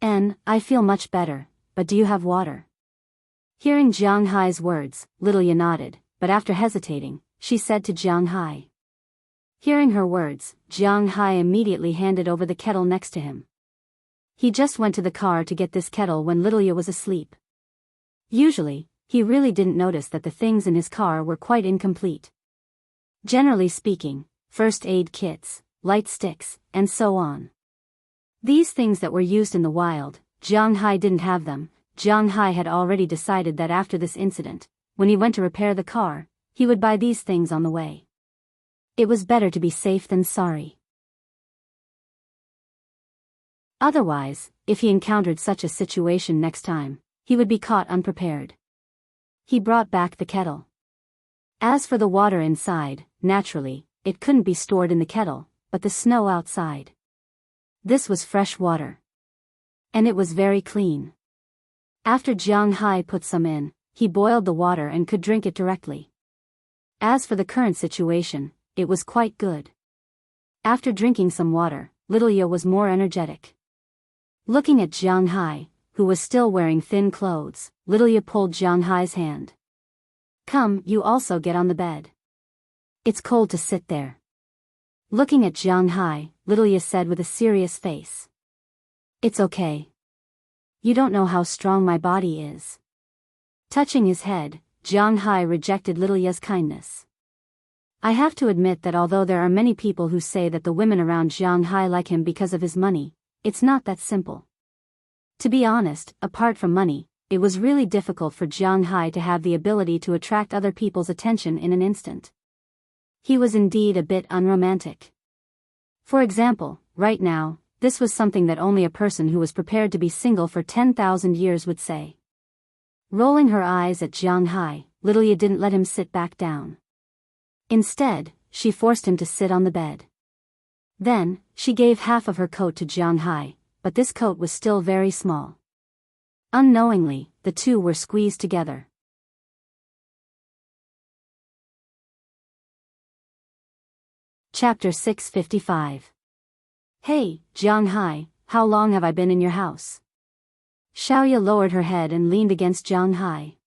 "En, I feel much better, but do you have water?" Hearing Jiang Hai's words, Lilia nodded, but after hesitating, she said to Jiang Hai. Hearing her words, Jiang Hai immediately handed over the kettle next to him. He just went to the car to get this kettle when Lilia was asleep. Usually, he really didn't notice that the things in his car were quite incomplete. Generally speaking, first aid kits, light sticks, and so on. These things that were used in the wild, Jiang Hai didn't have them. Jiang Hai had already decided that after this incident, when he went to repair the car, he would buy these things on the way. It was better to be safe than sorry. Otherwise, if he encountered such a situation next time, he would be caught unprepared. He brought back the kettle. As for the water inside, naturally, it couldn't be stored in the kettle, but the snow outside. This was fresh water. And it was very clean. After Jiang Hai put some in, he boiled the water and could drink it directly. As for the current situation, it was quite good. After drinking some water, Lilia was more energetic. Looking at Jiang Hai, who was still wearing thin clothes, Lilia pulled Jiang Hai's hand. "Come, you also get on the bed. It's cold to sit there." Looking at Jiang Hai, Lilia said with a serious face. "It's okay. You don't know how strong my body is." Touching his head, Jiang Hai rejected Lilia's kindness. I have to admit that although there are many people who say that the women around Jiang Hai like him because of his money, it's not that simple. To be honest, apart from money, it was really difficult for Jiang Hai to have the ability to attract other people's attention in an instant. He was indeed a bit unromantic. For example, right now, this was something that only a person who was prepared to be single for 10,000 years would say. Rolling her eyes at Jiang Hai, Lilia didn't let him sit back down. Instead, she forced him to sit on the bed. Then, she gave half of her coat to Jiang Hai, but this coat was still very small. Unknowingly, the two were squeezed together. Chapter 655. "Hey, Jiang Hai, how long have I been in your house?" Xiaoya lowered her head and leaned against Jiang Hai.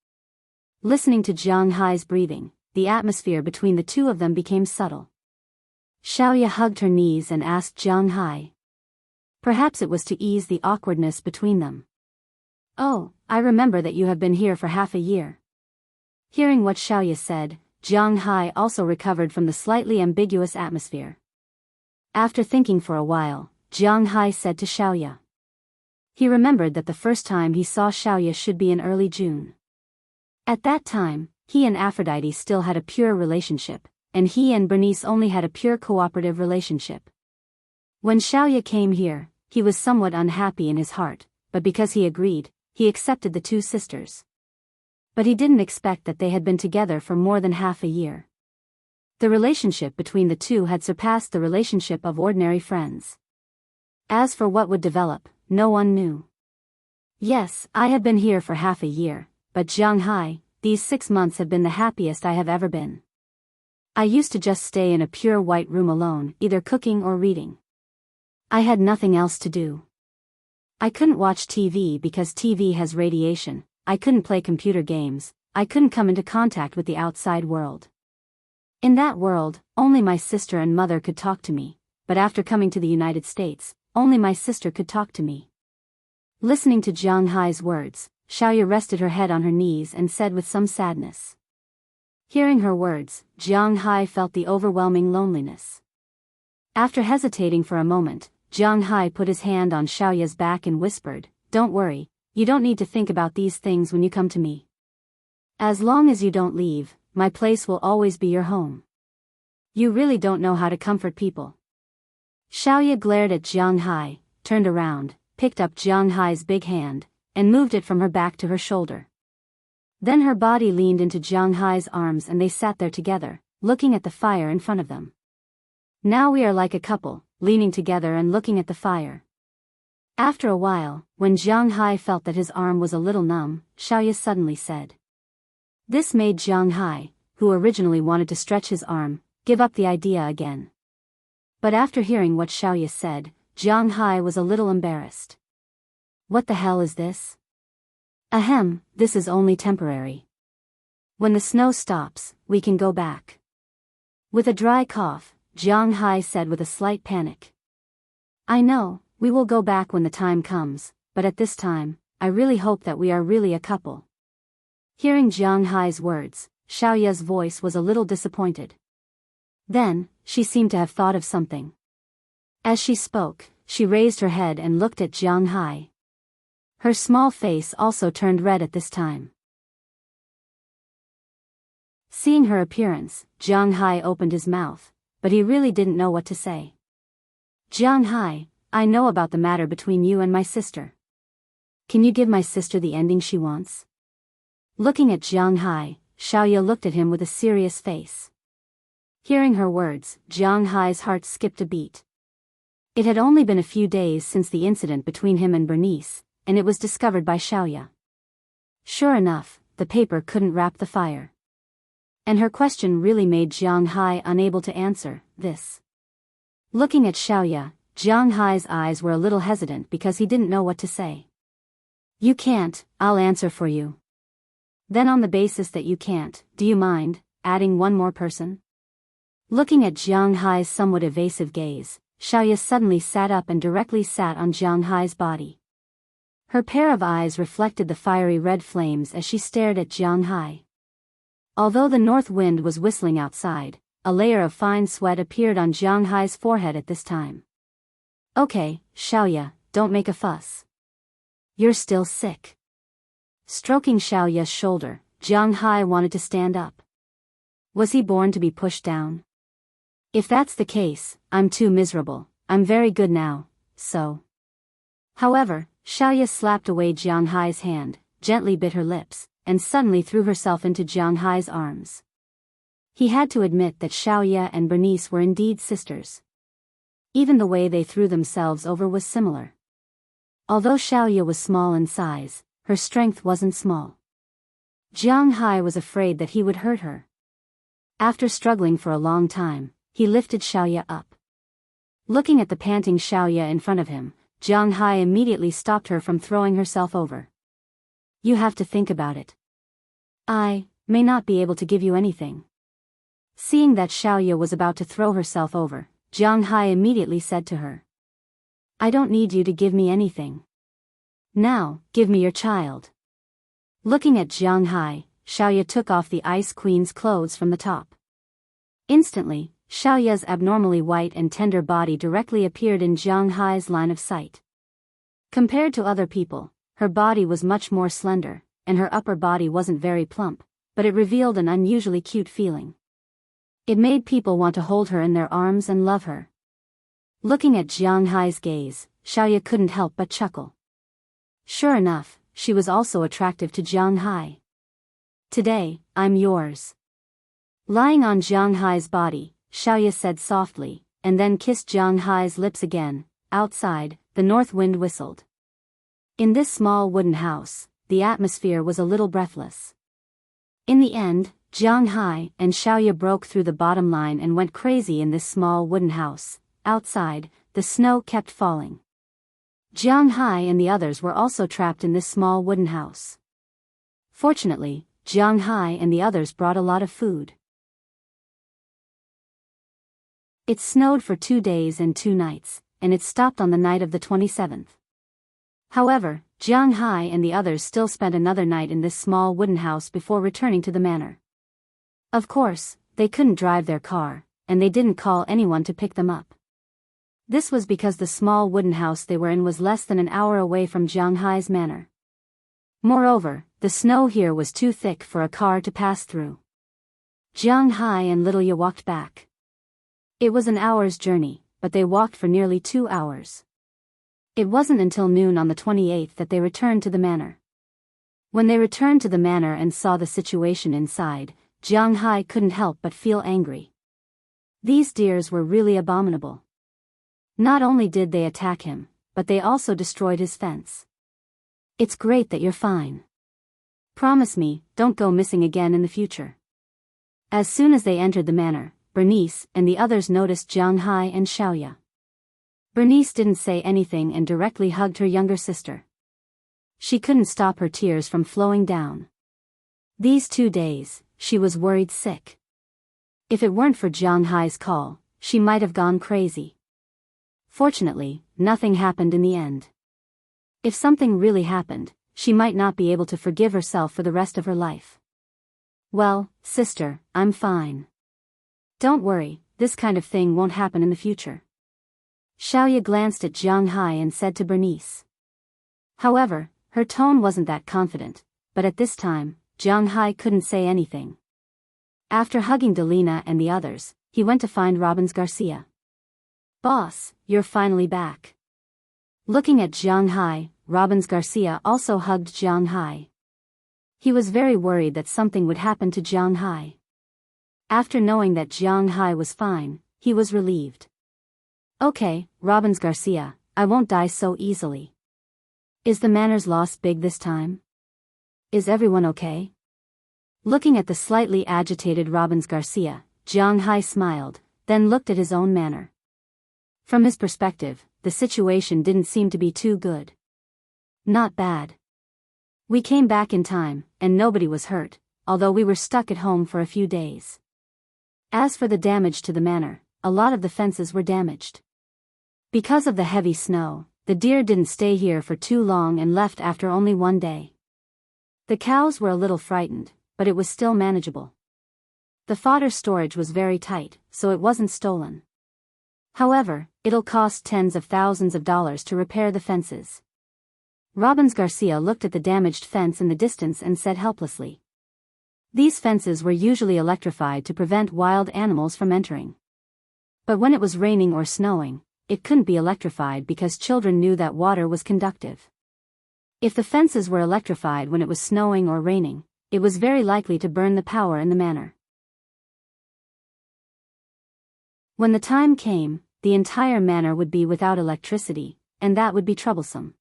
Listening to Jiang Hai's breathing, the atmosphere between the two of them became subtle. Xiaoya hugged her knees and asked Jiang Hai. Perhaps it was to ease the awkwardness between them. "Oh, I remember that you have been here for half a year." Hearing what Xiaoya said, Jiang Hai also recovered from the slightly ambiguous atmosphere. After thinking for a while, Jiang Hai said to Xiaoya. He remembered that the first time he saw Xiaoya should be in early June. At that time, he and Aphrodite still had a pure relationship, and he and Bernice only had a pure cooperative relationship. When Xiaoya came here, he was somewhat unhappy in his heart, but because he agreed, he accepted the two sisters. But he didn't expect that they had been together for more than half a year. The relationship between the two had surpassed the relationship of ordinary friends. As for what would develop, no one knew. Yes, I had been here for half a year, but Jiang Hai, these 6 months have been the happiest I have ever been. I used to just stay in a pure white room alone, either cooking or reading. I had nothing else to do. I couldn't watch TV because TV has radiation, I couldn't play computer games, I couldn't come into contact with the outside world. In that world, only my sister and mother could talk to me, but after coming to the United States, only my sister could talk to me. Listening to Jiang Hai's words, Xiaoya rested her head on her knees and said with some sadness. Hearing her words, Jiang Hai felt the overwhelming loneliness. After hesitating for a moment, Jiang Hai put his hand on Xiaoya's back and whispered, "Don't worry, you don't need to think about these things when you come to me. As long as you don't leave, my place will always be your home. You really don't know how to comfort people." Xiaoya glared at Jiang Hai, turned around, picked up Jiang Hai's big hand, and moved it from her back to her shoulder. Then her body leaned into Jiang Hai's arms and they sat there together, looking at the fire in front of them. Now we are like a couple, leaning together and looking at the fire. After a while, when Jiang Hai felt that his arm was a little numb, Xiaoya suddenly said. This made Jiang Hai, who originally wanted to stretch his arm, give up the idea again. But after hearing what Xiaoya said, Jiang Hai was a little embarrassed. What the hell is this? Ahem, this is only temporary. When the snow stops, we can go back. With a dry cough, Jiang Hai said with a slight panic. I know, we will go back when the time comes, but at this time, I really hope that we are really a couple. Hearing Jiang Hai's words, Xiaoya's voice was a little disappointed. Then, she seemed to have thought of something. As she spoke, she raised her head and looked at Jiang Hai. Her small face also turned red at this time. Seeing her appearance, Jiang Hai opened his mouth, but he really didn't know what to say. Jiang Hai, I know about the matter between you and my sister. Can you give my sister the ending she wants? Looking at Jiang Hai, Xiaoya looked at him with a serious face. Hearing her words, Jiang Hai's heart skipped a beat. It had only been a few days since the incident between him and Bernice, and it was discovered by Xiaoya. Sure enough, the paper couldn't wrap the fire. And her question really made Jiang Hai unable to answer this. Looking at Xiaoya, Jiang Hai's eyes were a little hesitant because he didn't know what to say. You can't, I'll answer for you. Then on the basis that you can't, do you mind adding one more person? Looking at Jiang Hai's somewhat evasive gaze, Xiaoya suddenly sat up and directly sat on Jiang Hai's body. Her pair of eyes reflected the fiery red flames as she stared at Jiang Hai. Although the north wind was whistling outside, a layer of fine sweat appeared on Jiang Hai's forehead at this time. Okay, Xiaoya, don't make a fuss. You're still sick. Stroking Xiaoya's shoulder, Jiang Hai wanted to stand up. Was he born to be pushed down? If that's the case, I'm too miserable. I'm very good now, so. However, Xiaoya slapped away Jiang Hai's hand, gently bit her lips, and suddenly threw herself into Jiang Hai's arms. He had to admit that Xiaoya and Bernice were indeed sisters. Even the way they threw themselves over was similar. Although Xiaoya was small in size, her strength wasn't small. Jiang Hai was afraid that he would hurt her. After struggling for a long time, he lifted Xiaoya up. Looking at the panting Xiaoya in front of him, Jiang Hai immediately stopped her from throwing herself over. You have to think about it. I may not be able to give you anything. Seeing that Xiaoya was about to throw herself over, Jiang Hai immediately said to her. I don't need you to give me anything. Now, give me your child. Looking at Jiang Hai, Xiaoya took off the Ice Queen's clothes from the top. Instantly, Xiaoya's abnormally white and tender body directly appeared in Jiang Hai's line of sight. Compared to other people, her body was much more slender, and her upper body wasn't very plump, but it revealed an unusually cute feeling. It made people want to hold her in their arms and love her. Looking at Jiang Hai's gaze, Xiaoya couldn't help but chuckle. Sure enough, she was also attractive to Jiang Hai. Today, I'm yours. Lying on Jiang Hai's body, Xiaoya said softly, and then kissed Jiang Hai's lips again. Outside, the north wind whistled. In this small wooden house, the atmosphere was a little breathless. In the end, Jiang Hai and Xiaoya broke through the bottom line and went crazy in this small wooden house. Outside, the snow kept falling. Jiang Hai and the others were also trapped in this small wooden house. Fortunately, Jiang Hai and the others brought a lot of food. It snowed for 2 days and 2 nights, and it stopped on the night of the 27th. However, Jiang Hai and the others still spent another night in this small wooden house before returning to the manor. Of course, they couldn't drive their car, and they didn't call anyone to pick them up. This was because the small wooden house they were in was less than an hour away from Jiang Hai's manor. Moreover, the snow here was too thick for a car to pass through. Jiang Hai and Little Ye walked back. It was an hour's journey, but they walked for nearly 2 hours. It wasn't until noon on the 28th that they returned to the manor. When they returned to the manor and saw the situation inside, Jiang Hai couldn't help but feel angry. These deers were really abominable. Not only did they attack him, but they also destroyed his fence. It's great that you're fine. Promise me, don't go missing again in the future. As soon as they entered the manor, Bernice and the others noticed Jiang Hai and Xiaoya. Bernice didn't say anything and directly hugged her younger sister. She couldn't stop her tears from flowing down. These 2 days, she was worried sick. If it weren't for Jiang Hai's call, she might have gone crazy. Fortunately, nothing happened in the end. If something really happened, she might not be able to forgive herself for the rest of her life. Well, sister, I'm fine. Don't worry, this kind of thing won't happen in the future. Xiaoya glanced at Jiang Hai and said to Bernice. However, her tone wasn't that confident, but at this time, Jiang Hai couldn't say anything. After hugging Delina and the others, he went to find Robbins Garcia. Boss, you're finally back. Looking at Jiang Hai, Robbins Garcia also hugged Jiang Hai. He was very worried that something would happen to Jiang Hai. After knowing that Jiang Hai was fine, he was relieved. Okay, Robbins Garcia, I won't die so easily. Is the manor's loss big this time? Is everyone okay? Looking at the slightly agitated Robbins Garcia, Jiang Hai smiled, then looked at his own manor. From his perspective, the situation didn't seem to be too good. Not bad. We came back in time, and nobody was hurt, although we were stuck at home for a few days. As for the damage to the manor, a lot of the fences were damaged. Because of the heavy snow, the deer didn't stay here for too long and left after only 1 day. The cows were a little frightened, but it was still manageable. The fodder storage was very tight, so it wasn't stolen. However, it'll cost tens of thousands of dollars to repair the fences. Robbins Garcia looked at the damaged fence in the distance and said helplessly. These fences were usually electrified to prevent wild animals from entering. But when it was raining or snowing, it couldn't be electrified because children knew that water was conductive. If the fences were electrified when it was snowing or raining, it was very likely to burn the power in the manor. When the time came, the entire manor would be without electricity, and that would be troublesome.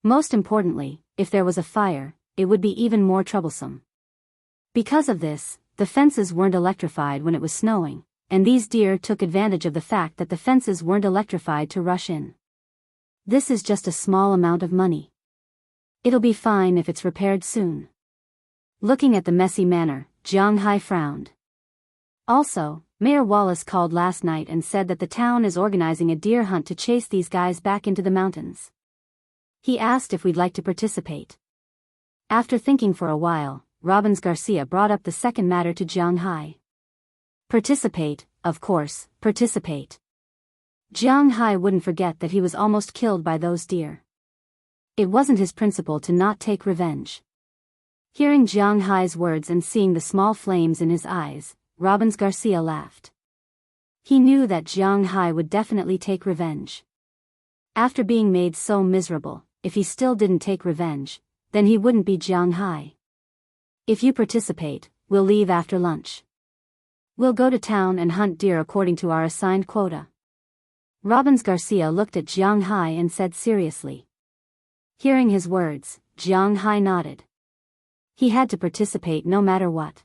Most importantly, if there was a fire, it would be even more troublesome. Because of this, the fences weren't electrified when it was snowing, and these deer took advantage of the fact that the fences weren't electrified to rush in. This is just a small amount of money. It'll be fine if it's repaired soon. Looking at the messy manor, Jiang Hai frowned. Also, Mayor Wallace called last night and said that the town is organizing a deer hunt to chase these guys back into the mountains. He asked if we'd like to participate. After thinking for a while, Robbins Garcia brought up the second matter to Jiang Hai. Participate, of course, participate. Jiang Hai wouldn't forget that he was almost killed by those deer. It wasn't his principle to not take revenge. Hearing Jiang Hai's words and seeing the small flames in his eyes, Robbins Garcia laughed. He knew that Jiang Hai would definitely take revenge. After being made so miserable, if he still didn't take revenge, then he wouldn't be Jiang Hai. If you participate, we'll leave after lunch. We'll go to town and hunt deer according to our assigned quota. Robbins Garcia looked at Jiang Hai and said seriously. Hearing his words, Jiang Hai nodded. He had to participate no matter what.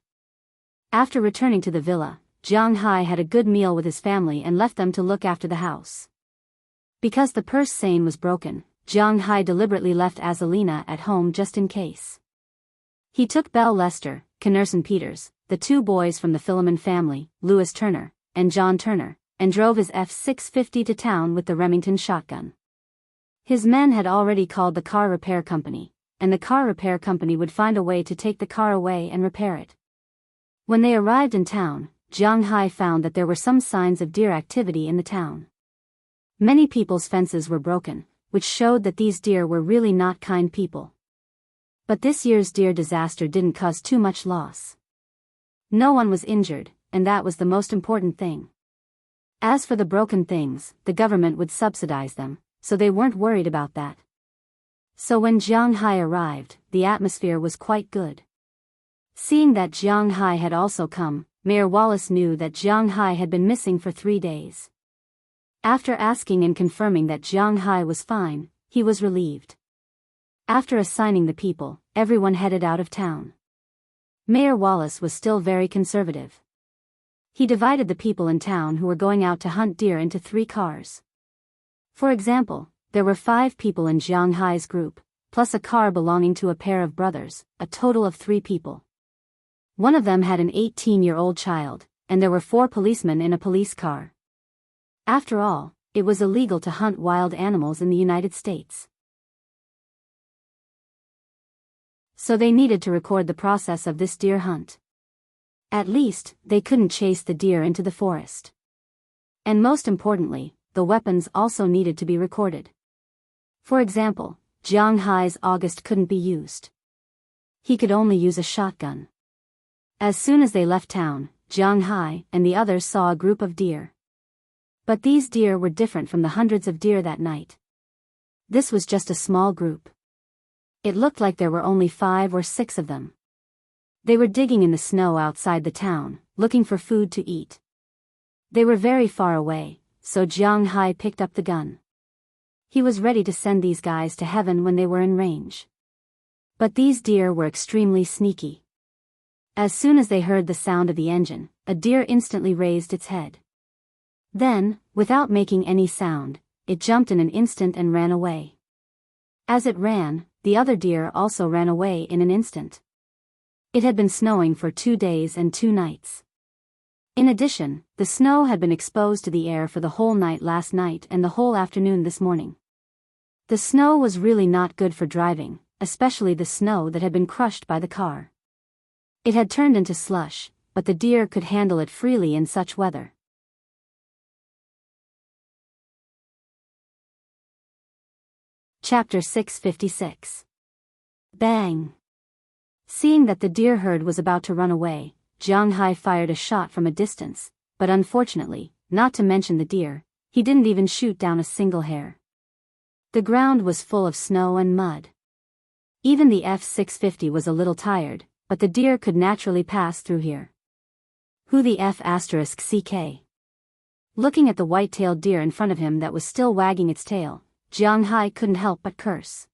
After returning to the villa, Jiang Hai had a good meal with his family and left them to look after the house. Because the purse seine was broken, Jiang Hai deliberately left Azalina at home just in case. He took Belle Lester, Knerson Peters, the 2 boys from the Philemon family, Louis Turner, and John Turner, and drove his F-650 to town with the Remington shotgun. His men had already called the car repair company, and the car repair company would find a way to take the car away and repair it. When they arrived in town, Jiang Hai found that there were some signs of deer activity in the town. Many people's fences were broken, which showed that these deer were really not kind people. But this year's deer disaster didn't cause too much loss. No one was injured, and that was the most important thing. As for the broken things, the government would subsidize them, so they weren't worried about that. So when Jiang Hai arrived, the atmosphere was quite good. Seeing that Jiang Hai had also come, Mayor Wallace knew that Jiang Hai had been missing for 3 days. After asking and confirming that Jiang Hai was fine, he was relieved. After assigning the people, everyone headed out of town. Mayor Wallace was still very conservative. He divided the people in town who were going out to hunt deer into 3 cars. For example, there were 5 people in Jiang Hai's group, plus a car belonging to a pair of brothers, a total of 3 people. One of them had an 18-year-old child, and there were 4 policemen in a police car. After all, it was illegal to hunt wild animals in the United States. So they needed to record the process of this deer hunt. At least, they couldn't chase the deer into the forest. And most importantly, the weapons also needed to be recorded. For example, Jiang Hai's August couldn't be used. He could only use a shotgun. As soon as they left town, Jiang Hai and the others saw a group of deer. But these deer were different from the hundreds of deer that night. This was just a small group. It looked like there were only 5 or 6 of them. They were digging in the snow outside the town, looking for food to eat. They were very far away, so Jiang Hai picked up the gun. He was ready to send these guys to heaven when they were in range. But these deer were extremely sneaky. As soon as they heard the sound of the engine, a deer instantly raised its head. Then, without making any sound, it jumped in an instant and ran away. As it ran, the other deer also ran away in an instant. It had been snowing for 2 days and 2 nights. In addition, the snow had been exposed to the air for the whole night last night and the whole afternoon this morning. The snow was really not good for driving, especially the snow that had been crushed by the car. It had turned into slush, but the deer could handle it freely in such weather. Chapter 656. Bang! Seeing that the deer herd was about to run away, Jiang Hai fired a shot from a distance, but unfortunately, not to mention the deer, he didn't even shoot down a single hair. The ground was full of snow and mud. Even the F-650 was a little tired, but the deer could naturally pass through here. Who the F***CK? Looking at the white-tailed deer in front of him that was still wagging its tail, Jiang Hai couldn't help but curse.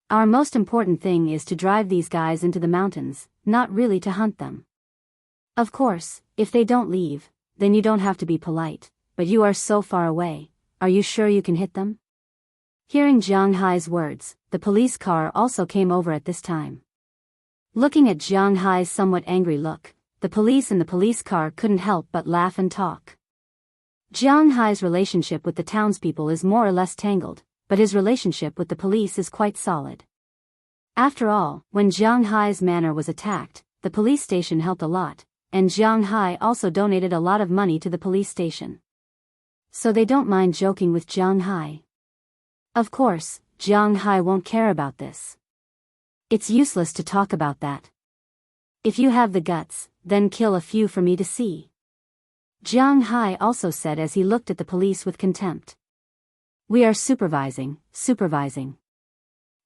Our most important thing is to drive these guys into the mountains, not really to hunt them. Of course, if they don't leave, then you don't have to be polite, but you are so far away, are you sure you can hit them? Hearing Jiang Hai's words, the police car also came over at this time. Looking at Jiang Hai's somewhat angry look, the police in the police car couldn't help but laugh and talk. Jiang Hai's relationship with the townspeople is more or less tangled, but his relationship with the police is quite solid. After all, when Jiang Hai's manor was attacked, the police station helped a lot, and Jiang Hai also donated a lot of money to the police station. So they don't mind joking with Jiang Hai. Of course, Jiang Hai won't care about this. It's useless to talk about that. If you have the guts, then kill a few for me to see. Jiang Hai also said as he looked at the police with contempt. We are supervising.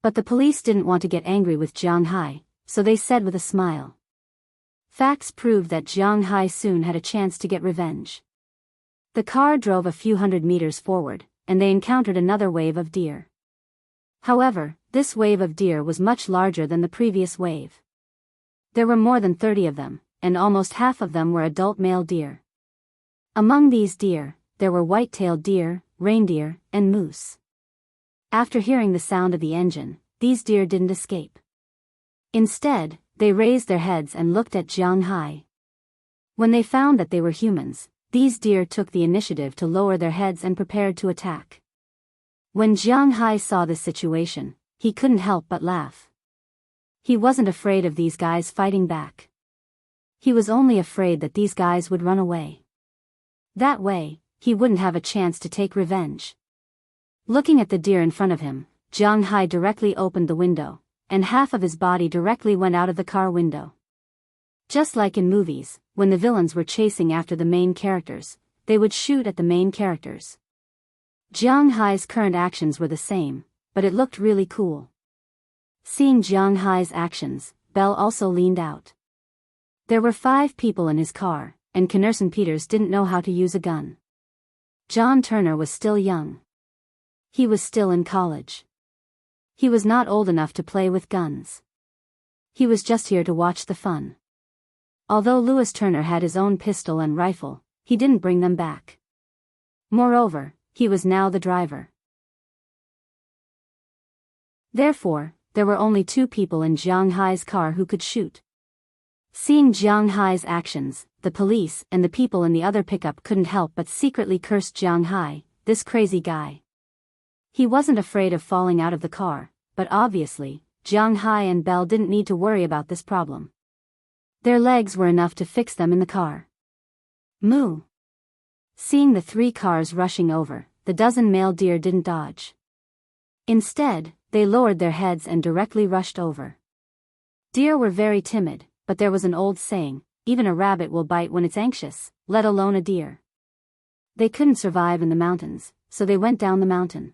But the police didn't want to get angry with Jiang Hai, so they said with a smile. Facts proved that Jiang Hai soon had a chance to get revenge. The car drove a few hundred meters forward, and they encountered another wave of deer. However, this wave of deer was much larger than the previous wave. There were more than 30 of them, and almost half of them were adult male deer. Among these deer, there were white-tailed deer, reindeer, and moose. After hearing the sound of the engine, these deer didn't escape. Instead, they raised their heads and looked at Jiang Hai. When they found that they were humans, these deer took the initiative to lower their heads and prepared to attack. When Jiang Hai saw this situation, he couldn't help but laugh. He wasn't afraid of these guys fighting back. He was only afraid that these guys would run away. That way, he wouldn't have a chance to take revenge. Looking at the deer in front of him, Jiang Hai directly opened the window, and half of his body directly went out of the car window. Just like in movies, when the villains were chasing after the main characters, they would shoot at the main characters. Jiang Hai's current actions were the same, but it looked really cool. Seeing Jiang Hai's actions, Belle also leaned out. There were 5 people in his car, and Knerson Peters didn't know how to use a gun. John Turner was still young. He was still in college. He was not old enough to play with guns. He was just here to watch the fun. Although Lewis Turner had his own pistol and rifle, he didn't bring them back. Moreover, he was now the driver. Therefore, there were only 2 people in Jiang Hai's car who could shoot. Seeing Jiang Hai's actions, the police and the people in the other pickup couldn't help but secretly curse Jiang Hai, this crazy guy. He wasn't afraid of falling out of the car, but obviously, Jiang Hai and Belle didn't need to worry about this problem. Their legs were enough to fix them in the car. Moo! Seeing the 3 cars rushing over, the dozen male deer didn't dodge. Instead, they lowered their heads and directly rushed over. Deer were very timid, but there was an old saying, even a rabbit will bite when it's anxious, let alone a deer. They couldn't survive in the mountains, so they went down the mountain.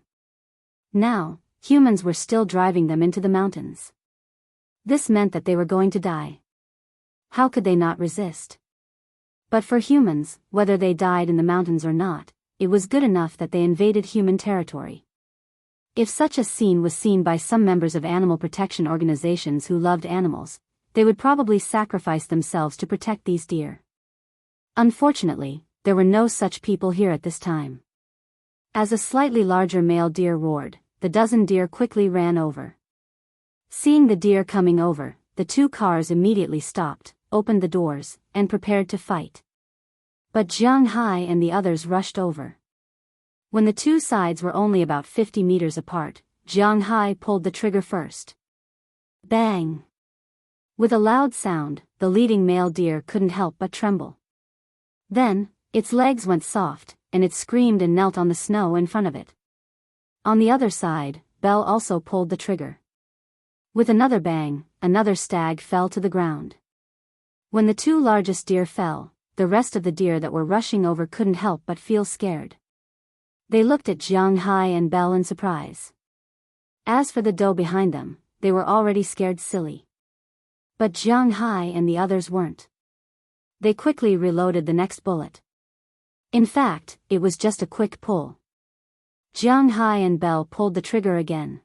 Now, humans were still driving them into the mountains. This meant that they were going to die. How could they not resist? But for humans, whether they died in the mountains or not, it was good enough that they invaded human territory. If such a scene was seen by some members of animal protection organizations who loved animals, they would probably sacrifice themselves to protect these deer. Unfortunately, there were no such people here at this time. As a slightly larger male deer roared, the dozen deer quickly ran over. Seeing the deer coming over, the 2 cars immediately stopped, opened the doors, and prepared to fight. But Jiang Hai and the others rushed over. When the 2 sides were only about 50 meters apart, Jiang Hai pulled the trigger first. Bang! With a loud sound, the leading male deer couldn't help but tremble. Then, its legs went soft, and it screamed and knelt on the snow in front of it. On the other side, Belle also pulled the trigger. With another bang, another stag fell to the ground. When the 2 largest deer fell, the rest of the deer that were rushing over couldn't help but feel scared. They looked at Jiang Hai and Belle in surprise. As for the doe behind them, they were already scared silly. But Jiang Hai and the others weren't. They quickly reloaded the next bullet. In fact, it was just a quick pull. Jiang Hai and Belle pulled the trigger again.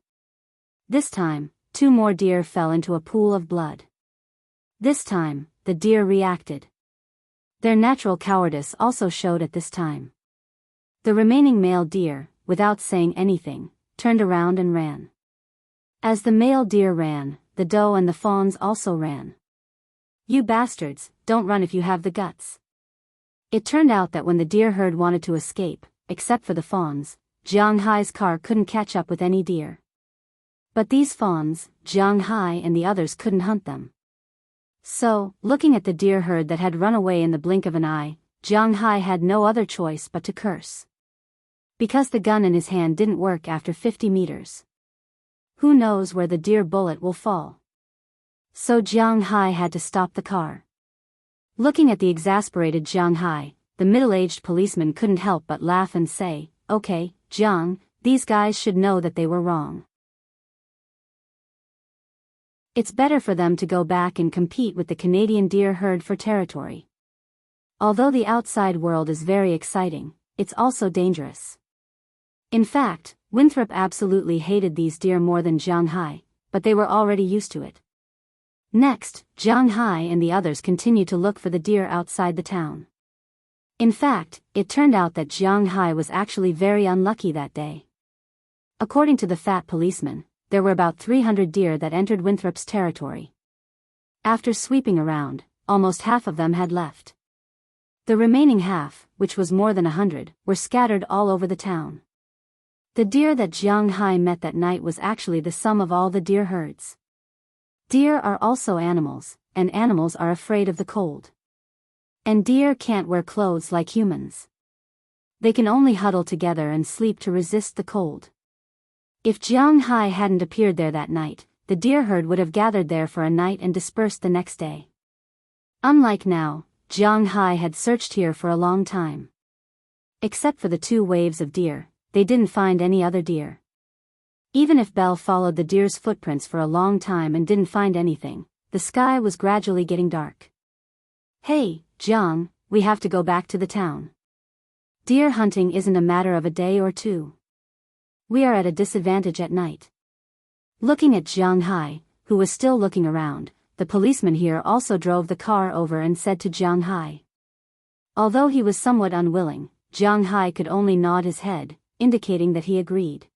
This time, 2 more deer fell into a pool of blood. This time, the deer reacted. Their natural cowardice also showed at this time. The remaining male deer, without saying anything, turned around and ran. As the male deer ran, the doe and the fawns also ran. You bastards, don't run if you have the guts. It turned out that when the deer herd wanted to escape, except for the fawns, Jiang Hai's car couldn't catch up with any deer. But these fawns, Jiang Hai and the others couldn't hunt them. So, looking at the deer herd that had run away in the blink of an eye, Jiang Hai had no other choice but to curse. Because the gun in his hand didn't work after 50 meters. Who knows where the deer bullet will fall? So Jiang Hai had to stop the car. Looking at the exasperated Jiang Hai, the middle-aged policeman couldn't help but laugh and say, "Okay, Jiang, these guys should know that they were wrong. It's better for them to go back and compete with the Canadian deer herd for territory. Although the outside world is very exciting, it's also dangerous." In fact, Winthrop absolutely hated these deer more than Jiang Hai, but they were already used to it. Next, Jiang Hai and the others continued to look for the deer outside the town. In fact, it turned out that Jiang Hai was actually very unlucky that day. According to the fat policeman, there were about 300 deer that entered Winthrop's territory. After sweeping around, almost half of them had left. The remaining half, which was more than 100, were scattered all over the town. The deer that Jiang Hai met that night was actually the sum of all the deer herds. Deer are also animals, and animals are afraid of the cold. And deer can't wear clothes like humans. They can only huddle together and sleep to resist the cold. If Jiang Hai hadn't appeared there that night, the deer herd would have gathered there for a night and dispersed the next day. Unlike now, Jiang Hai had searched here for a long time. Except for the 2 waves of deer, they didn't find any other deer. Even if Belle followed the deer's footprints for a long time and didn't find anything, the sky was gradually getting dark. Hey, Jiang, we have to go back to the town. Deer hunting isn't a matter of a day or two. We are at a disadvantage at night. Looking at Jiang Hai, who was still looking around, the policeman here also drove the car over and said to Jiang Hai. Although he was somewhat unwilling, Jiang Hai could only nod his head, indicating that he agreed.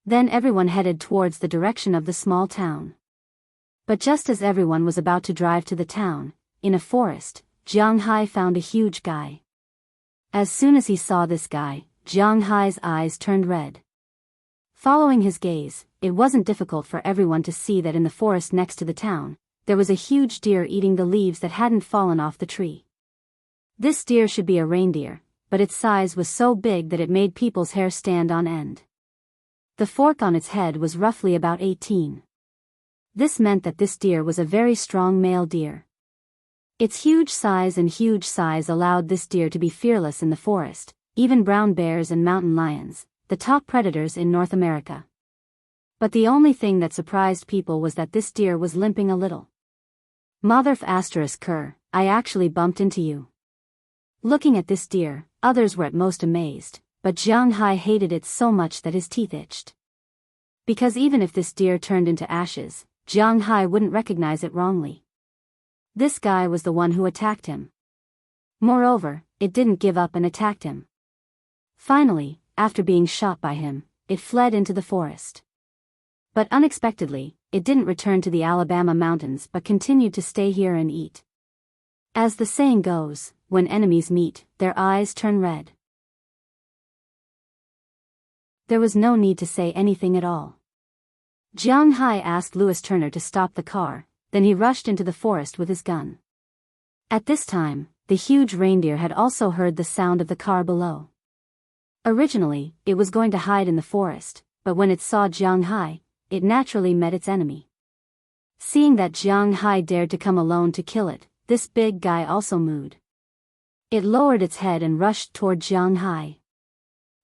Then everyone headed towards the direction of the small town. But just as everyone was about to drive to the town, in a forest, Jiang Hai found a huge guy. As soon as he saw this guy, Jiang Hai's eyes turned red. Following his gaze, it wasn't difficult for everyone to see that in the forest next to the town, there was a huge deer eating the leaves that hadn't fallen off the tree. This deer should be a reindeer, but its size was so big that it made people's hair stand on end. The fork on its head was roughly about 18. This meant that this deer was a very strong male deer. Its huge size allowed this deer to be fearless in the forest, even brown bears and mountain lions, the top predators in North America. But the only thing that surprised people was that this deer was limping a little. Motherf **Ker, I actually bumped into you. Looking at this deer, others were at most amazed, but Jiang Hai hated it so much that his teeth itched. Because even if this deer turned into ashes, Jiang Hai wouldn't recognize it wrongly. This guy was the one who attacked him. Moreover, it didn't give up and attacked him. Finally, after being shot by him, it fled into the forest. But unexpectedly, it didn't return to the Alabama mountains but continued to stay here and eat. As the saying goes, when enemies meet, their eyes turn red. There was no need to say anything at all. Jiang Hai asked Louis Turner to stop the car, then he rushed into the forest with his gun. At this time, the huge reindeer had also heard the sound of the car below. Originally, it was going to hide in the forest, but when it saw Jiang Hai, it naturally met its enemy. Seeing that Jiang Hai dared to come alone to kill it, this big guy also mooed. It lowered its head and rushed toward Jiang Hai.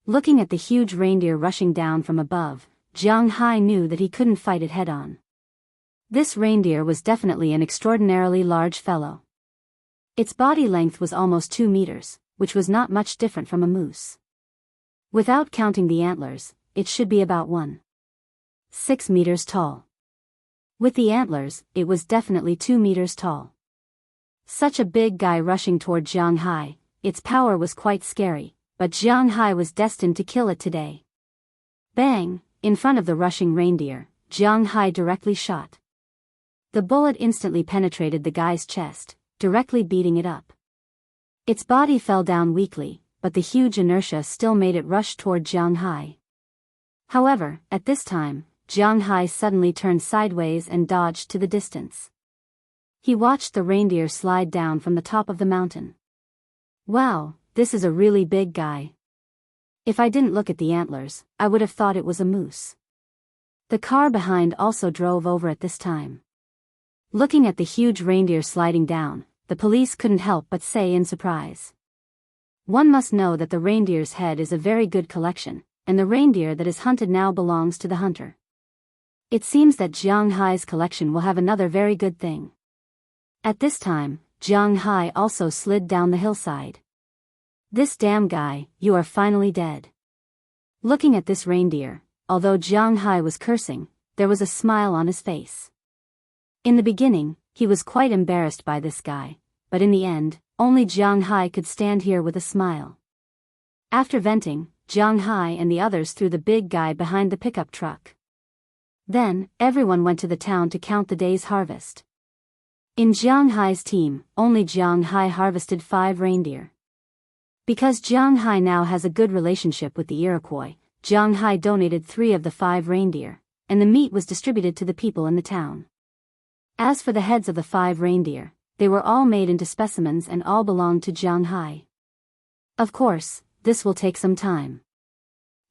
Looking at the huge reindeer rushing down from above, Jiang Hai knew that he couldn't fight it head-on. This reindeer was definitely an extraordinarily large fellow. Its body length was almost 2 meters, which was not much different from a moose. Without counting the antlers, it should be about 1.6 meters tall. With the antlers, it was definitely 2 meters tall. Such a big guy rushing toward Jiang Hai, its power was quite scary, but Jiang Hai was destined to kill it today. Bang! In front of the rushing reindeer, Jiang Hai directly shot. The bullet instantly penetrated the guy's chest, directly beating it up. Its body fell down weakly, but the huge inertia still made it rush toward Jiang Hai. However, at this time, Jiang Hai suddenly turned sideways and dodged to the distance. He watched the reindeer slide down from the top of the mountain. Wow, this is a really big guy. If I didn't look at the antlers, I would have thought it was a moose. The car behind also drove over at this time. Looking at the huge reindeer sliding down, the police couldn't help but say in surprise. One must know that the reindeer's head is a very good collection, and the reindeer that is hunted now belongs to the hunter. It seems that Jiang Hai's collection will have another very good thing. At this time, Jiang Hai also slid down the hillside. This damn guy, you are finally dead. Looking at this reindeer, although Jiang Hai was cursing, there was a smile on his face. In the beginning, he was quite embarrassed by this guy, but in the end, only Jiang Hai could stand here with a smile. After venting, Jiang Hai and the others threw the big guy behind the pickup truck. Then, everyone went to the town to count the day's harvest. In Jiang Hai's team, only Jiang Hai harvested 5 reindeer. Because Jiang Hai now has a good relationship with the Iroquois, Jiang Hai donated 3 of the 5 reindeer, and the meat was distributed to the people in the town. As for the heads of the 5 reindeer, they were all made into specimens and all belonged to Jiang Hai. Of course, this will take some time.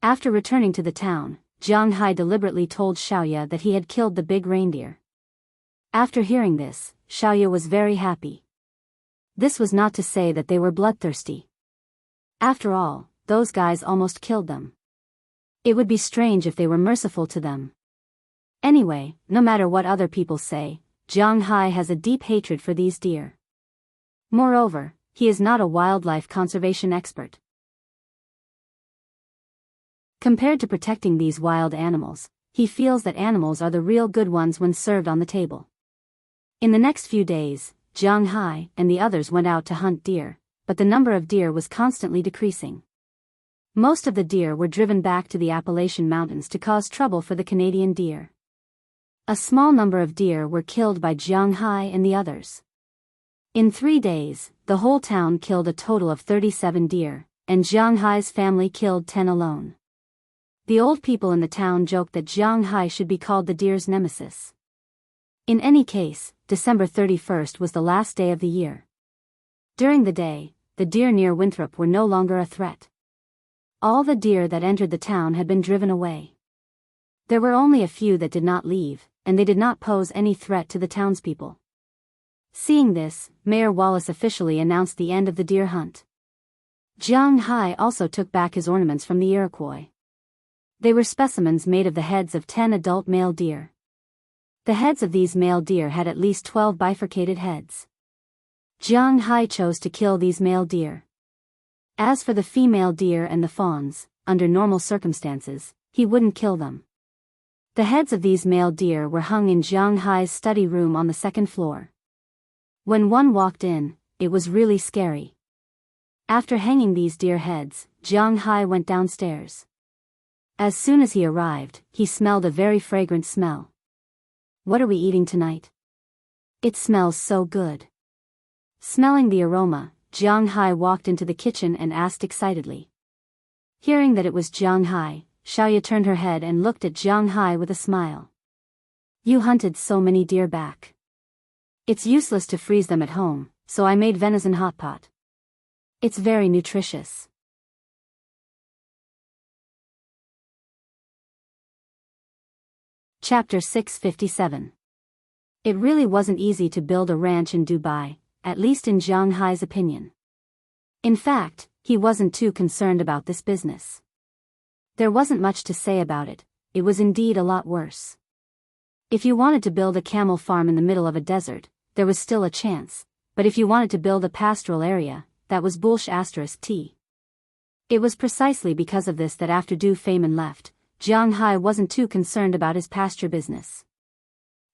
After returning to the town, Jiang Hai deliberately told Xiaoya that he had killed the big reindeer. After hearing this, Xiaoya was very happy. This was not to say that they were bloodthirsty. After all, those guys almost killed them. It would be strange if they were merciful to them. Anyway, no matter what other people say, Jiang Hai has a deep hatred for these deer. Moreover, he is not a wildlife conservation expert. Compared to protecting these wild animals, he feels that animals are the real good ones when served on the table. In the next few days, Jiang Hai and the others went out to hunt deer, but the number of deer was constantly decreasing. Most of the deer were driven back to the Appalachian Mountains to cause trouble for the Canadian deer. A small number of deer were killed by Jiang Hai and the others. In 3 days, the whole town killed a total of 37 deer, and Jiang Hai's family killed 10 alone. The old people in the town joked that Jiang Hai should be called the deer's nemesis. In any case, December 31st was the last day of the year. During the day, the deer near Winthrop were no longer a threat. All the deer that entered the town had been driven away. There were only a few that did not leave, and they did not pose any threat to the townspeople. Seeing this, Mayor Wallace officially announced the end of the deer hunt. Jiang Hai also took back his ornaments from the Iroquois. They were specimens made of the heads of 10 adult male deer. The heads of these male deer had at least 12 bifurcated heads. Jiang Hai chose to kill these male deer. As for the female deer and the fawns, under normal circumstances, he wouldn't kill them. The heads of these male deer were hung in Jiang Hai's study room on the 2nd floor. When one walked in, it was really scary. After hanging these deer heads, Jiang Hai went downstairs. As soon as he arrived, he smelled a very fragrant smell. "What are we eating tonight? It smells so good." Smelling the aroma, Jiang Hai walked into the kitchen and asked excitedly. Hearing that it was Jiang Hai, Xiaoya turned her head and looked at Jiang Hai with a smile. "You hunted so many deer back. It's useless to freeze them at home, so I made venison hot pot. It's very nutritious." Chapter 657. It really wasn't easy to build a ranch in Dubai, at least in Jiang Hai's opinion. In fact, he wasn't too concerned about this business. There wasn't much to say about it, it was indeed a lot worse. If you wanted to build a camel farm in the middle of a desert, there was still a chance, but if you wanted to build a pastoral area, that was bullsh*t. It was precisely because of this that after Du Feimin left, Jiang Hai wasn't too concerned about his pasture business.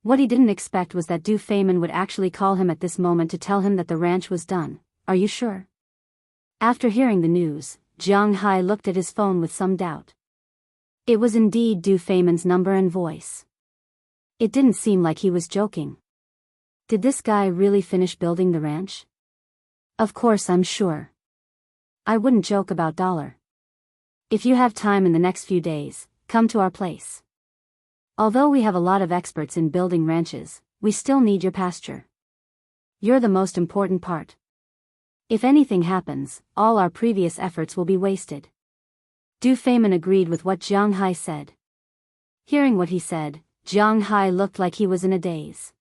What he didn't expect was that Du Feimin would actually call him at this moment to tell him that the ranch was done. "Are you sure?" After hearing the news, Jiang Hai looked at his phone with some doubt. It was indeed Du Feimin's number and voice. It didn't seem like he was joking. Did this guy really finish building the ranch? Of course I'm sure. I wouldn't joke about dollar. If you have time in the next few days, come to our place. Although we have a lot of experts in building ranches, we still need your pasture. You're the most important part. If anything happens, all our previous efforts will be wasted." Du Feimin agreed with what Jiang Hai said. Hearing what he said, Jiang Hai looked like he was in a daze.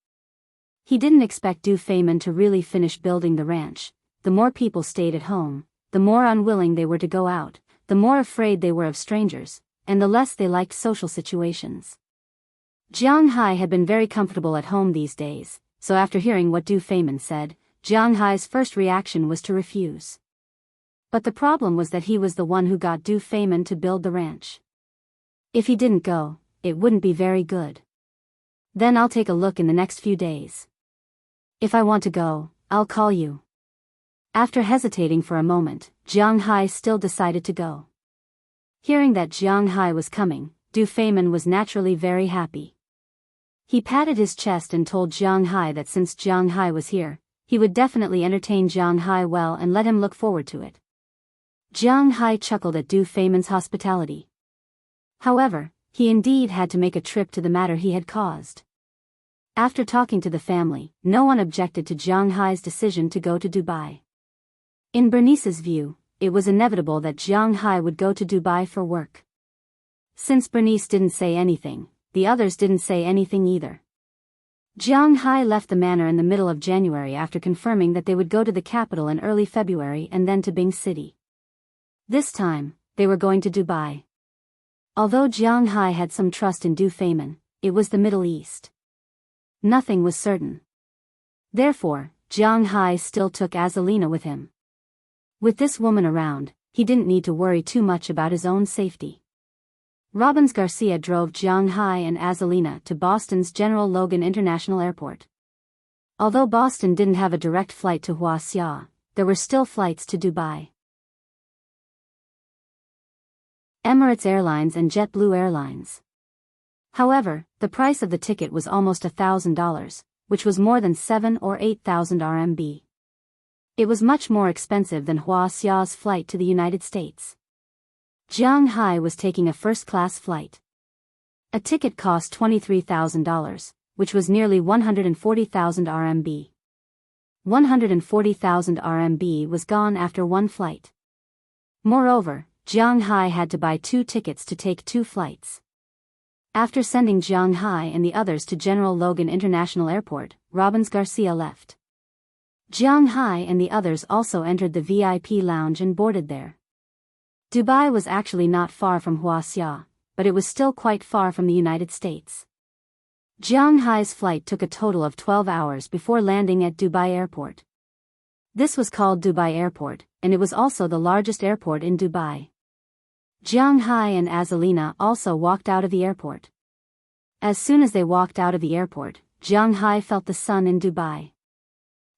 He didn't expect Du Feimin to really finish building the ranch. The more people stayed at home, the more unwilling they were to go out, the more afraid they were of strangers, and the less they liked social situations. Jiang Hai had been very comfortable at home these days, so after hearing what Du Feimin said, Jiang Hai's first reaction was to refuse. But the problem was that he was the one who got Du Feimin to build the ranch. If he didn't go, it wouldn't be very good. "Then I'll take a look in the next few days. If I want to go, I'll call you." After hesitating for a moment, Jiang Hai still decided to go. Hearing that Jiang Hai was coming, Du Feimin was naturally very happy. He patted his chest and told Jiang Hai that since Jiang Hai was here, he would definitely entertain Jiang Hai well and let him look forward to it. Jiang Hai chuckled at Du Feimin's hospitality. However, he indeed had to make a trip to the matter he had caused. After talking to the family, no one objected to Jiang Hai's decision to go to Dubai. In Bernice's view, it was inevitable that Jiang Hai would go to Dubai for work. Since Bernice didn't say anything, the others didn't say anything either. Jiang Hai left the manor in the middle of January after confirming that they would go to the capital in early February and then to Bing City. This time, they were going to Dubai. Although Jiang Hai had some trust in Du Feimin, it was the Middle East. Nothing was certain. Therefore, Jiang Hai still took Azalina with him. With this woman around, he didn't need to worry too much about his own safety. Robbins Garcia drove Jiang Hai and Azalina to Boston's General Logan International Airport. Although Boston didn't have a direct flight to Wuxia, there were still flights to Dubai. Emirates Airlines and JetBlue Airlines. However, the price of the ticket was almost $1,000, which was more than 7 or 8,000 RMB. It was much more expensive than Huaxia's flight to the United States. Jiang Hai was taking a first-class flight. A ticket cost $23,000, which was nearly 140,000 RMB. 140,000 RMB was gone after one flight. Moreover, Jiang Hai had to buy 2 tickets to take 2 flights. After sending Jiang Hai and the others to General Logan International Airport, Robbins Garcia left. Jiang Hai and the others also entered the VIP lounge and boarded there. Dubai was actually not far from Huaxia, but it was still quite far from the United States. Jiang Hai's flight took a total of 12 hours before landing at Dubai Airport. This was called Dubai Airport, and it was also the largest airport in Dubai. Jiang Hai and Azalina also walked out of the airport. As soon as they walked out of the airport, Jiang Hai felt the sun in Dubai.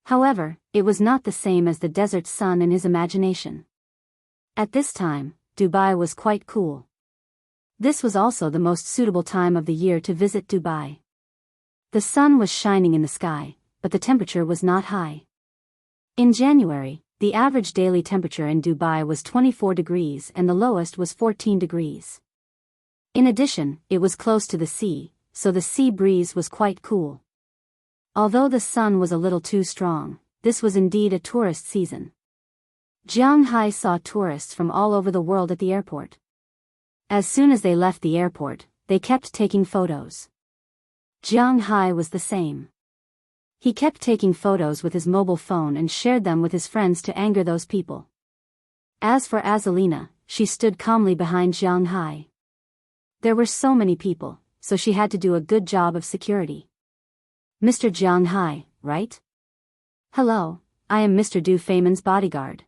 However, it was not the same as the desert sun in his imagination. At this time, Dubai was quite cool. This was also the most suitable time of the year to visit Dubai. The sun was shining in the sky, but the temperature was not high. In January, the average daily temperature in Dubai was 24 degrees and the lowest was 14 degrees. In addition, it was close to the sea, so the sea breeze was quite cool. Although the sun was a little too strong, this was indeed a tourist season. Jiang Hai saw tourists from all over the world at the airport. As soon as they left the airport, they kept taking photos. Jiang Hai was the same. He kept taking photos with his mobile phone and shared them with his friends to anger those people. As for Azalina, she stood calmly behind Jiang Hai. There were so many people, so she had to do a good job of security. Mr. Jiang Hai, right? Hello, I am Mr. Du Feimin's bodyguard.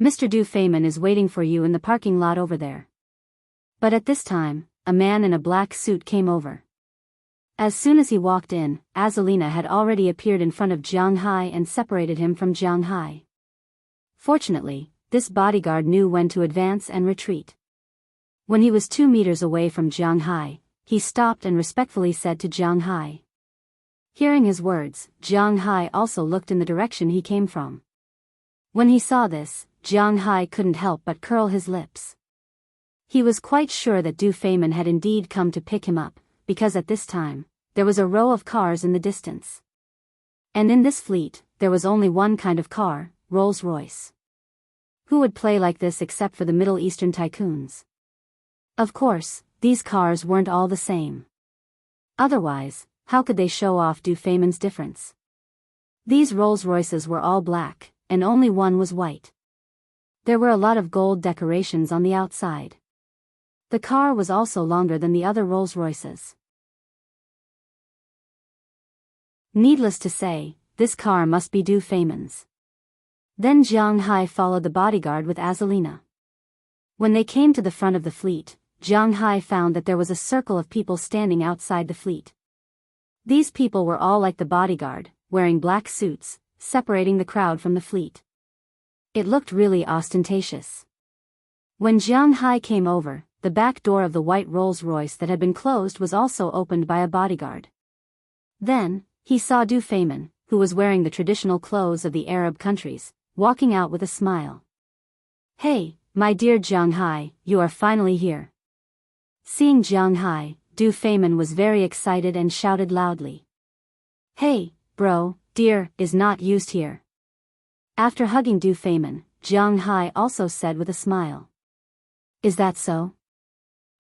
Mr. Du Feimin is waiting for you in the parking lot over there. But at this time, a man in a black suit came over. As soon as he walked in, Azalina had already appeared in front of Jiang Hai and separated him from Jiang Hai. Fortunately, this bodyguard knew when to advance and retreat. When he was 2 meters away from Jiang Hai, he stopped and respectfully said to Jiang Hai. Hearing his words, Jiang Hai also looked in the direction he came from. When he saw this, Jiang Hai couldn't help but curl his lips. He was quite sure that Du Feimin had indeed come to pick him up, because at this time, there was a row of cars in the distance. And in this fleet, there was only one kind of car, Rolls-Royce. Who would play like this except for the Middle Eastern tycoons? Of course, these cars weren't all the same. Otherwise, how could they show off Du Feimin's difference? These Rolls-Royces were all black, and only one was white. There were a lot of gold decorations on the outside. The car was also longer than the other Rolls-Royces. Needless to say, this car must be Du Feimin's. Then Jiang Hai followed the bodyguard with Azalina. When they came to the front of the fleet, Jiang Hai found that there was a circle of people standing outside the fleet. These people were all like the bodyguard, wearing black suits, separating the crowd from the fleet. It looked really ostentatious. When Jiang Hai came over, the back door of the white Rolls-Royce that had been closed was also opened by a bodyguard. Then, he saw Du Feimin, who was wearing the traditional clothes of the Arab countries, walking out with a smile. Hey, my dear Jiang Hai, you are finally here. Seeing Jiang Hai, Du Feimin was very excited and shouted loudly. Hey, bro, dear, is not used here. After hugging Du Feimin, Jiang Hai also said with a smile. Is that so?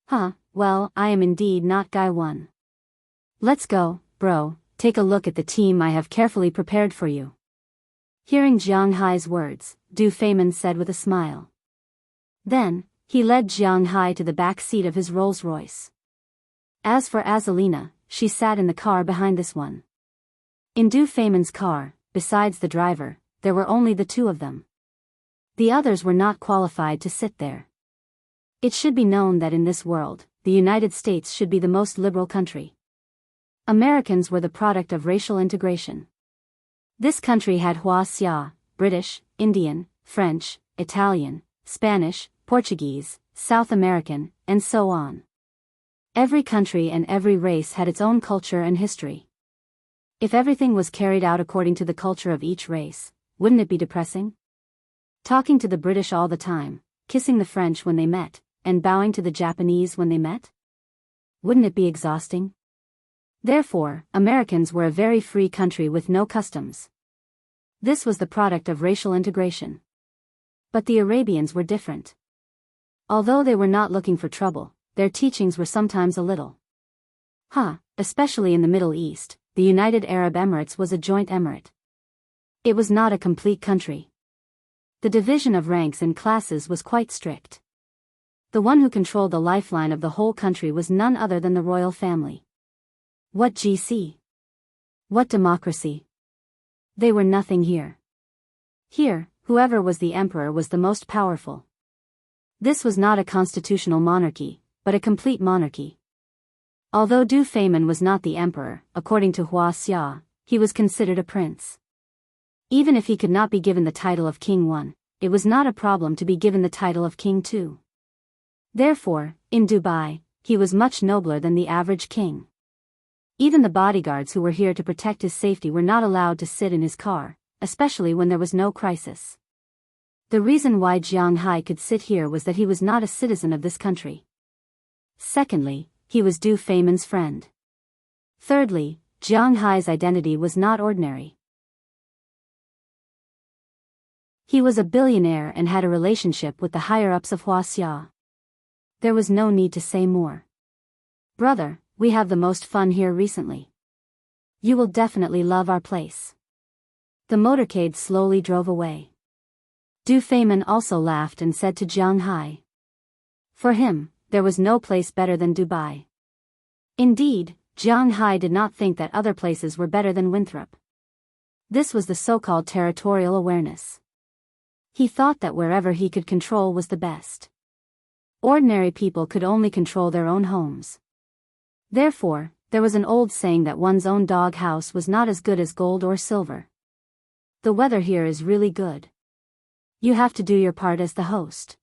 Huh, well, I am indeed not guy one. Let's go, bro, take a look at the team I have carefully prepared for you. Hearing Jiang Hai's words, Du Feimin said with a smile. Then, he led Jiang Hai to the back seat of his Rolls-Royce. As for Azalina, she sat in the car behind this one. In Du Feimin's car, besides the driver, there were only the two of them. The others were not qualified to sit there. It should be known that in this world, the United States should be the most liberal country. Americans were the product of racial integration. This country had Wuxia, British, Indian, French, Italian, Spanish, Portuguese, South American, and so on. Every country and every race had its own culture and history. If everything was carried out according to the culture of each race, wouldn't it be depressing? Talking to the British all the time, kissing the French when they met, and bowing to the Japanese when they met? Wouldn't it be exhausting? Therefore, Americans were a very free country with no customs. This was the product of racial integration. But the Arabians were different. Although they were not looking for trouble, their teachings were sometimes a little. Especially in the Middle East, the United Arab Emirates was a joint emirate. It was not a complete country. The division of ranks and classes was quite strict. The one who controlled the lifeline of the whole country was none other than the royal family. What GC? What democracy? They were nothing here. Here, whoever was the emperor was the most powerful. This was not a constitutional monarchy, but a complete monarchy. Although Du Feynman was not the emperor, according to Wuxia, he was considered a prince. Even if he could not be given the title of King 1, it was not a problem to be given the title of King 2. Therefore, in Dubai, he was much nobler than the average king. Even the bodyguards who were here to protect his safety were not allowed to sit in his car, especially when there was no crisis. The reason why Jiang Hai could sit here was that he was not a citizen of this country. Secondly, he was Du Feynman's friend. Thirdly, Jiang Hai's identity was not ordinary. He was a billionaire and had a relationship with the higher-ups of Wuxia. There was no need to say more. Brother, we have the most fun here recently. You will definitely love our place. The motorcade slowly drove away. Du Feynman also laughed and said to Jiang Hai. For him, there was no place better than Dubai. Indeed, Jiang Hai did not think that other places were better than Winthrop. This was the so-called territorial awareness. He thought that wherever he could control was the best. Ordinary people could only control their own homes. Therefore, there was an old saying that one's own dog house was not as good as gold or silver. The weather here is really good. You have to do your part as the host.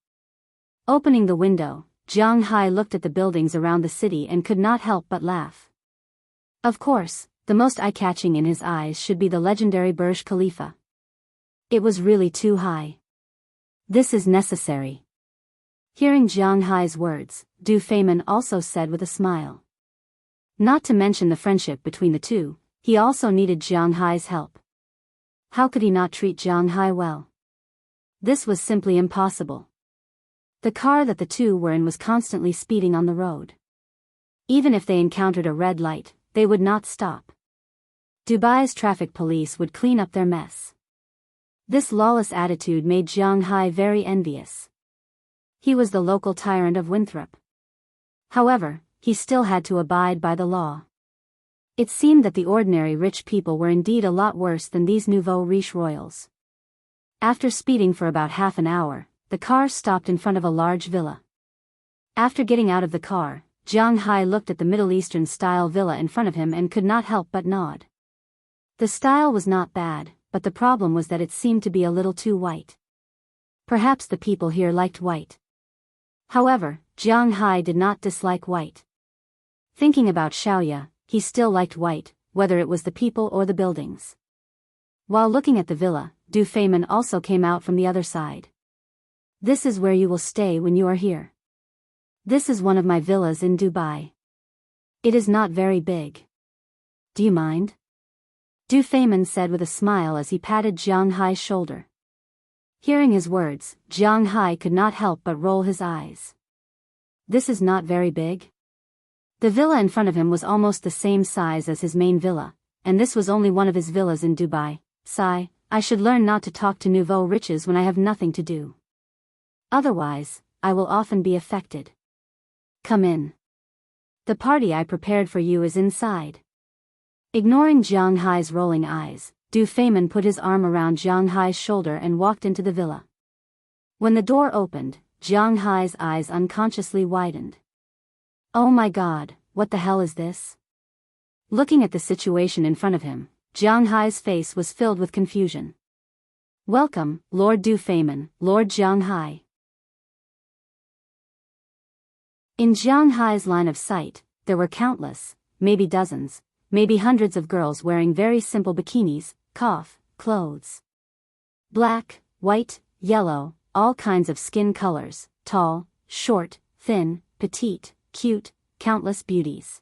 Opening the window, Jiang Hai looked at the buildings around the city and could not help but laugh. Of course, the most eye-catching in his eyes should be the legendary Burj Khalifa. It was really too high. This is necessary. Hearing Jiang Hai's words, Du Feynman also said with a smile. Not to mention the friendship between the two, he also needed Jiang Hai's help. How could he not treat Jiang Hai well? This was simply impossible. The car that the two were in was constantly speeding on the road. Even if they encountered a red light, they would not stop. Dubai's traffic police would clean up their mess. This lawless attitude made Jiang Hai very envious. He was the local tyrant of Winthrop. However, he still had to abide by the law. It seemed that the ordinary rich people were indeed a lot worse than these nouveau riche royals. After speeding for about half an hour, the car stopped in front of a large villa. After getting out of the car, Jiang Hai looked at the Middle Eastern-style villa in front of him and could not help but nod. The style was not bad, but the problem was that it seemed to be a little too white. Perhaps the people here liked white. However, Jiang Hai did not dislike white. Thinking about Shaoya, he still liked white, whether it was the people or the buildings. While looking at the villa, Du Feynman also came out from the other side. This is where you will stay when you are here. This is one of my villas in Dubai. It is not very big. Do you mind? Du Feynman said with a smile as he patted Jiang Hai's shoulder. Hearing his words, Jiang Hai could not help but roll his eyes. This is not very big. The villa in front of him was almost the same size as his main villa, and this was only one of his villas in Dubai. Sigh, I should learn not to talk to nouveau riches when I have nothing to do. Otherwise, I will often be affected. Come in. The party I prepared for you is inside. Ignoring Jiang Hai's rolling eyes, Du Feimin put his arm around Jiang Hai's shoulder and walked into the villa. When the door opened, Jiang Hai's eyes unconsciously widened. Oh my god, what the hell is this? Looking at the situation in front of him, Jiang Hai's face was filled with confusion. Welcome, Lord Du Feimin, Lord Jiang Hai. In Jiang Hai's line of sight, there were countless, maybe dozens, maybe hundreds of girls wearing very simple bikinis, clothes. Black, white, yellow, all kinds of skin colors, tall, short, thin, petite, cute, countless beauties.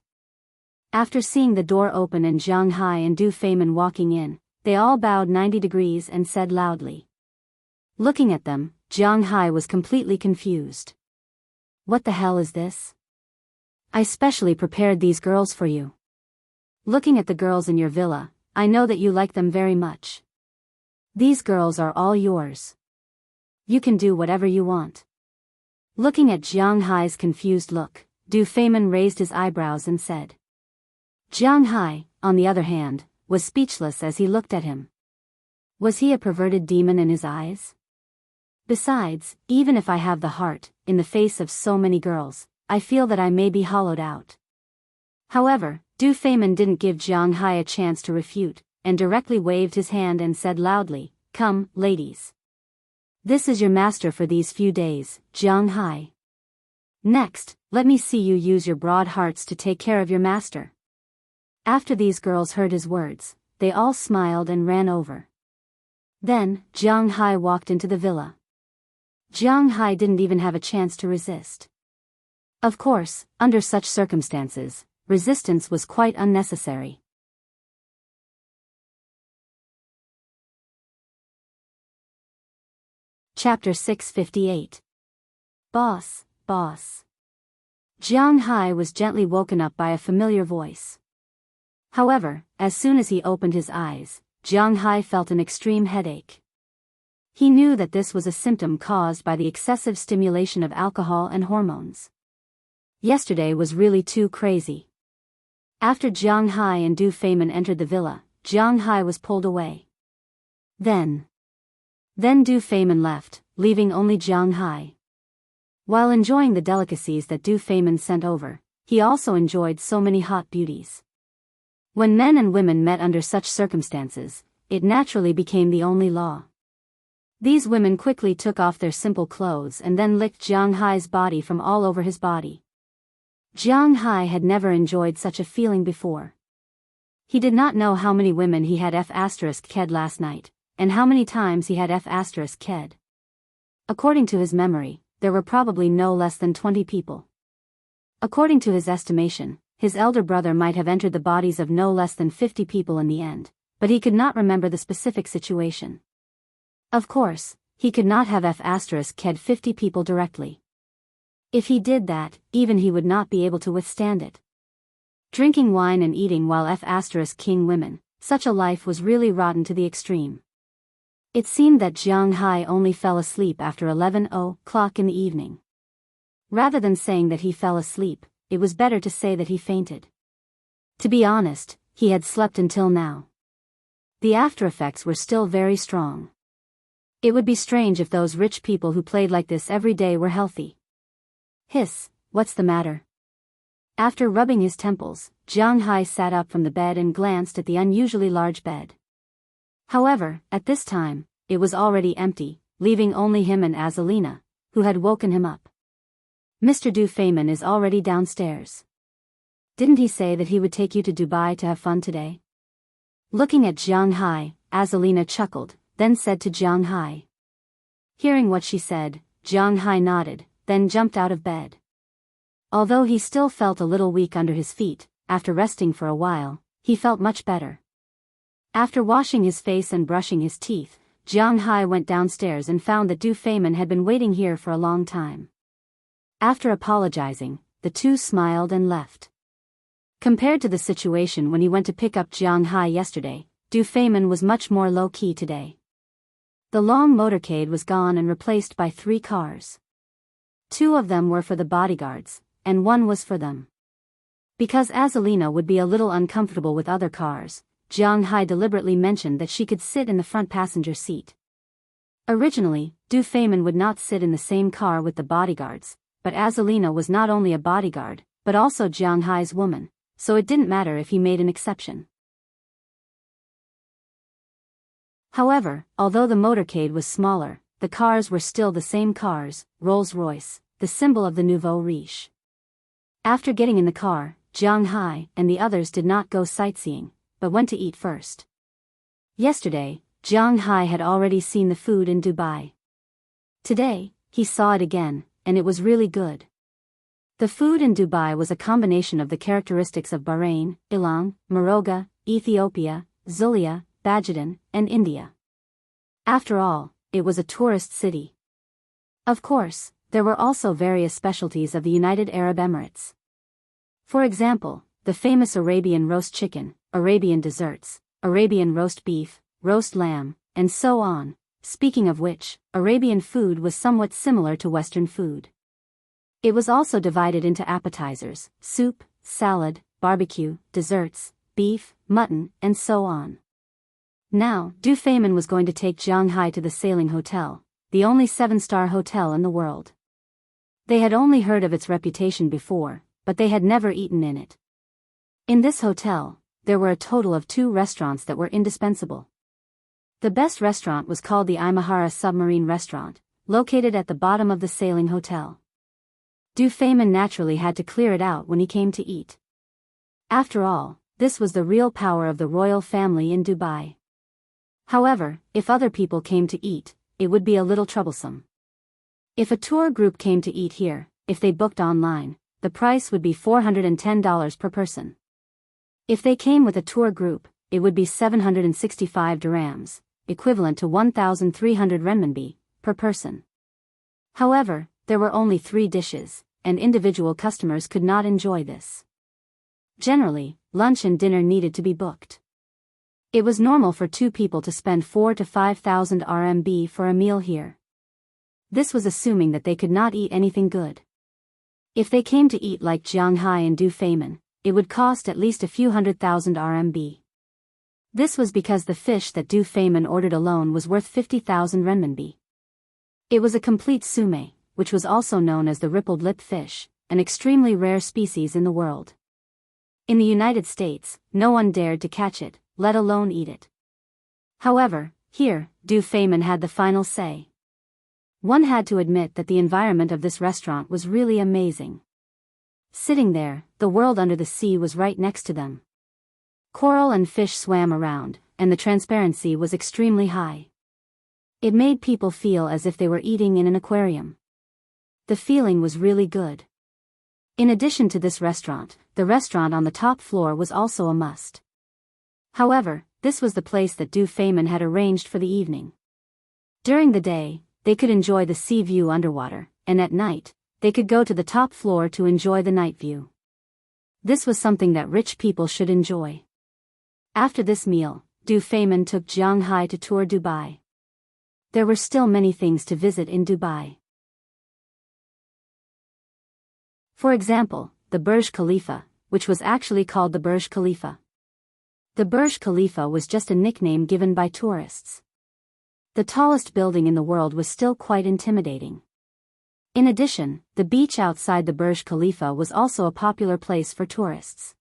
After seeing the door open and Jiang Hai and Du Feimin walking in, they all bowed 90 degrees and said loudly. Looking at them, Jiang Hai was completely confused. What the hell is this? I specially prepared these girls for you. Looking at the girls in your villa, I know that you like them very much. These girls are all yours. You can do whatever you want. Looking at Jiang Hai's confused look, Du Feimin raised his eyebrows and said. Jiang Hai, on the other hand, was speechless as he looked at him. Was he a perverted demon in his eyes? Besides, even if I have the heart, in the face of so many girls, I feel that I may be hollowed out. However, Du Feimin didn't give Jiang Hai a chance to refute, and directly waved his hand and said loudly, Come, ladies. This is your master for these few days, Jiang Hai. Next, let me see you use your broad hearts to take care of your master. After these girls heard his words, they all smiled and ran over. Then, Jiang Hai walked into the villa. Jiang Hai didn't even have a chance to resist. Of course, under such circumstances, resistance was quite unnecessary. Chapter 658. Boss. Jiang Hai was gently woken up by a familiar voice. However, as soon as he opened his eyes, Jiang Hai felt an extreme headache. He knew that this was a symptom caused by the excessive stimulation of alcohol and hormones. Yesterday was really too crazy. After Jiang Hai and Du Feimin entered the villa, Jiang Hai was pulled away. Then Du Feimin left, leaving only Jiang Hai. While enjoying the delicacies that Du Feimin sent over, he also enjoyed so many hot beauties. When men and women met under such circumstances, it naturally became the only law. These women quickly took off their simple clothes and then licked Jiang Hai's body from all over his body. Jiang Hai had never enjoyed such a feeling before. He did not know how many women he had f***ked last night, and how many times he had f***ked. According to his memory, there were probably no less than 20 people. According to his estimation, his elder brother might have entered the bodies of no less than 50 people in the end, but he could not remember the specific situation. Of course, he could not have f***ked 50 people directly. If he did that, even he would not be able to withstand it. Drinking wine and eating while f***ing women, such a life was really rotten to the extreme. It seemed that Jiang Hai only fell asleep after 11:00 in the evening. Rather than saying that he fell asleep, it was better to say that he fainted. To be honest, he had slept until now. The after effects were still very strong. It would be strange if those rich people who played like this every day were healthy. Hiss, what's the matter? After rubbing his temples, Jiang Hai sat up from the bed and glanced at the unusually large bed. However, at this time, it was already empty, leaving only him and Azalina, who had woken him up. Mr. Du Feimin is already downstairs. Didn't he say that he would take you to Dubai to have fun today? Looking at Jiang Hai, Azalina chuckled, then said to Jiang Hai. Hearing what she said, Jiang Hai nodded, then jumped out of bed. Although he still felt a little weak under his feet, after resting for a while, he felt much better. After washing his face and brushing his teeth, Jiang Hai went downstairs and found that Du Feimin had been waiting here for a long time. After apologizing, the two smiled and left. Compared to the situation when he went to pick up Jiang Hai yesterday, Du Feimin was much more low-key today. The long motorcade was gone and replaced by 3 cars. 2 of them were for the bodyguards, and 1 was for them. Because Azalina would be a little uncomfortable with other cars, Jiang Hai deliberately mentioned that she could sit in the front passenger seat. Originally, Du Feimin would not sit in the same car with the bodyguards, but as Alina was not only a bodyguard, but also Jiang Hai's woman, so it didn't matter if he made an exception. However, although the motorcade was smaller, the cars were still the same cars, Rolls-Royce, the symbol of the nouveau riche. After getting in the car, Jiang Hai and the others did not go sightseeing, but went to eat first. Yesterday, Jiang Hai had already seen the food in Dubai. Today, he saw it again, and it was really good. The food in Dubai was a combination of the characteristics of Bahrain, Iran, Morocco, Ethiopia, Zulia, Bajadin, and India. After all, it was a tourist city. Of course, there were also various specialties of the United Arab Emirates. For example, the famous Arabian roast chicken, Arabian desserts, Arabian roast beef, roast lamb, and so on. Speaking of which, Arabian food was somewhat similar to Western food. It was also divided into appetizers, soup, salad, barbecue, desserts, beef, mutton, and so on. Now, Du Feimin was going to take Jiang Hai to the Sailing Hotel, the only 7-star hotel in the world. They had only heard of its reputation before, but they had never eaten in it. In this hotel, there were a total of 2 restaurants that were indispensable. The best restaurant was called the Imahara Submarine Restaurant, located at the bottom of the Sailing Hotel. Du Feimin naturally had to clear it out when he came to eat. After all, this was the real power of the royal family in Dubai. However, if other people came to eat, it would be a little troublesome. If a tour group came to eat here, if they booked online, the price would be $410 per person. If they came with a tour group, it would be 765 dirhams, equivalent to 1,300 renminbi, per person. However, there were only 3 dishes, and individual customers could not enjoy this. Generally, lunch and dinner needed to be booked. It was normal for 2 people to spend 4,000 to 5,000 RMB for a meal here. This was assuming that they could not eat anything good. If they came to eat like Jiang Hai and Du Feimin, it would cost at least a few 100,000 RMB. This was because the fish that Du Feimin ordered alone was worth 50,000 renminbi. It was a complete sume, which was also known as the rippled lip fish, an extremely rare species in the world. In the United States, no one dared to catch it, let alone eat it. However, here, Du Feimin had the final say. One had to admit that the environment of this restaurant was really amazing. Sitting there, the world under the sea was right next to them. Coral and fish swam around, and the transparency was extremely high. It made people feel as if they were eating in an aquarium. The feeling was really good. In addition to this restaurant, the restaurant on the top floor was also a must. However, this was the place that Du Feimin had arranged for the evening. During the day, they could enjoy the sea view underwater, and at night, they could go to the top floor to enjoy the night view. This was something that rich people should enjoy. After this meal, Du Feimin took Jiang Hai to tour Dubai. There were still many things to visit in Dubai. For example, the Burj Khalifa, which was actually called the Burj Khalifa. The Burj Khalifa was just a nickname given by tourists. The tallest building in the world was still quite intimidating. In addition, the beach outside the Burj Khalifa was also a popular place for tourists.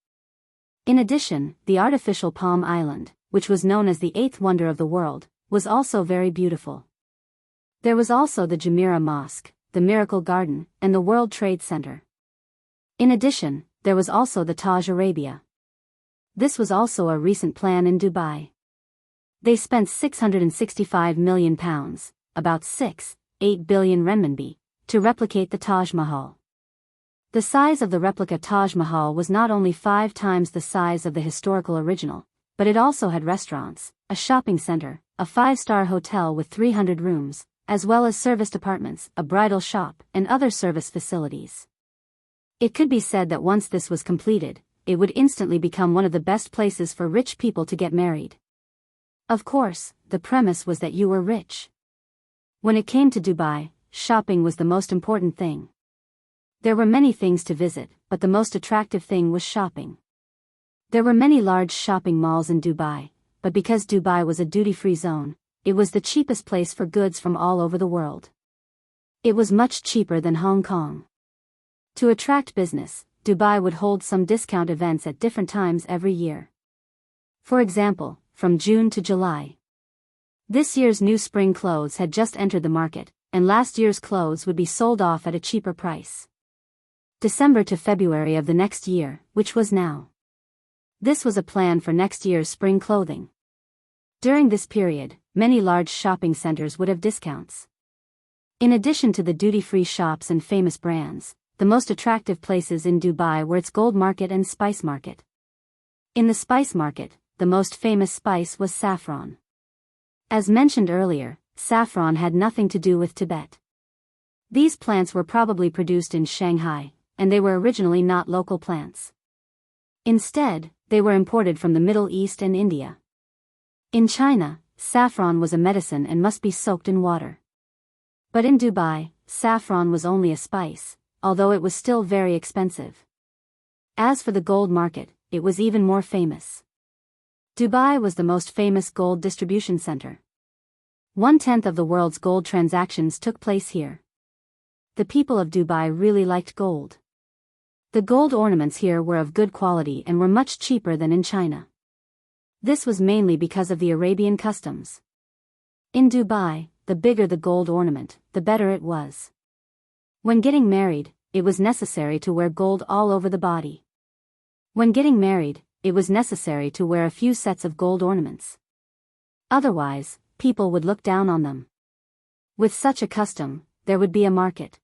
In addition, the artificial Palm Island, which was known as the 8th wonder of the world, was also very beautiful. There was also the Jumeirah Mosque, the Miracle Garden, and the World Trade Center. In addition, there was also the Taj Arabia. This was also a recent plan in Dubai. They spent £665 million, about 6.8 billion renminbi, to replicate the Taj Mahal. The size of the replica Taj Mahal was not only 5 times the size of the historical original, but it also had restaurants, a shopping center, a 5-star hotel with 300 rooms, as well as serviced apartments, a bridal shop, and other service facilities. It could be said that once this was completed, it would instantly become one of the best places for rich people to get married. Of course, the premise was that you were rich. When it came to Dubai, shopping was the most important thing. There were many things to visit, but the most attractive thing was shopping. There were many large shopping malls in Dubai, but because Dubai was a duty-free zone, it was the cheapest place for goods from all over the world. It was much cheaper than Hong Kong. To attract business, Dubai would hold some discount events at different times every year. For example, from June to July. This year's new spring clothes had just entered the market, and last year's clothes would be sold off at a cheaper price. December to February of the next year, which was now. This was a plan for next year's spring clothing. During this period, many large shopping centers would have discounts. In addition to the duty-free shops and famous brands, the most attractive places in Dubai were its gold market and spice market. In the spice market, the most famous spice was saffron. As mentioned earlier, saffron had nothing to do with Tibet. These plants were probably produced in Shanghai, and they were originally not local plants. Instead, they were imported from the Middle East and India. In China, saffron was a medicine and must be soaked in water. But in Dubai, saffron was only a spice, although it was still very expensive. As for the gold market, it was even more famous. Dubai was the most famous gold distribution center. 1/10 of the world's gold transactions took place here. The people of Dubai really liked gold. The gold ornaments here were of good quality and were much cheaper than in China. This was mainly because of the Arabian customs. In Dubai, the bigger the gold ornament, the better it was. When getting married, it was necessary to wear gold all over the body. When getting married, it was necessary to wear a few sets of gold ornaments. Otherwise, people would look down on them. With such a custom, there would be a market.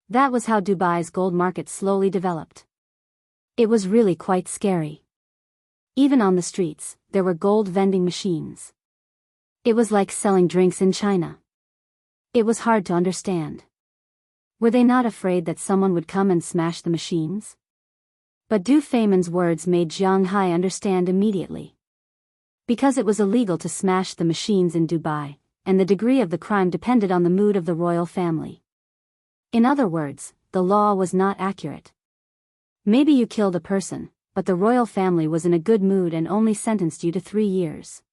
That was how Dubai's gold market slowly developed. It was really quite scary. Even on the streets, there were gold vending machines. It was like selling drinks in China. It was hard to understand. Were they not afraid that someone would come and smash the machines? But Du Feimin's words made Jiang Hai understand immediately. Because it was illegal to smash the machines in Dubai, and the degree of the crime depended on the mood of the royal family. In other words, the law was not accurate. Maybe you killed a person, but the royal family was in a good mood and only sentenced you to 3 years.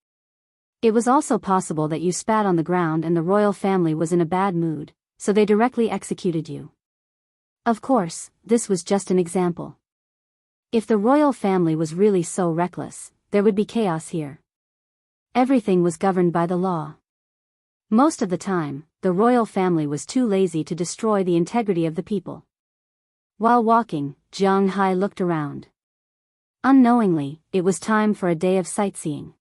It was also possible that you spat on the ground and the royal family was in a bad mood, so they directly executed you. Of course, this was just an example. If the royal family was really so reckless, there would be chaos here. Everything was governed by the law. Most of the time, the royal family was too lazy to destroy the integrity of the people. While walking, Jiang Hai looked around. Unknowingly, it was time for a day of sightseeing.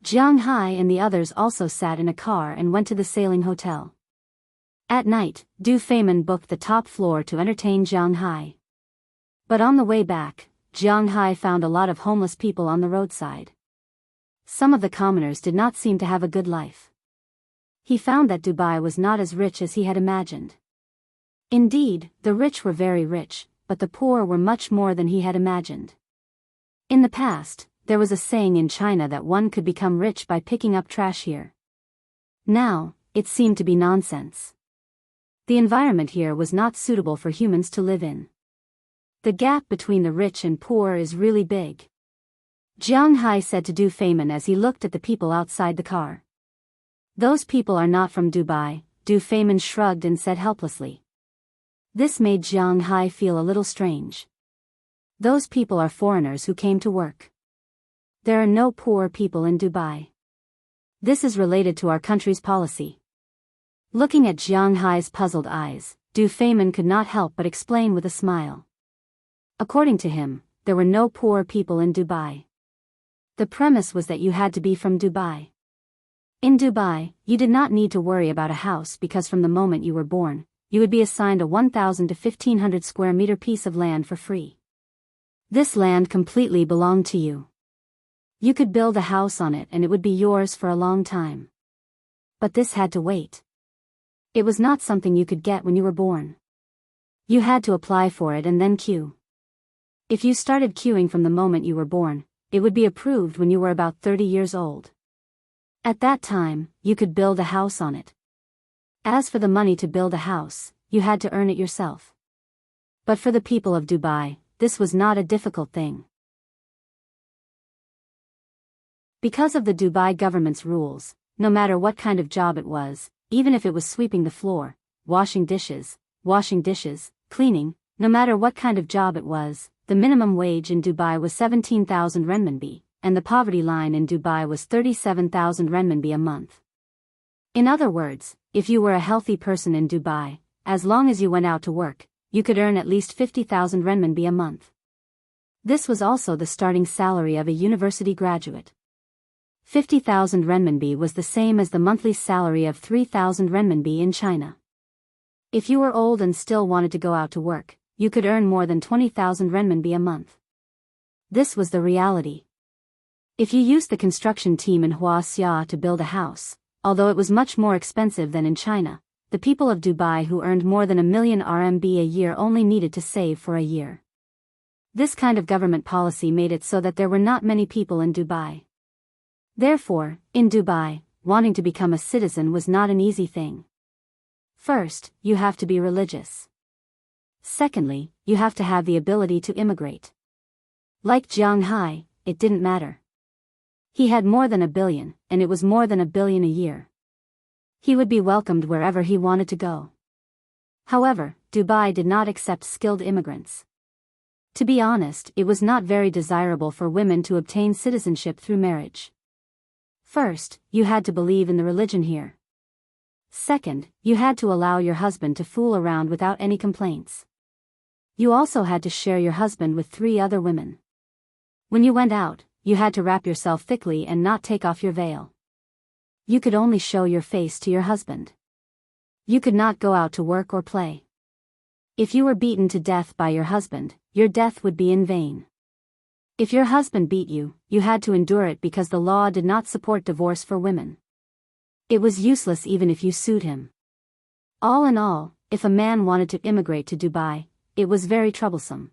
Jiang Hai and the others also sat in a car and went to the sailing hotel. At night, Du Feimin booked the top floor to entertain Jiang Hai. But on the way back, Jiang Hai found a lot of homeless people on the roadside. Some of the commoners did not seem to have a good life. He found that Dubai was not as rich as he had imagined. Indeed, the rich were very rich, but the poor were much more than he had imagined. In the past, there was a saying in China that one could become rich by picking up trash here. Now, it seemed to be nonsense. The environment here was not suitable for humans to live in. The gap between the rich and poor is really big. Jiang Hai said to Du Feimin as he looked at the people outside the car. Those people are not from Dubai, Du Feimin shrugged and said helplessly. This made Jiang Hai feel a little strange. Those people are foreigners who came to work. There are no poor people in Dubai. This is related to our country's policy. Looking at Jiang Hai's puzzled eyes, Du Feimin could not help but explain with a smile. According to him, there were no poor people in Dubai. The premise was that you had to be from Dubai. In Dubai, you did not need to worry about a house because from the moment you were born, you would be assigned a 1,000 to 1,500 square meter piece of land for free. This land completely belonged to you. You could build a house on it and it would be yours for a long time. But this had to wait. It was not something you could get when you were born. You had to apply for it and then queue. If you started queuing from the moment you were born, it would be approved when you were about 30 years old. At that time, you could build a house on it. As for the money to build a house, you had to earn it yourself. But for the people of Dubai, this was not a difficult thing. Because of the Dubai government's rules, no matter what kind of job it was, even if it was sweeping the floor, washing dishes, cleaning, no matter what kind of job it was, the minimum wage in Dubai was 17,000 renminbi, and the poverty line in Dubai was 37,000 renminbi a month. In other words, if you were a healthy person in Dubai, as long as you went out to work, you could earn at least 50,000 renminbi a month. This was also the starting salary of a university graduate. 50,000 renminbi was the same as the monthly salary of 3,000 renminbi in China. If you were old and still wanted to go out to work, you could earn more than 20,000 renminbi a month. This was the reality. If you used the construction team in Wuxia to build a house, although it was much more expensive than in China, the people of Dubai who earned more than 1 million RMB a year only needed to save for a year. This kind of government policy made it so that there were not many people in Dubai. Therefore, in Dubai, wanting to become a citizen was not an easy thing. First, you have to be religious. Secondly, you have to have the ability to immigrate. Like Jiang Hai, it didn't matter. He had more than 1 billion, and it was more than 1 billion a year. He would be welcomed wherever he wanted to go. However, Dubai did not accept skilled immigrants. To be honest, it was not very desirable for women to obtain citizenship through marriage. First, you had to believe in the religion here. Second, you had to allow your husband to fool around without any complaints. You also had to share your husband with 3 other women. When you went out, you had to wrap yourself thickly and not take off your veil. You could only show your face to your husband. You could not go out to work or play. If you were beaten to death by your husband, your death would be in vain. If your husband beat you, you had to endure it because the law did not support divorce for women. It was useless even if you sued him. All in all, if a man wanted to immigrate to Dubai, it was very troublesome.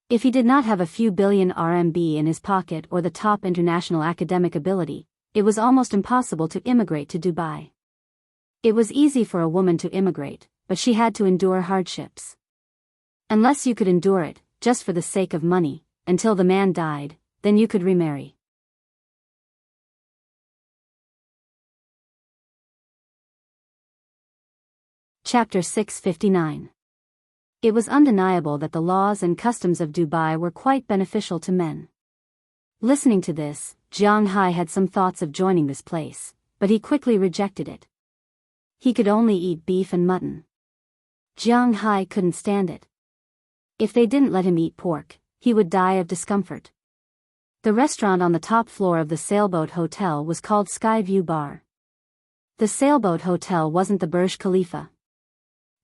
If he did not have a few billion RMB in his pocket or the top international academic ability, it was almost impossible to immigrate to Dubai. It was easy for a woman to immigrate, but she had to endure hardships. Unless you could endure it, just for the sake of money, until the man died, then you could remarry. Chapter 659. It was undeniable that the laws and customs of Dubai were quite beneficial to men. Listening to this, Jiang Hai had some thoughts of joining this place, but he quickly rejected it. He could only eat beef and mutton. Jiang Hai couldn't stand it. If they didn't let him eat pork, he would die of discomfort. The restaurant on the top floor of the Sailboat Hotel was called Skyview Bar. The Sailboat Hotel wasn't the Burj Khalifa.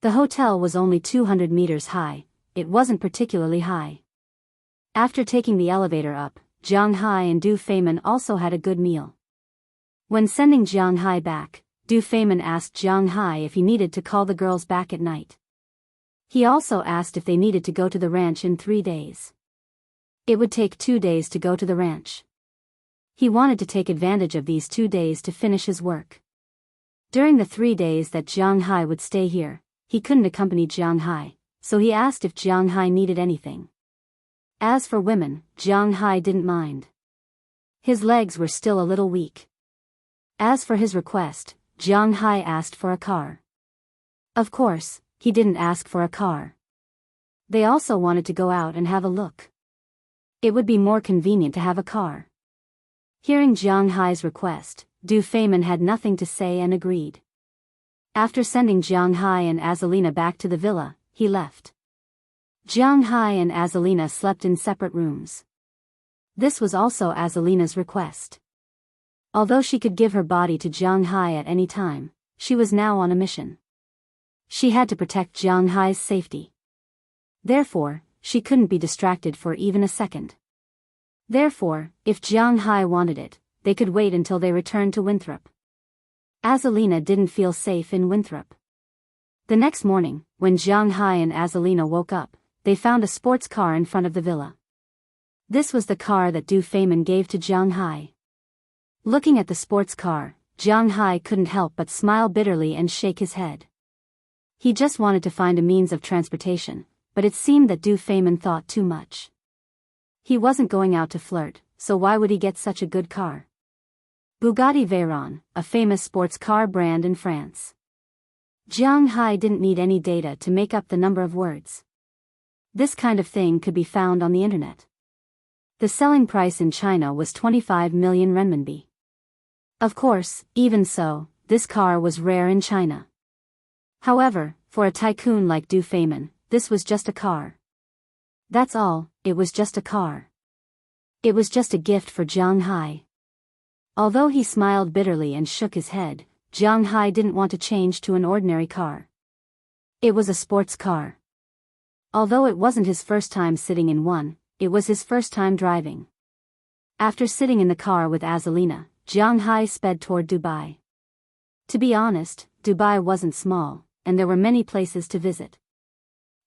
The hotel was only 200 meters high, it wasn't particularly high. After taking the elevator up, Jiang Hai and Du Feimin also had a good meal. When sending Jiang Hai back, Du Feimin asked Jiang Hai if he needed to call the girls back at night. He also asked if they needed to go to the ranch in 3 days. It would take 2 days to go to the ranch. He wanted to take advantage of these 2 days to finish his work. During the 3 days that Jiang Hai would stay here, he couldn't accompany Jiang Hai, so he asked if Jiang Hai needed anything. As for women, Jiang Hai didn't mind. His legs were still a little weak. As for his request, Jiang Hai asked for a car. Of course, he didn't ask for a car. They also wanted to go out and have a look. It would be more convenient to have a car. Hearing Jiang Hai's request, Du Feimin had nothing to say and agreed. After sending Jiang Hai and Azalina back to the villa, he left. Jiang Hai and Azalina slept in separate rooms. This was also Azalina's request. Although she could give her body to Jiang Hai at any time, she was now on a mission. She had to protect Jiang Hai's safety. Therefore, she couldn't be distracted for even a second. Therefore, if Jiang Hai wanted it, they could wait until they returned to Winthrop. Azalina didn't feel safe in Winthrop. The next morning, when Jiang Hai and Azalina woke up, they found a sports car in front of the villa. This was the car that Du Feimin gave to Jiang Hai. Looking at the sports car, Jiang Hai couldn't help but smile bitterly and shake his head. He just wanted to find a means of transportation, but it seemed that Du Feynman thought too much. He wasn't going out to flirt, so why would he get such a good car? Bugatti Veyron, a famous sports car brand in France. Jiang Hai didn't need any data to make up the number of words. This kind of thing could be found on the internet. The selling price in China was 25 million renminbi. Of course, even so, this car was rare in China. However, for a tycoon like Du Feynman, this was just a car. That's all, it was just a car. It was just a gift for Jiang Hai. Although he smiled bitterly and shook his head, Jiang Hai didn't want to change to an ordinary car. It was a sports car. Although it wasn't his first time sitting in one, it was his first time driving. After sitting in the car with Azalina, Jiang Hai sped toward Dubai. To be honest, Dubai wasn't small, and there were many places to visit.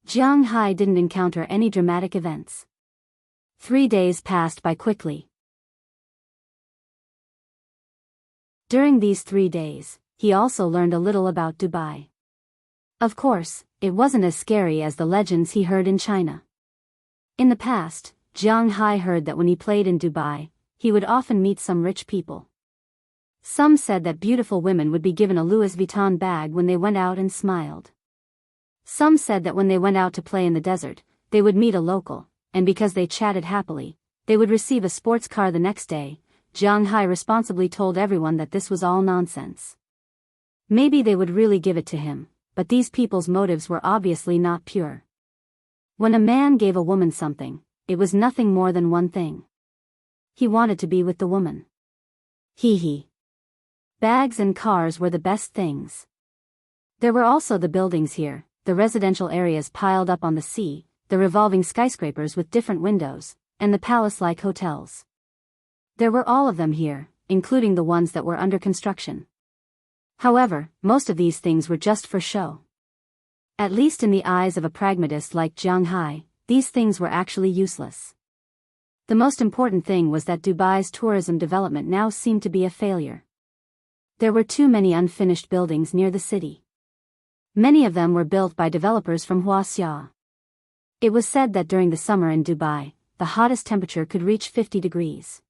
Jiang Hai didn't encounter any dramatic events. 3 days passed by quickly. During these 3 days, he also learned a little about Dubai. Of course, it wasn't as scary as the legends he heard in China. In the past, Jiang Hai heard that when he played in Dubai, he would often meet some rich people. Some said that beautiful women would be given a Louis Vuitton bag when they went out and smiled. Some said that when they went out to play in the desert, they would meet a local, and because they chatted happily, they would receive a sports car the next day. Jiang Hai responsibly told everyone that this was all nonsense. Maybe they would really give it to him, but these people's motives were obviously not pure. When a man gave a woman something, it was nothing more than one thing. He wanted to be with the woman. Hee. Bags and cars were the best things. There were also the buildings here, the residential areas piled up on the sea, the revolving skyscrapers with different windows, and the palace-like hotels. There were all of them here, including the ones that were under construction. However, most of these things were just for show. At least in the eyes of a pragmatist like Jiang Hai, these things were actually useless. The most important thing was that Dubai's tourism development now seemed to be a failure. There were too many unfinished buildings near the city. Many of them were built by developers from Wuxia. It was said that during the summer in Dubai, the hottest temperature could reach 50 degrees.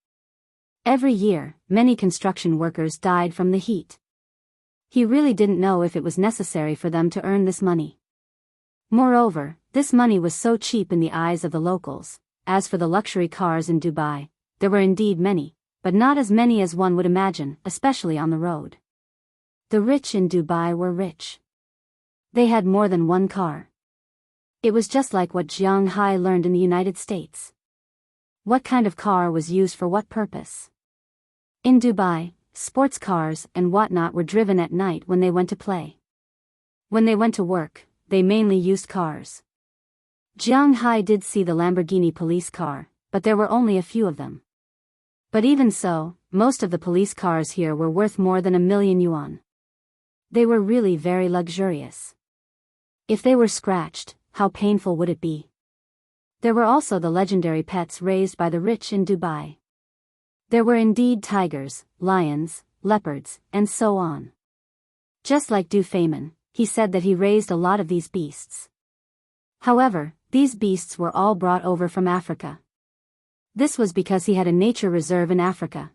Every year, many construction workers died from the heat. He really didn't know if it was necessary for them to earn this money. Moreover, this money was so cheap in the eyes of the locals. As for the luxury cars in Dubai, there were indeed many, but not as many as one would imagine, especially on the road. The rich in Dubai were rich. They had more than one car. It was just like what Jiang Hai learned in the United States. What kind of car was used for what purpose? In Dubai, sports cars and whatnot were driven at night when they went to play. When they went to work, they mainly used cars. Jiang Hai did see the Lamborghini police car, but there were only a few of them. But even so, most of the police cars here were worth more than 1 million yuan. They were really very luxurious. If they were scratched, how painful would it be? There were also the legendary pets raised by the rich in Dubai. There were indeed tigers, lions, leopards, and so on. Just like Du Feynman, he said that he raised a lot of these beasts. However, these beasts were all brought over from Africa. This was because he had a nature reserve in Africa.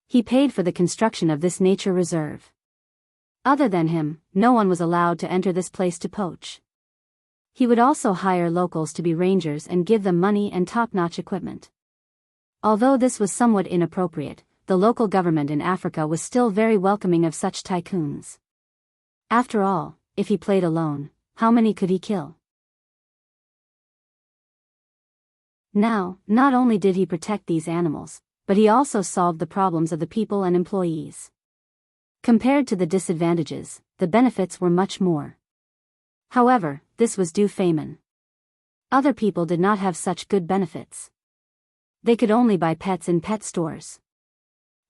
He paid for the construction of this nature reserve. Other than him, no one was allowed to enter this place to poach. He would also hire locals to be rangers and give them money and top-notch equipment. Although this was somewhat inappropriate, the local government in Africa was still very welcoming of such tycoons. After all, if he played alone, how many could he kill? Now, not only did he protect these animals, but he also solved the problems of the people and employees. Compared to the disadvantages, the benefits were much more. However, this was Du Feynman. Other people did not have such good benefits. They could only buy pets in pet stores.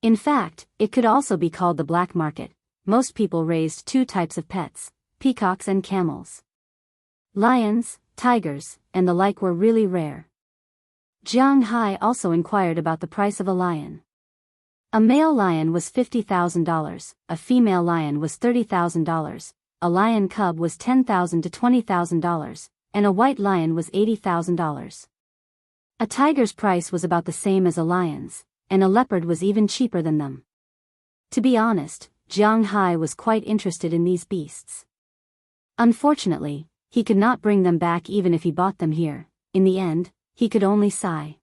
In fact, it could also be called the black market. Most people raised 2 types of pets, peacocks and camels. Lions, tigers, and the like were really rare. Jiang Hai also inquired about the price of a lion. A male lion was $50,000, a female lion was $30,000, a lion cub was $10,000 to $20,000, and a white lion was $80,000. A tiger's price was about the same as a lion's, and a leopard was even cheaper than them. To be honest, Jiang Hai was quite interested in these beasts. Unfortunately, he could not bring them back even if he bought them here. In the end, he could only sigh.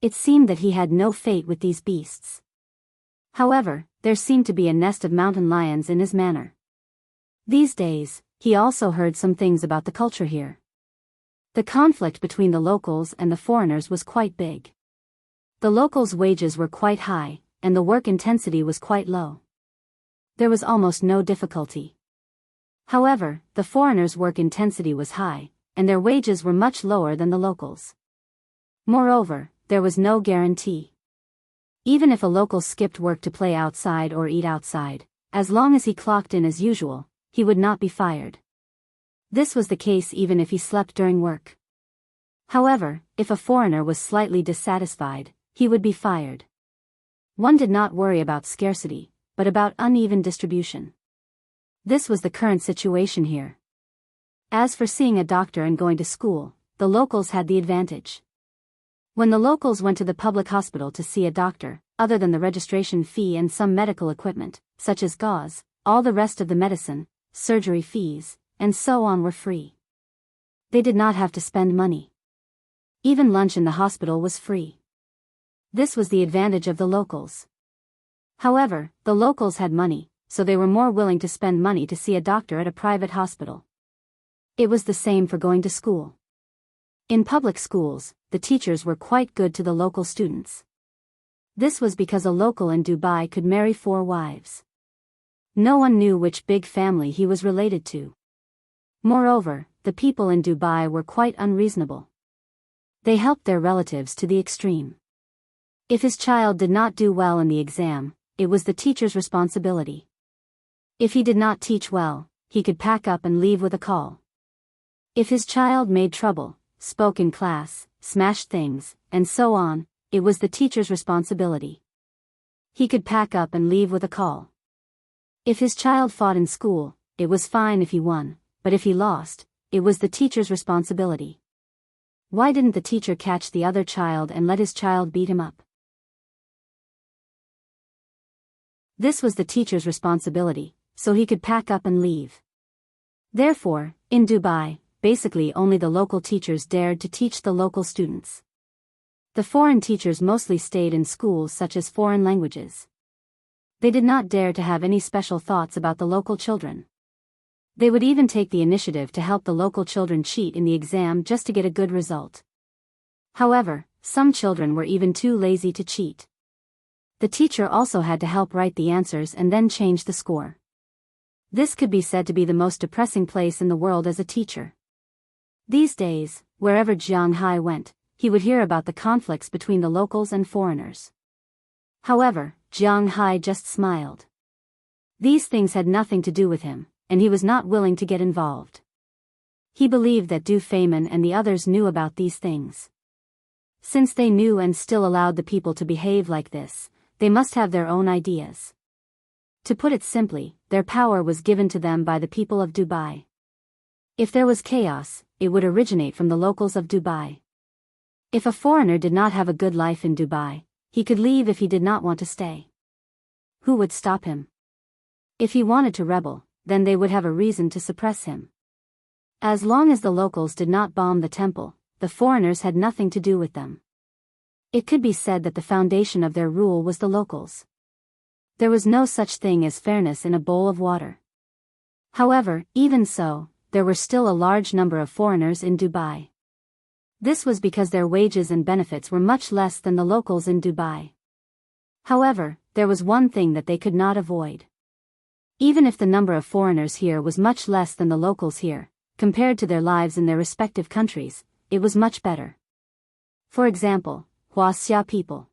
It seemed that he had no fate with these beasts. However, there seemed to be a nest of mountain lions in his manor. These days, he also heard some things about the culture here. The conflict between the locals and the foreigners was quite big. The locals' wages were quite high, and the work intensity was quite low. There was almost no difficulty. However, the foreigners' work intensity was high, and their wages were much lower than the locals. Moreover, there was no guarantee. Even if a local skipped work to play outside or eat outside, as long as he clocked in as usual, he would not be fired. This was the case even if he slept during work. However, if a foreigner was slightly dissatisfied, he would be fired. One did not worry about scarcity, but about uneven distribution. This was the current situation here. As for seeing a doctor and going to school, the locals had the advantage. When the locals went to the public hospital to see a doctor, other than the registration fee and some medical equipment, such as gauze, all the rest of the medicine, surgery fees, and so on were free. They did not have to spend money. Even lunch in the hospital was free. This was the advantage of the locals. However, the locals had money, so they were more willing to spend money to see a doctor at a private hospital. It was the same for going to school. In public schools, the teachers were quite good to the local students. This was because a local in Dubai could marry 4 wives. No one knew which big family he was related to. Moreover, the people in Dubai were quite unreasonable. They helped their relatives to the extreme. If his child did not do well in the exam, it was the teacher's responsibility. If he did not teach well, he could pack up and leave with a call. If his child made trouble, spoke in class, smashed things, and so on, it was the teacher's responsibility. He could pack up and leave with a call. If his child fought in school, it was fine if he won, but if he lost, it was the teacher's responsibility. Why didn't the teacher catch the other child and let his child beat him up? This was the teacher's responsibility, so he could pack up and leave. Therefore, in Dubai, basically only the local teachers dared to teach the local students. The foreign teachers mostly stayed in schools such as foreign languages. They did not dare to have any special thoughts about the local children. They would even take the initiative to help the local children cheat in the exam just to get a good result. However, some children were even too lazy to cheat. The teacher also had to help write the answers and then change the score. This could be said to be the most depressing place in the world as a teacher. These days, wherever Jiang Hai went, he would hear about the conflicts between the locals and foreigners. However, Jiang Hai just smiled. These things had nothing to do with him, and he was not willing to get involved. He believed that Du Feimin and the others knew about these things. Since they knew and still allowed the people to behave like this, they must have their own ideas. To put it simply, their power was given to them by the people of Dubai. If there was chaos, it would originate from the locals of Dubai. If a foreigner did not have a good life in Dubai, he could leave if he did not want to stay. Who would stop him? If he wanted to rebel, then they would have a reason to suppress him. As long as the locals did not bomb the temple, the foreigners had nothing to do with them. It could be said that the foundation of their rule was the locals. There was no such thing as fairness in a bowl of water. However, even so, there were still a large number of foreigners in Dubai. This was because their wages and benefits were much less than the locals in Dubai. However, there was one thing that they could not avoid. Even if the number of foreigners here was much less than the locals here, compared to their lives in their respective countries, it was much better. For example, Wuxia people.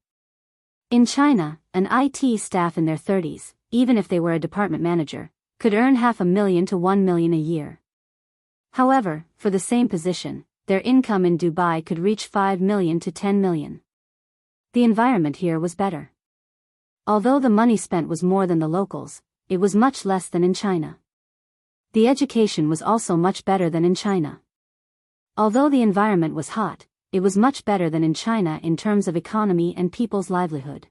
In China, an IT staff in their 30s, even if they were a department manager, could earn $500,000 to $1 million a year. However, for the same position, their income in Dubai could reach $5 million to $10 million. The environment here was better. Although the money spent was more than the locals, it was much less than in China. The education was also much better than in China. Although the environment was hot, it was much better than in China in terms of economy and people's livelihood.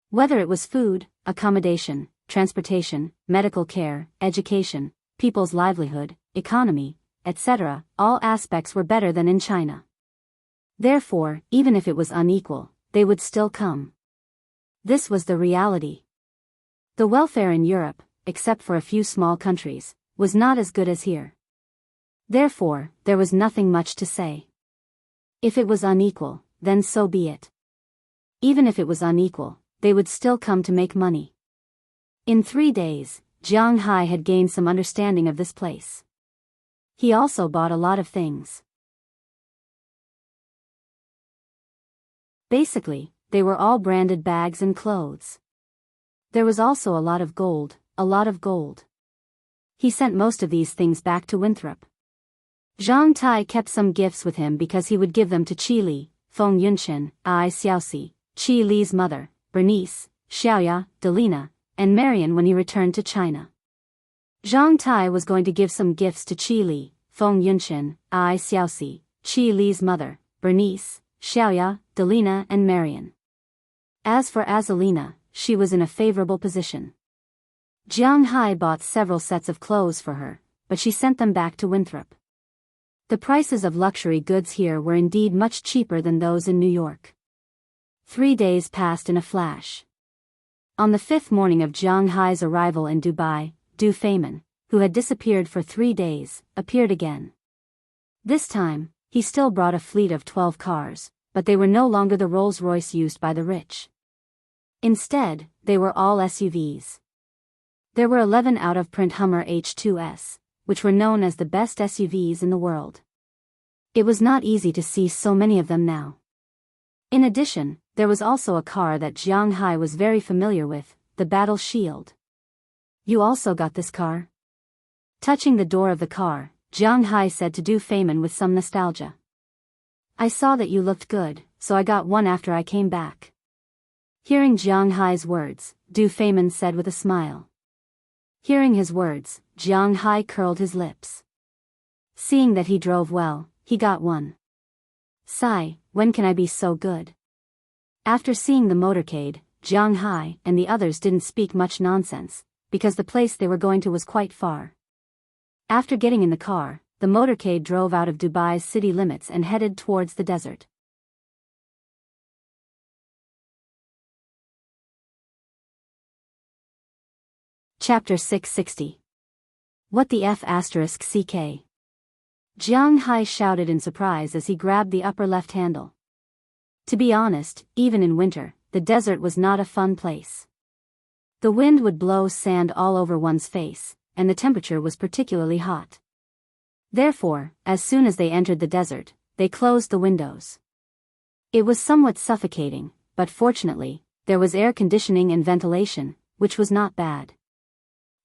Whether it was food, accommodation, transportation, medical care, education, people's livelihood, economy, etc., all aspects were better than in China. Therefore, even if it was unequal, they would still come. This was the reality. The welfare in Europe, except for a few small countries, was not as good as here. Therefore, there was nothing much to say. If it was unequal, then so be it. Even if it was unequal, they would still come to make money. In 3 days, Jiang Hai had gained some understanding of this place. He also bought a lot of things. Basically, they were all branded bags and clothes. There was also a lot of gold, a lot of gold. He sent most of these things back to Winthrop. Zhang Tai kept some gifts with him because he would give them to Qi Li, Feng Yunqian, Ai Xiaoxi, Qi Li's mother, Bernice, Xiaoya, Delina, and Marian when he returned to China. Zhang Tai was going to give some gifts to Qi Li, Feng Yunqian, Ai Xiaoxi, Qi Li's mother, Bernice, Xiaoya, Delina and Marian. As for Azalina, she was in a favorable position. Jiang Hai bought several sets of clothes for her, but she sent them back to Winthrop. The prices of luxury goods here were indeed much cheaper than those in New York. 3 days passed in a flash. On the 5th morning of Jiang Hai's arrival in Dubai, Du Feimin, who had disappeared for 3 days, appeared again. This time, he still brought a fleet of 12 cars, but they were no longer the Rolls-Royce used by the rich. Instead, they were all SUVs. There were 11 out-of-print Hummer H2S, which were known as the best SUVs in the world. It was not easy to see so many of them now. In addition, there was also a car that Jiang Hai was very familiar with, the Battle Shield. You also got this car? Touching the door of the car, Jiang Hai said to Du Feimin with some nostalgia. I saw that you looked good, so I got one after I came back. Hearing Jiang Hai's words, Du Feimin said with a smile. Hearing his words, Jiang Hai curled his lips. Seeing that he drove well, he got one. Sigh, when can I be so good? After seeing the motorcade, Jiang Hai and the others didn't speak much nonsense, because the place they were going to was quite far. After getting in the car, the motorcade drove out of Dubai's city limits and headed towards the desert. Chapter 660. What the F***ck? Jiang Hai shouted in surprise as he grabbed the upper left handle. To be honest, even in winter, the desert was not a fun place. The wind would blow sand all over one's face, and the temperature was particularly hot. Therefore, as soon as they entered the desert, they closed the windows. It was somewhat suffocating, but fortunately, there was air conditioning and ventilation, which was not bad.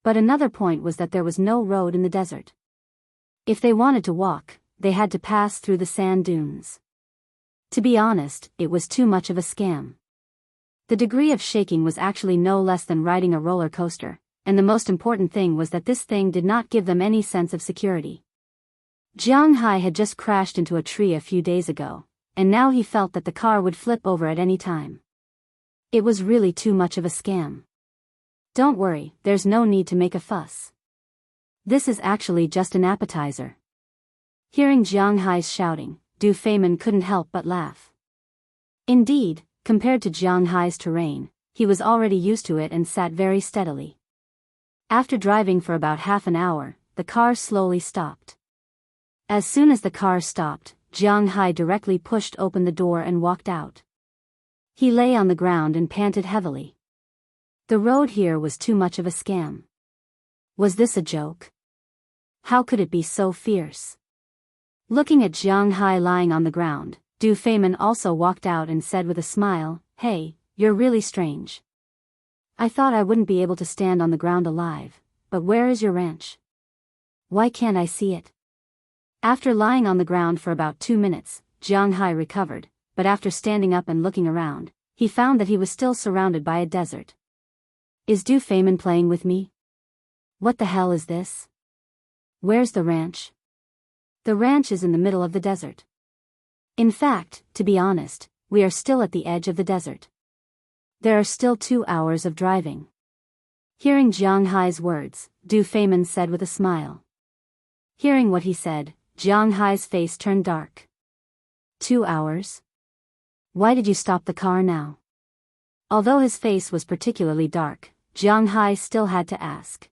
But another point was that there was no road in the desert. If they wanted to walk, they had to pass through the sand dunes. To be honest, it was too much of a scam. The degree of shaking was actually no less than riding a roller coaster, and the most important thing was that this thing did not give them any sense of security. Jiang Hai had just crashed into a tree a few days ago, and now he felt that the car would flip over at any time. It was really too much of a scam. Don't worry, there's no need to make a fuss. This is actually just an appetizer. Hearing Jiang Hai's shouting, Du Feimin couldn't help but laugh. Indeed, compared to Jiang Hai's terrain, he was already used to it and sat very steadily. After driving for about half an hour, the car slowly stopped. As soon as the car stopped, Jiang Hai directly pushed open the door and walked out. He lay on the ground and panted heavily. The road here was too much of a scam. Was this a joke? How could it be so fierce? Looking at Jiang Hai lying on the ground, Du Feimin also walked out and said with a smile, Hey, you're really strange. I thought I wouldn't be able to stand on the ground alive, but where is your ranch? Why can't I see it? After lying on the ground for about 2 minutes, Jiang Hai recovered, but after standing up and looking around, he found that he was still surrounded by a desert. Is Du Feimin playing with me? What the hell is this? Where's the ranch? The ranch is in the middle of the desert. In fact, to be honest, we are still at the edge of the desert. There are still 2 hours of driving. Hearing Jiang Hai's words, Du Feimin said with a smile. Hearing what he said, Jiang Hai's face turned dark. 2 hours? Why did you stop the car now? Although his face was particularly dark, Jiang Hai still had to ask.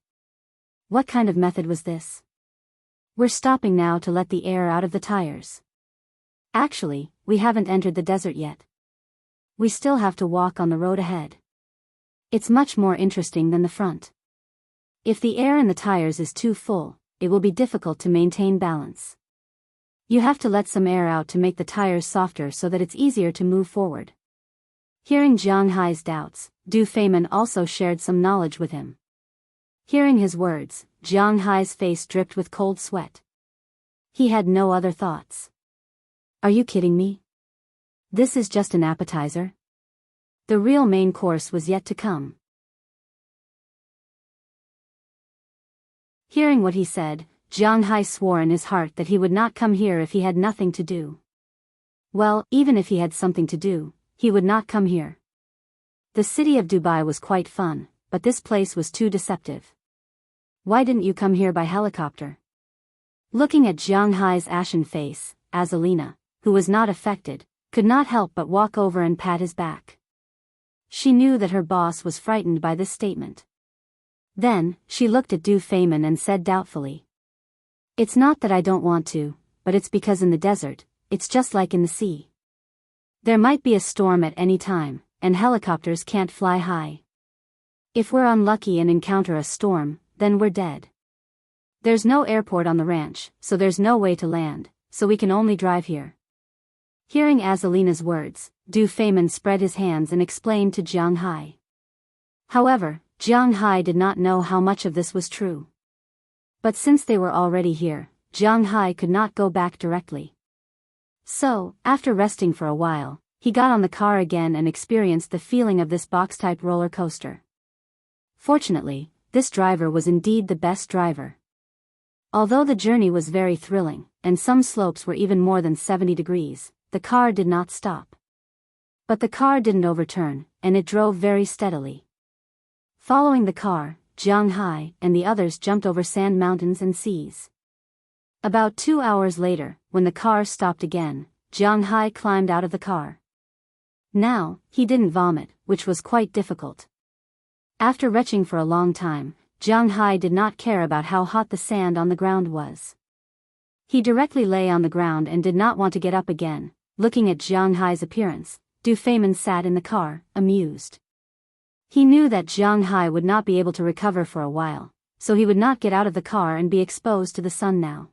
What kind of method was this? We're stopping now to let the air out of the tires. Actually, we haven't entered the desert yet. We still have to walk on the road ahead. It's much more interesting than the front. If the air in the tires is too full, it will be difficult to maintain balance. You have to let some air out to make the tires softer so that it's easier to move forward. Hearing Jiang Hai's doubts, Du Feimin also shared some knowledge with him. Hearing his words, Jiang Hai's face dripped with cold sweat. He had no other thoughts. Are you kidding me? This is just an appetizer? The real main course was yet to come. Hearing what he said, Jiang Hai swore in his heart that he would not come here if he had nothing to do. Well, even if he had something to do, he would not come here. The city of Dubai was quite fun, but this place was too deceptive. Why didn't you come here by helicopter? Looking at Jiang Hai's ashen face, Azalina, who was not affected, could not help but walk over and pat his back. She knew that her boss was frightened by this statement. Then, she looked at Du Feimin and said doubtfully. It's not that I don't want to, but it's because in the desert, it's just like in the sea. There might be a storm at any time, and helicopters can't fly high. If we're unlucky and encounter a storm, then we're dead. There's no airport on the ranch, so there's no way to land, so we can only drive here. Hearing Azalina's words, Du Feimin spread his hands and explained to Jiang Hai. However, Jiang Hai did not know how much of this was true. But since they were already here, Jiang Hai could not go back directly. So, after resting for a while, he got on the car again and experienced the feeling of this box-type roller coaster. Fortunately, this driver was indeed the best driver. Although the journey was very thrilling, and some slopes were even more than 70 degrees, the car did not stop. But the car didn't overturn, and it drove very steadily. Following the car, Jiang Hai and the others jumped over sand mountains and seas. About 2 hours later, when the car stopped again, Jiang Hai climbed out of the car. Now, he didn't vomit, which was quite difficult. After retching for a long time, Jiang Hai did not care about how hot the sand on the ground was. He directly lay on the ground and did not want to get up again. Looking at Jiang Hai's appearance, Du Feimin sat in the car, amused. He knew that Jiang Hai would not be able to recover for a while, so he would not get out of the car and be exposed to the sun now.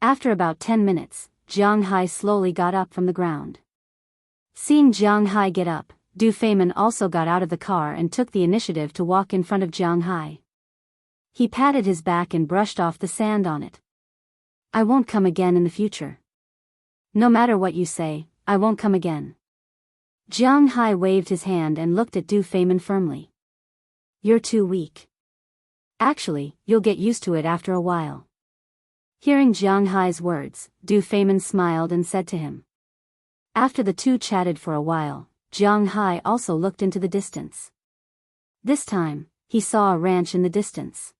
After about 10 minutes, Jiang Hai slowly got up from the ground. Seeing Jiang Hai get up, Du Feimin also got out of the car and took the initiative to walk in front of Jiang Hai. He patted his back and brushed off the sand on it. I won't come again in the future. No matter what you say, I won't come again. Jiang Hai waved his hand and looked at Du Feimin firmly. You're too weak. Actually, you'll get used to it after a while. Hearing Jiang Hai's words, Du Feimin smiled and said to him. After the two chatted for a while, Jiang Hai also looked into the distance. This time, he saw a ranch in the distance.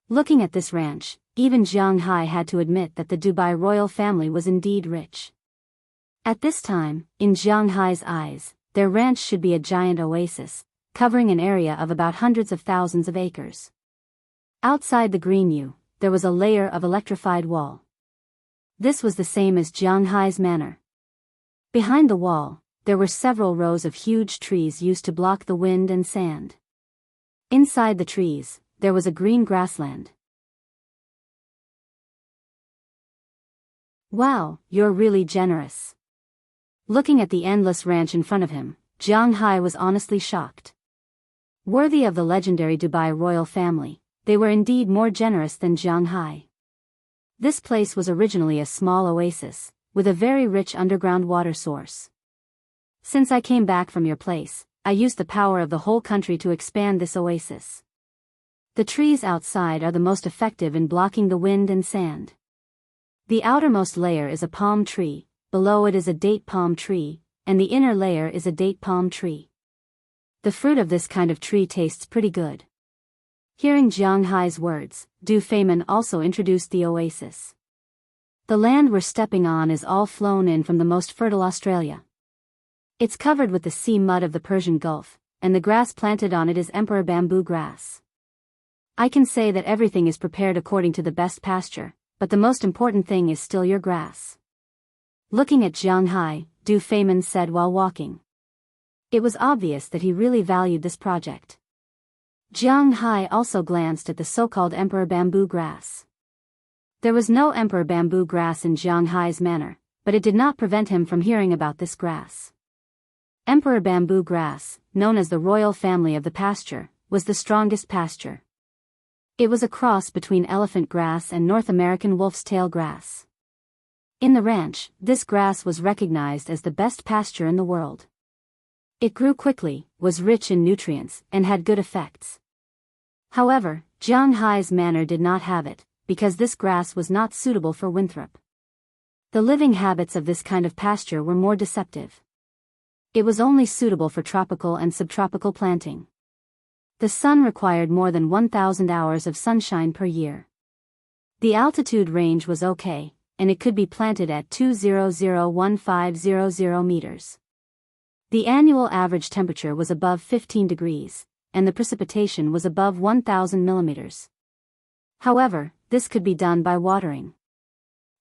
Looking at this ranch, even Jiang Hai had to admit that the Dubai royal family was indeed rich. At this time, in Jiang Hai's eyes, their ranch should be a giant oasis, covering an area of about hundreds of thousands of acres. Outside the green U, there was a layer of electrified wall. This was the same as Jiang Hai's manor. Behind the wall, there were several rows of huge trees used to block the wind and sand. Inside the trees, there was a green grassland. Wow, you're really generous. Looking at the endless ranch in front of him, Jiang Hai was honestly shocked. Worthy of the legendary Dubai royal family, they were indeed more generous than Jiang Hai. This place was originally a small oasis, with a very rich underground water source. Since I came back from your place, I used the power of the whole country to expand this oasis. The trees outside are the most effective in blocking the wind and sand. The outermost layer is a palm tree, below it is a date palm tree, and the inner layer is a date palm tree. The fruit of this kind of tree tastes pretty good. Hearing Jiang Hai's words, Du Feimin also introduced the oasis. The land we're stepping on is all flown in from the most fertile Australia. It's covered with the sea mud of the Persian Gulf, and the grass planted on it is emperor bamboo grass. I can say that everything is prepared according to the best pasture, but the most important thing is still your grass. Looking at Jiang Hai, Du Feimin said while walking. It was obvious that he really valued this project. Jiang Hai also glanced at the so-called emperor bamboo grass. There was no emperor bamboo grass in Jiang Hai's manor, but it did not prevent him from hearing about this grass. Emperor bamboo grass, known as the royal family of the pasture, was the strongest pasture. It was a cross between elephant grass and North American wolf's tail grass. In the ranch, this grass was recognized as the best pasture in the world. It grew quickly, was rich in nutrients, and had good effects. However, Jiang Hai's manor did not have it, because this grass was not suitable for Winthrop. The living habits of this kind of pasture were more deceptive. It was only suitable for tropical and subtropical planting. The sun required more than 1,000 hours of sunshine per year. The altitude range was okay, and it could be planted at 2001500 meters. The annual average temperature was above 15 degrees, and the precipitation was above 1,000 millimeters. However, this could be done by watering.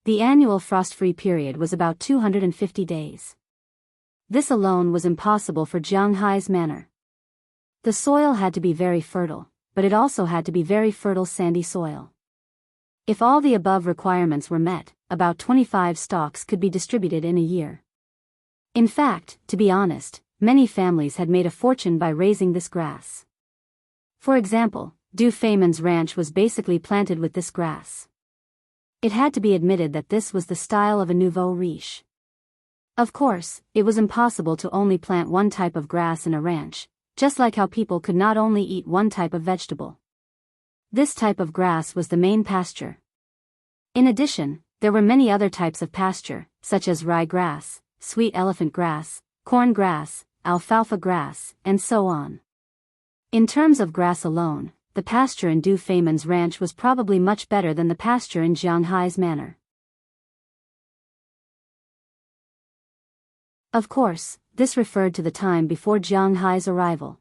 The annual frost-free period was about 250 days. This alone was impossible for Jiang Hai's manor. The soil had to be very fertile, but it also had to be very fertile sandy soil. If all the above requirements were met, about 25 stalks could be distributed in a year. In fact, to be honest, many families had made a fortune by raising this grass. For example, Du Feimin's ranch was basically planted with this grass. It had to be admitted that this was the style of a nouveau riche. Of course, it was impossible to only plant one type of grass in a ranch, just like how people could not only eat one type of vegetable. This type of grass was the main pasture. In addition, there were many other types of pasture, such as rye grass, sweet elephant grass, corn grass, alfalfa grass, and so on. In terms of grass alone, the pasture in Du Feimin's ranch was probably much better than the pasture in Jiang Hai's manor. Of course, this referred to the time before Jiang Hai's arrival.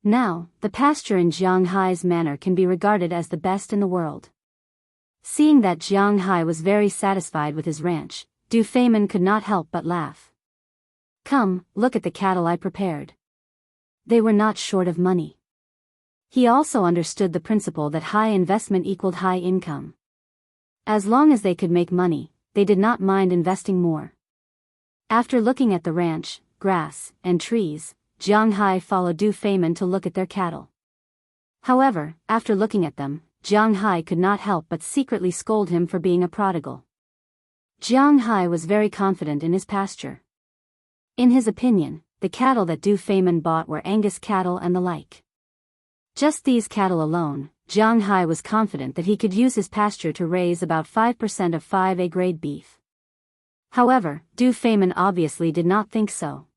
Now, the pasture in Jiang Hai's manor can be regarded as the best in the world. Seeing that Jiang Hai was very satisfied with his ranch, Du Feimin could not help but laugh. Come, look at the cattle I prepared. They were not short of money. He also understood the principle that high investment equaled high income. As long as they could make money, they did not mind investing more. After looking at the ranch, grass, and trees, Jiang Hai followed Du Feimin to look at their cattle. However, after looking at them, Jiang Hai could not help but secretly scold him for being a prodigal. Jiang Hai was very confident in his pasture. In his opinion, the cattle that Du Feimin bought were Angus cattle and the like. Just these cattle alone, Jiang Hai was confident that he could use his pasture to raise about 5% of 5A grade beef. However, Du Feimin obviously did not think so.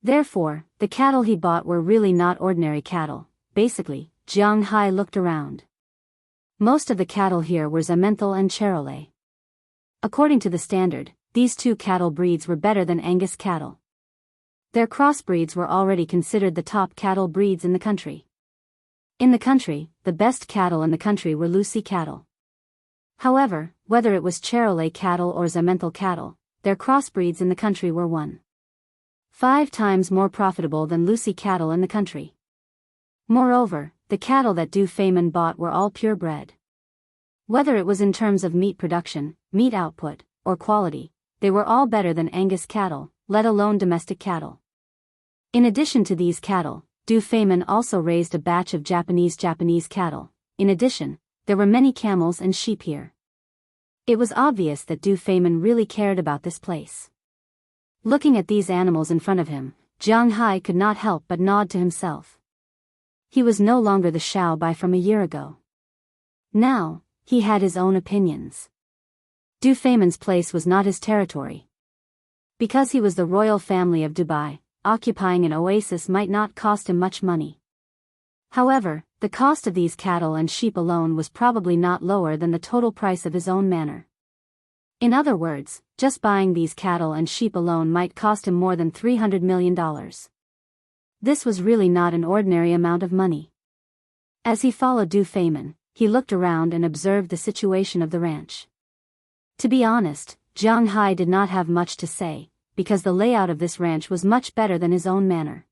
Therefore, the cattle he bought were really not ordinary cattle. Basically, Jiang Hai looked around. Most of the cattle here were Zemmenthal and Charolais. According to the standard, these two cattle breeds were better than Angus cattle. Their crossbreeds were already considered the top cattle breeds in the country. In the country, the best cattle in the country were Lucy cattle. However, whether it was Charolais cattle or Zemmenthal cattle, their crossbreeds in the country were 1.5 times more profitable than Lucy cattle in the country. Moreover, the cattle that Du Feimin bought were all purebred. Whether it was in terms of meat production, meat output, or quality, they were all better than Angus cattle, let alone domestic cattle. In addition to these cattle, Du Feimin also raised a batch of Japanese cattle. In addition, there were many camels and sheep here. It was obvious that Du Feimin really cared about this place. Looking at these animals in front of him, Jiang Hai could not help but nod to himself. He was no longer the Xiao Bai from a year ago. Now, he had his own opinions. Du Feimin's place was not his territory. Because he was the royal family of Dubai, occupying an oasis might not cost him much money. However, the cost of these cattle and sheep alone was probably not lower than the total price of his own manor. In other words, just buying these cattle and sheep alone might cost him more than $300 million. This was really not an ordinary amount of money. As he followed Du Feimin, he looked around and observed the situation of the ranch. To be honest, Zhang Hai did not have much to say, because the layout of this ranch was much better than his own manor.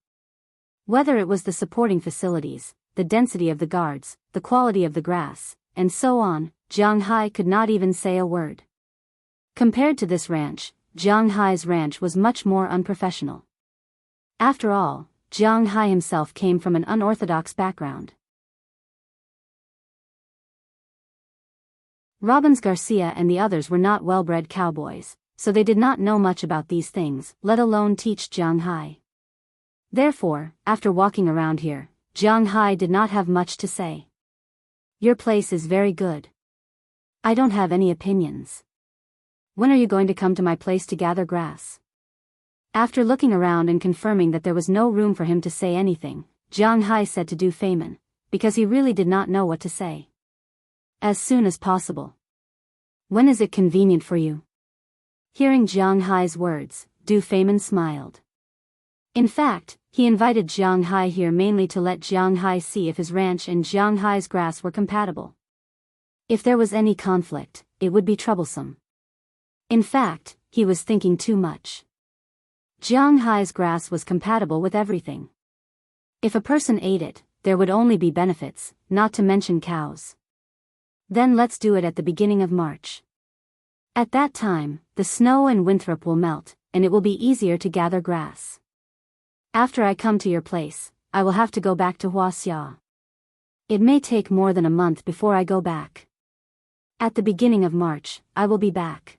Whether it was the supporting facilities, the density of the guards, the quality of the grass, and so on, Zhang Hai could not even say a word. Compared to this ranch, Zhang Hai's ranch was much more unprofessional. After all, Zhang Hai himself came from an unorthodox background. Robbins Garcia and the others were not well-bred cowboys, so they did not know much about these things, let alone teach Zhang Hai. Therefore, after walking around here, Zhang Hai did not have much to say. Your place is very good. I don't have any opinions. When are you going to come to my place to gather grass? After looking around and confirming that there was no room for him to say anything, Zhang Hai said to Du Feimin, because he really did not know what to say. As soon as possible. When is it convenient for you? Hearing Zhang Hai's words, Du Feimin smiled. In fact, he invited Zhang Hai here mainly to let Zhang Hai see if his ranch and Zhang Hai's grass were compatible. If there was any conflict, it would be troublesome. In fact, he was thinking too much. Zhang Hai's grass was compatible with everything. If a person ate it, there would only be benefits, not to mention cows. Then let's do it at the beginning of March. At that time, the snow and winthrop will melt, and it will be easier to gather grass. After I come to your place, I will have to go back to Wuxia. It may take more than a month before I go back. At the beginning of March, I will be back.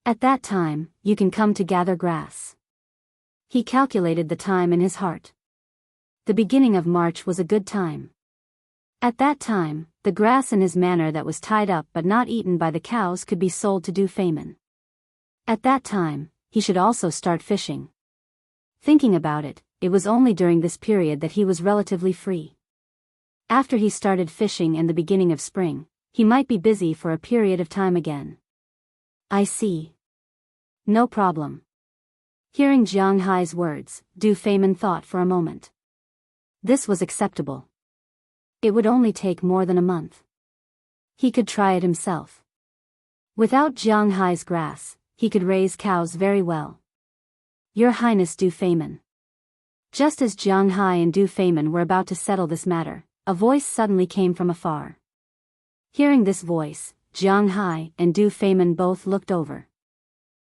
At that time, you can come to gather grass. He calculated the time in his heart. The beginning of March was a good time. At that time, the grass in his manor that was tied up but not eaten by the cows could be sold to Du Feimin. At that time, he should also start fishing. Thinking about it, it was only during this period that he was relatively free. After he started fishing and the beginning of spring, he might be busy for a period of time again. I see. No problem. Hearing Zhang Hai's words, Du Feimin thought for a moment. This was acceptable. It would only take more than a month. He could try it himself. Without Zhang Hai's grass, he could raise cows very well. Your Highness Du Feimin. Just as Zhang Hai and Du Feimin were about to settle this matter, a voice suddenly came from afar. Hearing this voice, Zhang Hai and Du Feimin both looked over.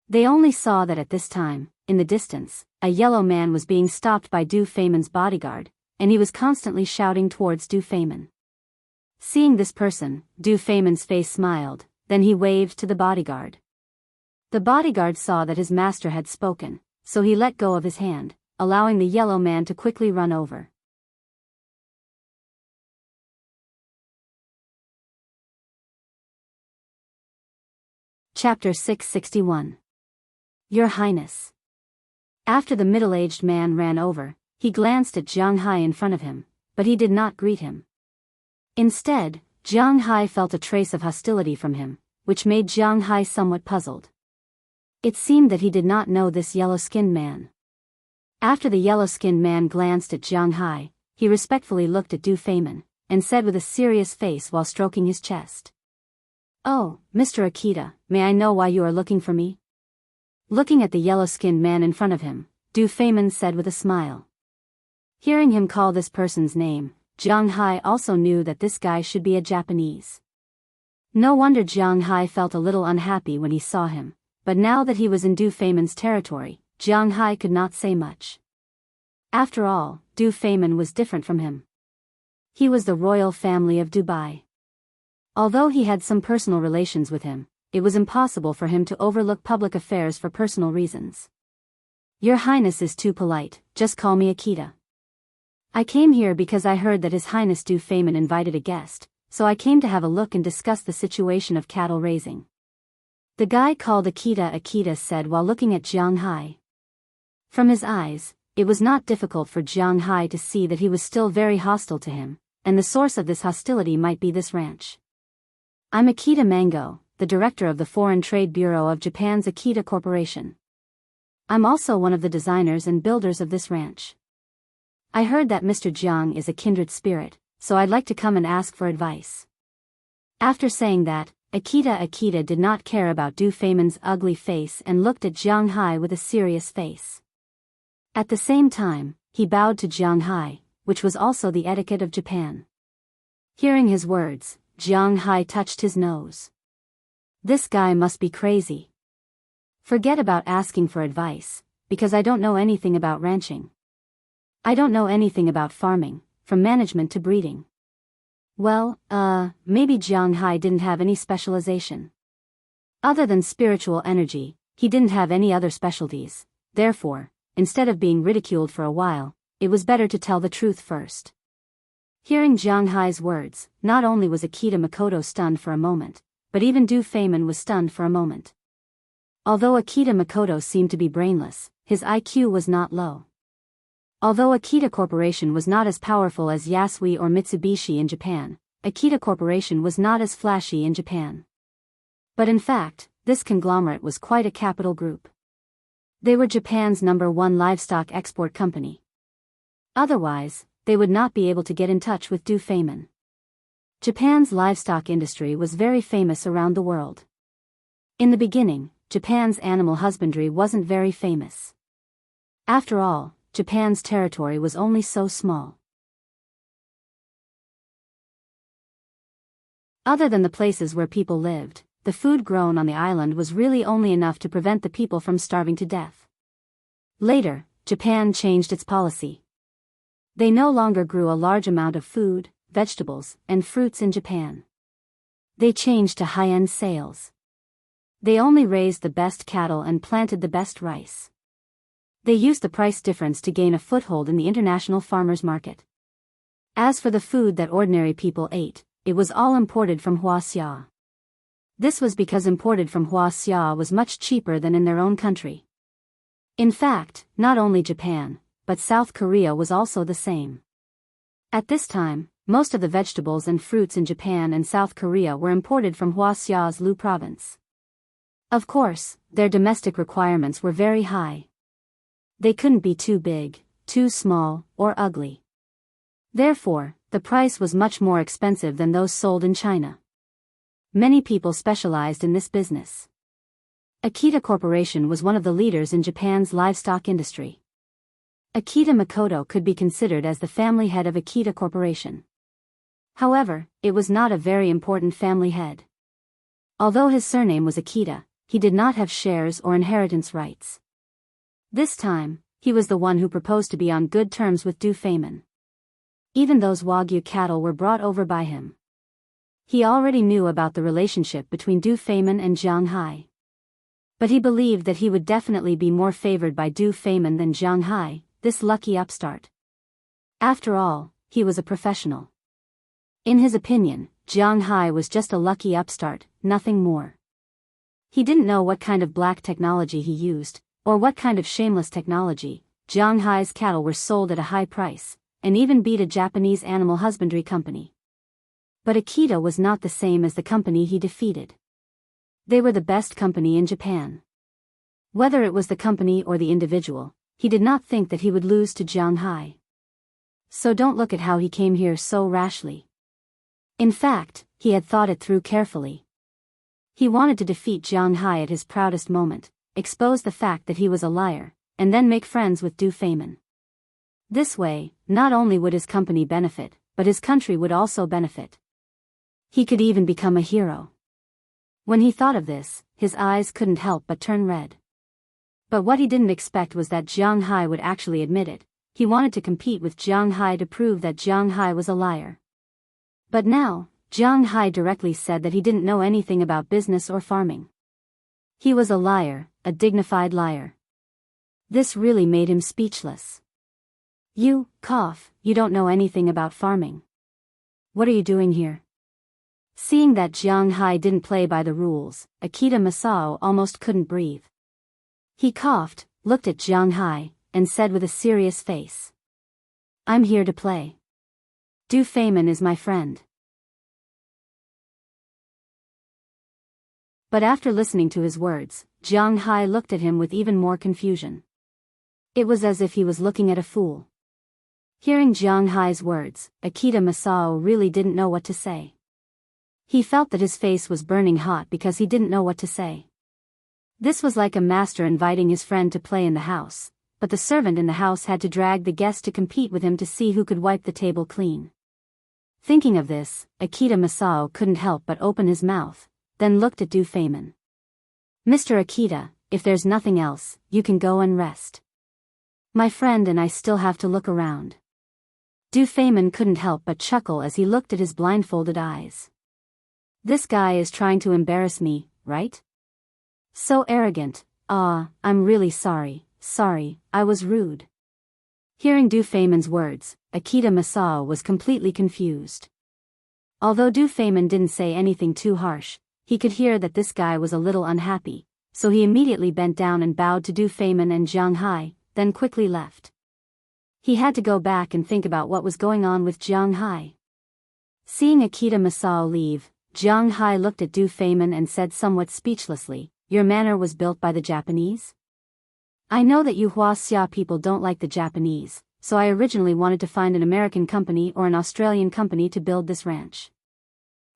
They only saw that at this time, in the distance, a yellow man was being stopped by Du Feimin's bodyguard, and he was constantly shouting towards Du Feimin. Seeing this person, Du Feimin's face smiled, then he waved to the bodyguard. The bodyguard saw that his master had spoken, so he let go of his hand, allowing the yellow man to quickly run over. Chapter 661. Your Highness. After the middle-aged man ran over, he glanced at Zhang Hai in front of him, but he did not greet him. Instead, Zhang Hai felt a trace of hostility from him, which made Zhang Hai somewhat puzzled. It seemed that he did not know this yellow-skinned man. After the yellow-skinned man glanced at Zhang Hai, he respectfully looked at Du Feimin, and said with a serious face while stroking his chest. Oh, Mr. Akita, may I know why you are looking for me? Looking at the yellow-skinned man in front of him, Du Feimin said with a smile. Hearing him call this person's name, Zhang Hai also knew that this guy should be a Japanese. No wonder Zhang Hai felt a little unhappy when he saw him, but now that he was in Du Feimin's territory, Zhang Hai could not say much. After all, Du Feimin was different from him. He was the royal family of Dubai. Although he had some personal relations with him, it was impossible for him to overlook public affairs for personal reasons. Your Highness is too polite, just call me Akita. I came here because I heard that His Highness Du Feimin invited a guest, so I came to have a look and discuss the situation of cattle raising. The guy called Akita said while looking at Jiang Hai. From his eyes, it was not difficult for Jiang Hai to see that he was still very hostile to him, and the source of this hostility might be this ranch. I'm Akita Mango, the director of the Foreign Trade Bureau of Japan's Akita Corporation. I'm also one of the designers and builders of this ranch. I heard that Mr. Jiang is a kindred spirit, so I'd like to come and ask for advice. After saying that, Akita did not care about Du Feimin's ugly face and looked at Jiang Hai with a serious face. At the same time, he bowed to Jiang Hai, which was also the etiquette of Japan. Hearing his words, Jiang Hai touched his nose. This guy must be crazy. Forget about asking for advice, because I don't know anything about ranching. I don't know anything about farming, from management to breeding. Well, maybe Jiang Hai didn't have any specialization. Other than spiritual energy, he didn't have any other specialties. Therefore, instead of being ridiculed for a while, it was better to tell the truth first. Hearing Jiang Hai's words, not only was Akita Makoto stunned for a moment, but even Du Feimin was stunned for a moment. Although Akita Makoto seemed to be brainless, his IQ was not low. Although Akita Corporation was not as powerful as Yasui or Mitsubishi in Japan, Akita Corporation was not as flashy in Japan. But in fact, this conglomerate was quite a capital group. They were Japan's #1 livestock export company. Otherwise, they would not be able to get in touch with Du Feimin. Japan's livestock industry was very famous around the world. In the beginning, Japan's animal husbandry wasn't very famous. After all, Japan's territory was only so small. Other than the places where people lived, the food grown on the island was really only enough to prevent the people from starving to death. Later, Japan changed its policy. They no longer grew a large amount of food, vegetables, and fruits in Japan. They changed to high-end sales. They only raised the best cattle and planted the best rice. They used the price difference to gain a foothold in the international farmers' market. As for the food that ordinary people ate, it was all imported from Wuxia. This was because imported from Wuxia was much cheaper than in their own country. In fact, not only Japan, but South Korea was also the same. At this time, most of the vegetables and fruits in Japan and South Korea were imported from Wuxia's Lu province. Of course, their domestic requirements were very high. They couldn't be too big, too small, or ugly. Therefore, the price was much more expensive than those sold in China. Many people specialized in this business. Akita Corporation was one of the leaders in Japan's livestock industry. Akita Makoto could be considered as the family head of Akita Corporation. However, it was not a very important family head. Although his surname was Akita, he did not have shares or inheritance rights. This time, he was the one who proposed to be on good terms with Du Feimin. Even those Wagyu cattle were brought over by him. He already knew about the relationship between Du Feimin and Jiang Hai. But he believed that he would definitely be more favored by Du Feimin than Jiang Hai, this lucky upstart. After all, he was a professional. In his opinion, Jiang Hai was just a lucky upstart, nothing more. He didn't know what kind of black technology he used, or what kind of shameless technology. Jiang Hai's cattle were sold at a high price, and even beat a Japanese animal husbandry company. But Akita was not the same as the company he defeated. They were the best company in Japan. Whether it was the company or the individual, he did not think that he would lose to Jiang Hai. So don't look at how he came here so rashly. In fact, he had thought it through carefully. He wanted to defeat Jiang Hai at his proudest moment, expose the fact that he was a liar, and then make friends with Du Feimin. This way, not only would his company benefit, but his country would also benefit. He could even become a hero. When he thought of this, his eyes couldn't help but turn red. But what he didn't expect was that Jiang Hai would actually admit it. He wanted to compete with Jiang Hai to prove that Jiang Hai was a liar. But now, Jiang Hai directly said that he didn't know anything about business or farming. He was a liar, a dignified liar. This really made him speechless. You don't know anything about farming. What are you doing here? Seeing that Jiang Hai didn't play by the rules, Akita Masao almost couldn't breathe. He coughed, looked at Jiang Hai, and said with a serious face, "I'm here to play. Du Feimin is my friend." But after listening to his words, Jiang Hai looked at him with even more confusion. It was as if he was looking at a fool. Hearing Jiang Hai's words, Akita Masao really didn't know what to say. He felt that his face was burning hot because he didn't know what to say. This was like a master inviting his friend to play in the house, but the servant in the house had to drag the guest to compete with him to see who could wipe the table clean. Thinking of this, Akita Masao couldn't help but open his mouth, then looked at Du Feimin. "Mr. Akita, if there's nothing else, you can go and rest. My friend and I still have to look around." Du Feimin couldn't help but chuckle as he looked at his blindfolded eyes. "This guy is trying to embarrass me, right? So arrogant. I'm really sorry, I was rude." Hearing Du Feimin's words, Akita Masao was completely confused. Although Du Feimin didn't say anything too harsh, he could hear that this guy was a little unhappy, so he immediately bent down and bowed to Du Feimin and Jiang Hai, then quickly left. He had to go back and think about what was going on with Jiang Hai. Seeing Akita Masao leave, Jiang Hai looked at Du Feimin and said somewhat speechlessly, "Your manor was built by the Japanese? I know that you Wuxia people don't like the Japanese, so I originally wanted to find an American company or an Australian company to build this ranch.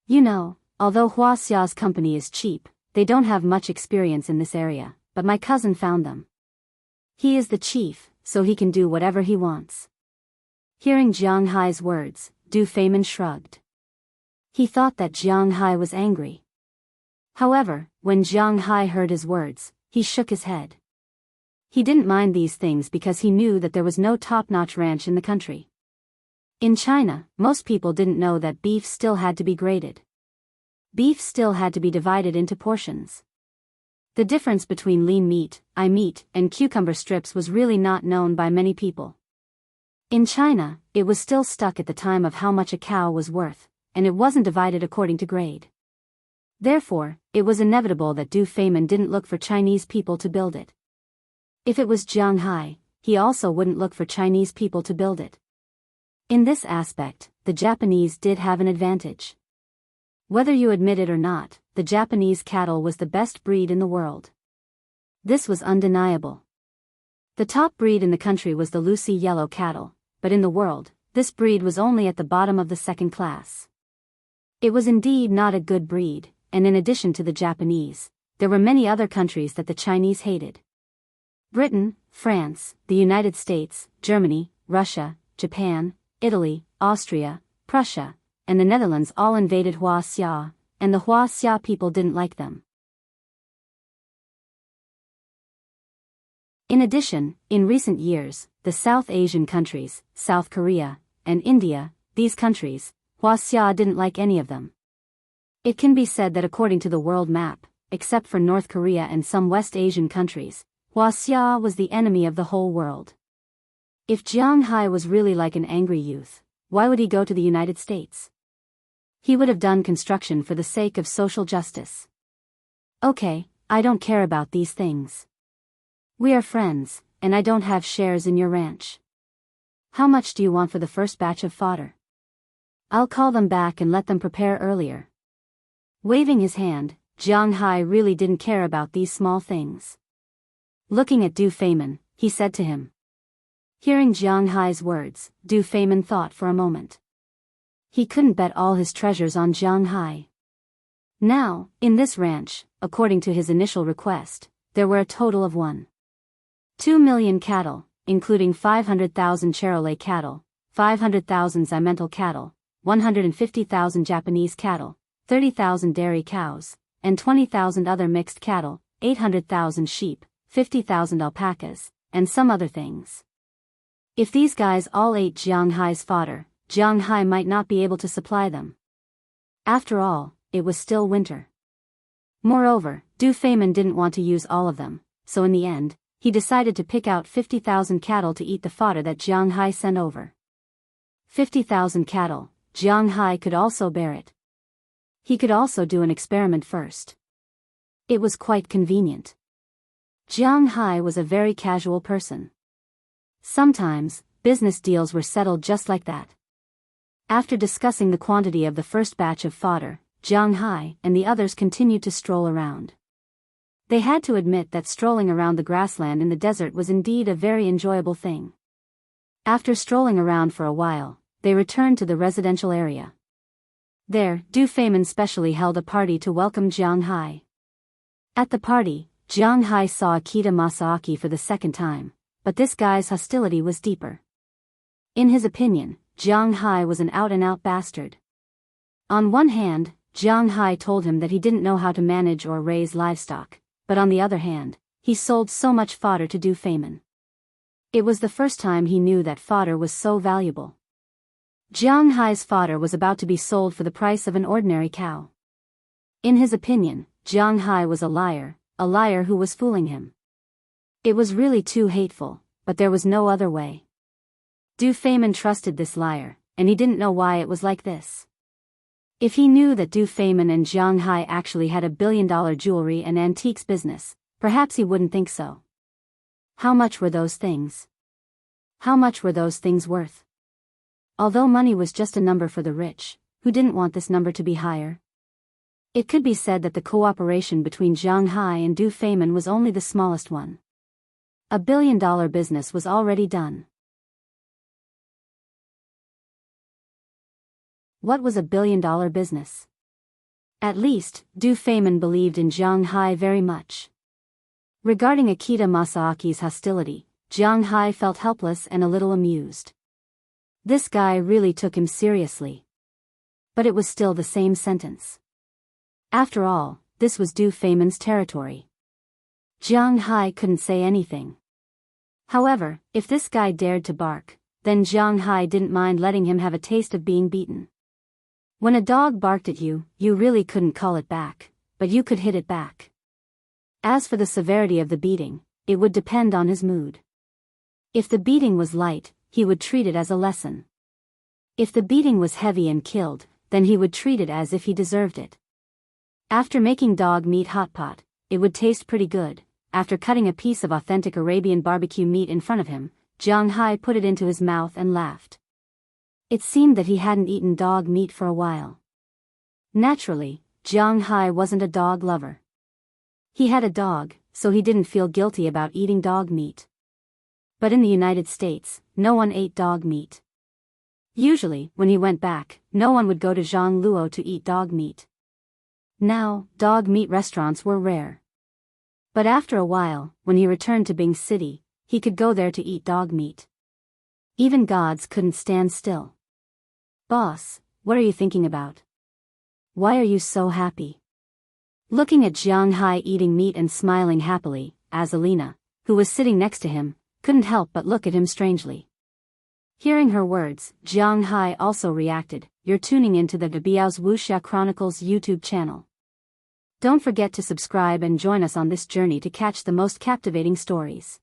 You know, although Wuxia's company is cheap, they don't have much experience in this area, but my cousin found them. He is the chief, so he can do whatever he wants." Hearing Jiang Hai's words, Du Feimin shrugged. He thought that Jiang Hai was angry. However, when Jiang Hai heard his words, he shook his head. He didn't mind these things because he knew that there was no top-notch ranch in the country. In China, most people didn't know that beef still had to be graded. Beef still had to be divided into portions. The difference between lean meat, eye meat, and cucumber strips was really not known by many people. In China, it was still stuck at the time of how much a cow was worth, and it wasn't divided according to grade. Therefore, it was inevitable that Du Feimin didn't look for Chinese people to build it. If it was Jiang Hai, he also wouldn't look for Chinese people to build it. In this aspect, the Japanese did have an advantage. Whether you admit it or not, the Japanese cattle was the best breed in the world. This was undeniable. The top breed in the country was the Lucy yellow cattle, but in the world, this breed was only at the bottom of the second class. It was indeed not a good breed, and in addition to the Japanese, there were many other countries that the Chinese hated. Britain, France, the United States, Germany, Russia, Japan, Italy, Austria, Prussia, and the Netherlands all invaded Wuxia, and the Wuxia people didn't like them. In addition, in recent years, the South Asian countries, South Korea, and India, these countries, Wuxia didn't like any of them. It can be said that according to the world map, except for North Korea and some West Asian countries, Wuxia was the enemy of the whole world. If Jiang Hai was really like an angry youth, why would he go to the United States? He would have done construction for the sake of social justice. "Okay, I don't care about these things. We are friends, and I don't have shares in your ranch. How much do you want for the first batch of fodder? I'll call them back and let them prepare earlier." Waving his hand, Jiang Hai really didn't care about these small things. Looking at Du Feimin, he said to him. Hearing Jiang Hai's words, Du Feimin thought for a moment. He couldn't bet all his treasures on Jiang Hai. Now, in this ranch, according to his initial request, there were a total of 1.2 million cattle, including 500,000 Charolais cattle, 500,000 Simmental cattle, 150,000 Japanese cattle, 30,000 dairy cows, and 20,000 other mixed cattle, 800,000 sheep, 50,000 alpacas, and some other things. If these guys all ate Jiang Hai's fodder, Jiang Hai might not be able to supply them. After all, it was still winter. Moreover, Du Feimin didn't want to use all of them, so in the end, he decided to pick out 50,000 cattle to eat the fodder that Jiang Hai sent over. 50,000 cattle, Jiang Hai could also bear it. He could also do an experiment first. It was quite convenient. Jiang Hai was a very casual person. Sometimes, business deals were settled just like that. After discussing the quantity of the first batch of fodder, Jiang Hai and the others continued to stroll around. They had to admit that strolling around the grassland in the desert was indeed a very enjoyable thing. After strolling around for a while, they returned to the residential area. There, Du Feimin specially held a party to welcome Jiang Hai. At the party, Jiang Hai saw Akita Masaaki for the second time, but this guy's hostility was deeper. In his opinion, Jiang Hai was an out-and-out bastard. On one hand, Jiang Hai told him that he didn't know how to manage or raise livestock, but on the other hand, he sold so much fodder to Du Feimin. It was the first time he knew that fodder was so valuable. Jiang Hai's fodder was about to be sold for the price of an ordinary cow. In his opinion, Jiang Hai was a liar who was fooling him. It was really too hateful, but there was no other way. Du Feimin trusted this liar, and he didn't know why it was like this. If he knew that Du Feimin and Jiang Hai actually had $1 billion jewelry and antiques business, perhaps he wouldn't think so. How much were those things? How much were those things worth? Although money was just a number for the rich, who didn't want this number to be higher? It could be said that the cooperation between Jiang Hai and Du Feimin was only the smallest one. $1 billion business was already done. What was $1 billion business? At least, Du Feimin believed in Jiang Hai very much. Regarding Akita Masaaki's hostility, Jiang Hai felt helpless and a little amused. This guy really took him seriously. But it was still the same sentence. After all, this was Du Feimin's territory. Jiang Hai couldn't say anything. However, if this guy dared to bark, then Jiang Hai didn't mind letting him have a taste of being beaten. When a dog barked at you, you really couldn't call it back, but you could hit it back. As for the severity of the beating, it would depend on his mood. If the beating was light, he would treat it as a lesson. If the beating was heavy and killed, then he would treat it as if he deserved it. After making dog meat hot pot, it would taste pretty good. After cutting a piece of authentic Arabian barbecue meat in front of him, Jiang Hai put it into his mouth and laughed. It seemed that he hadn't eaten dog meat for a while. Naturally, Jiang Hai wasn't a dog lover. He had a dog, so he didn't feel guilty about eating dog meat. But in the United States, no one ate dog meat. Usually, when he went back, no one would go to Zhangluo to eat dog meat. Now, dog meat restaurants were rare. But after a while, when he returned to Bing City, he could go there to eat dog meat. Even gods couldn't stand still. Boss, what are you thinking about? Why are you so happy? Looking at Jiang Hai eating meat and smiling happily, Azalina, who was sitting next to him, couldn't help but look at him strangely. Hearing her words, Jiang Hai also reacted. You're tuning into the Biyao's Wuxia Chronicles YouTube channel. Don't forget to subscribe and join us on this journey to catch the most captivating stories.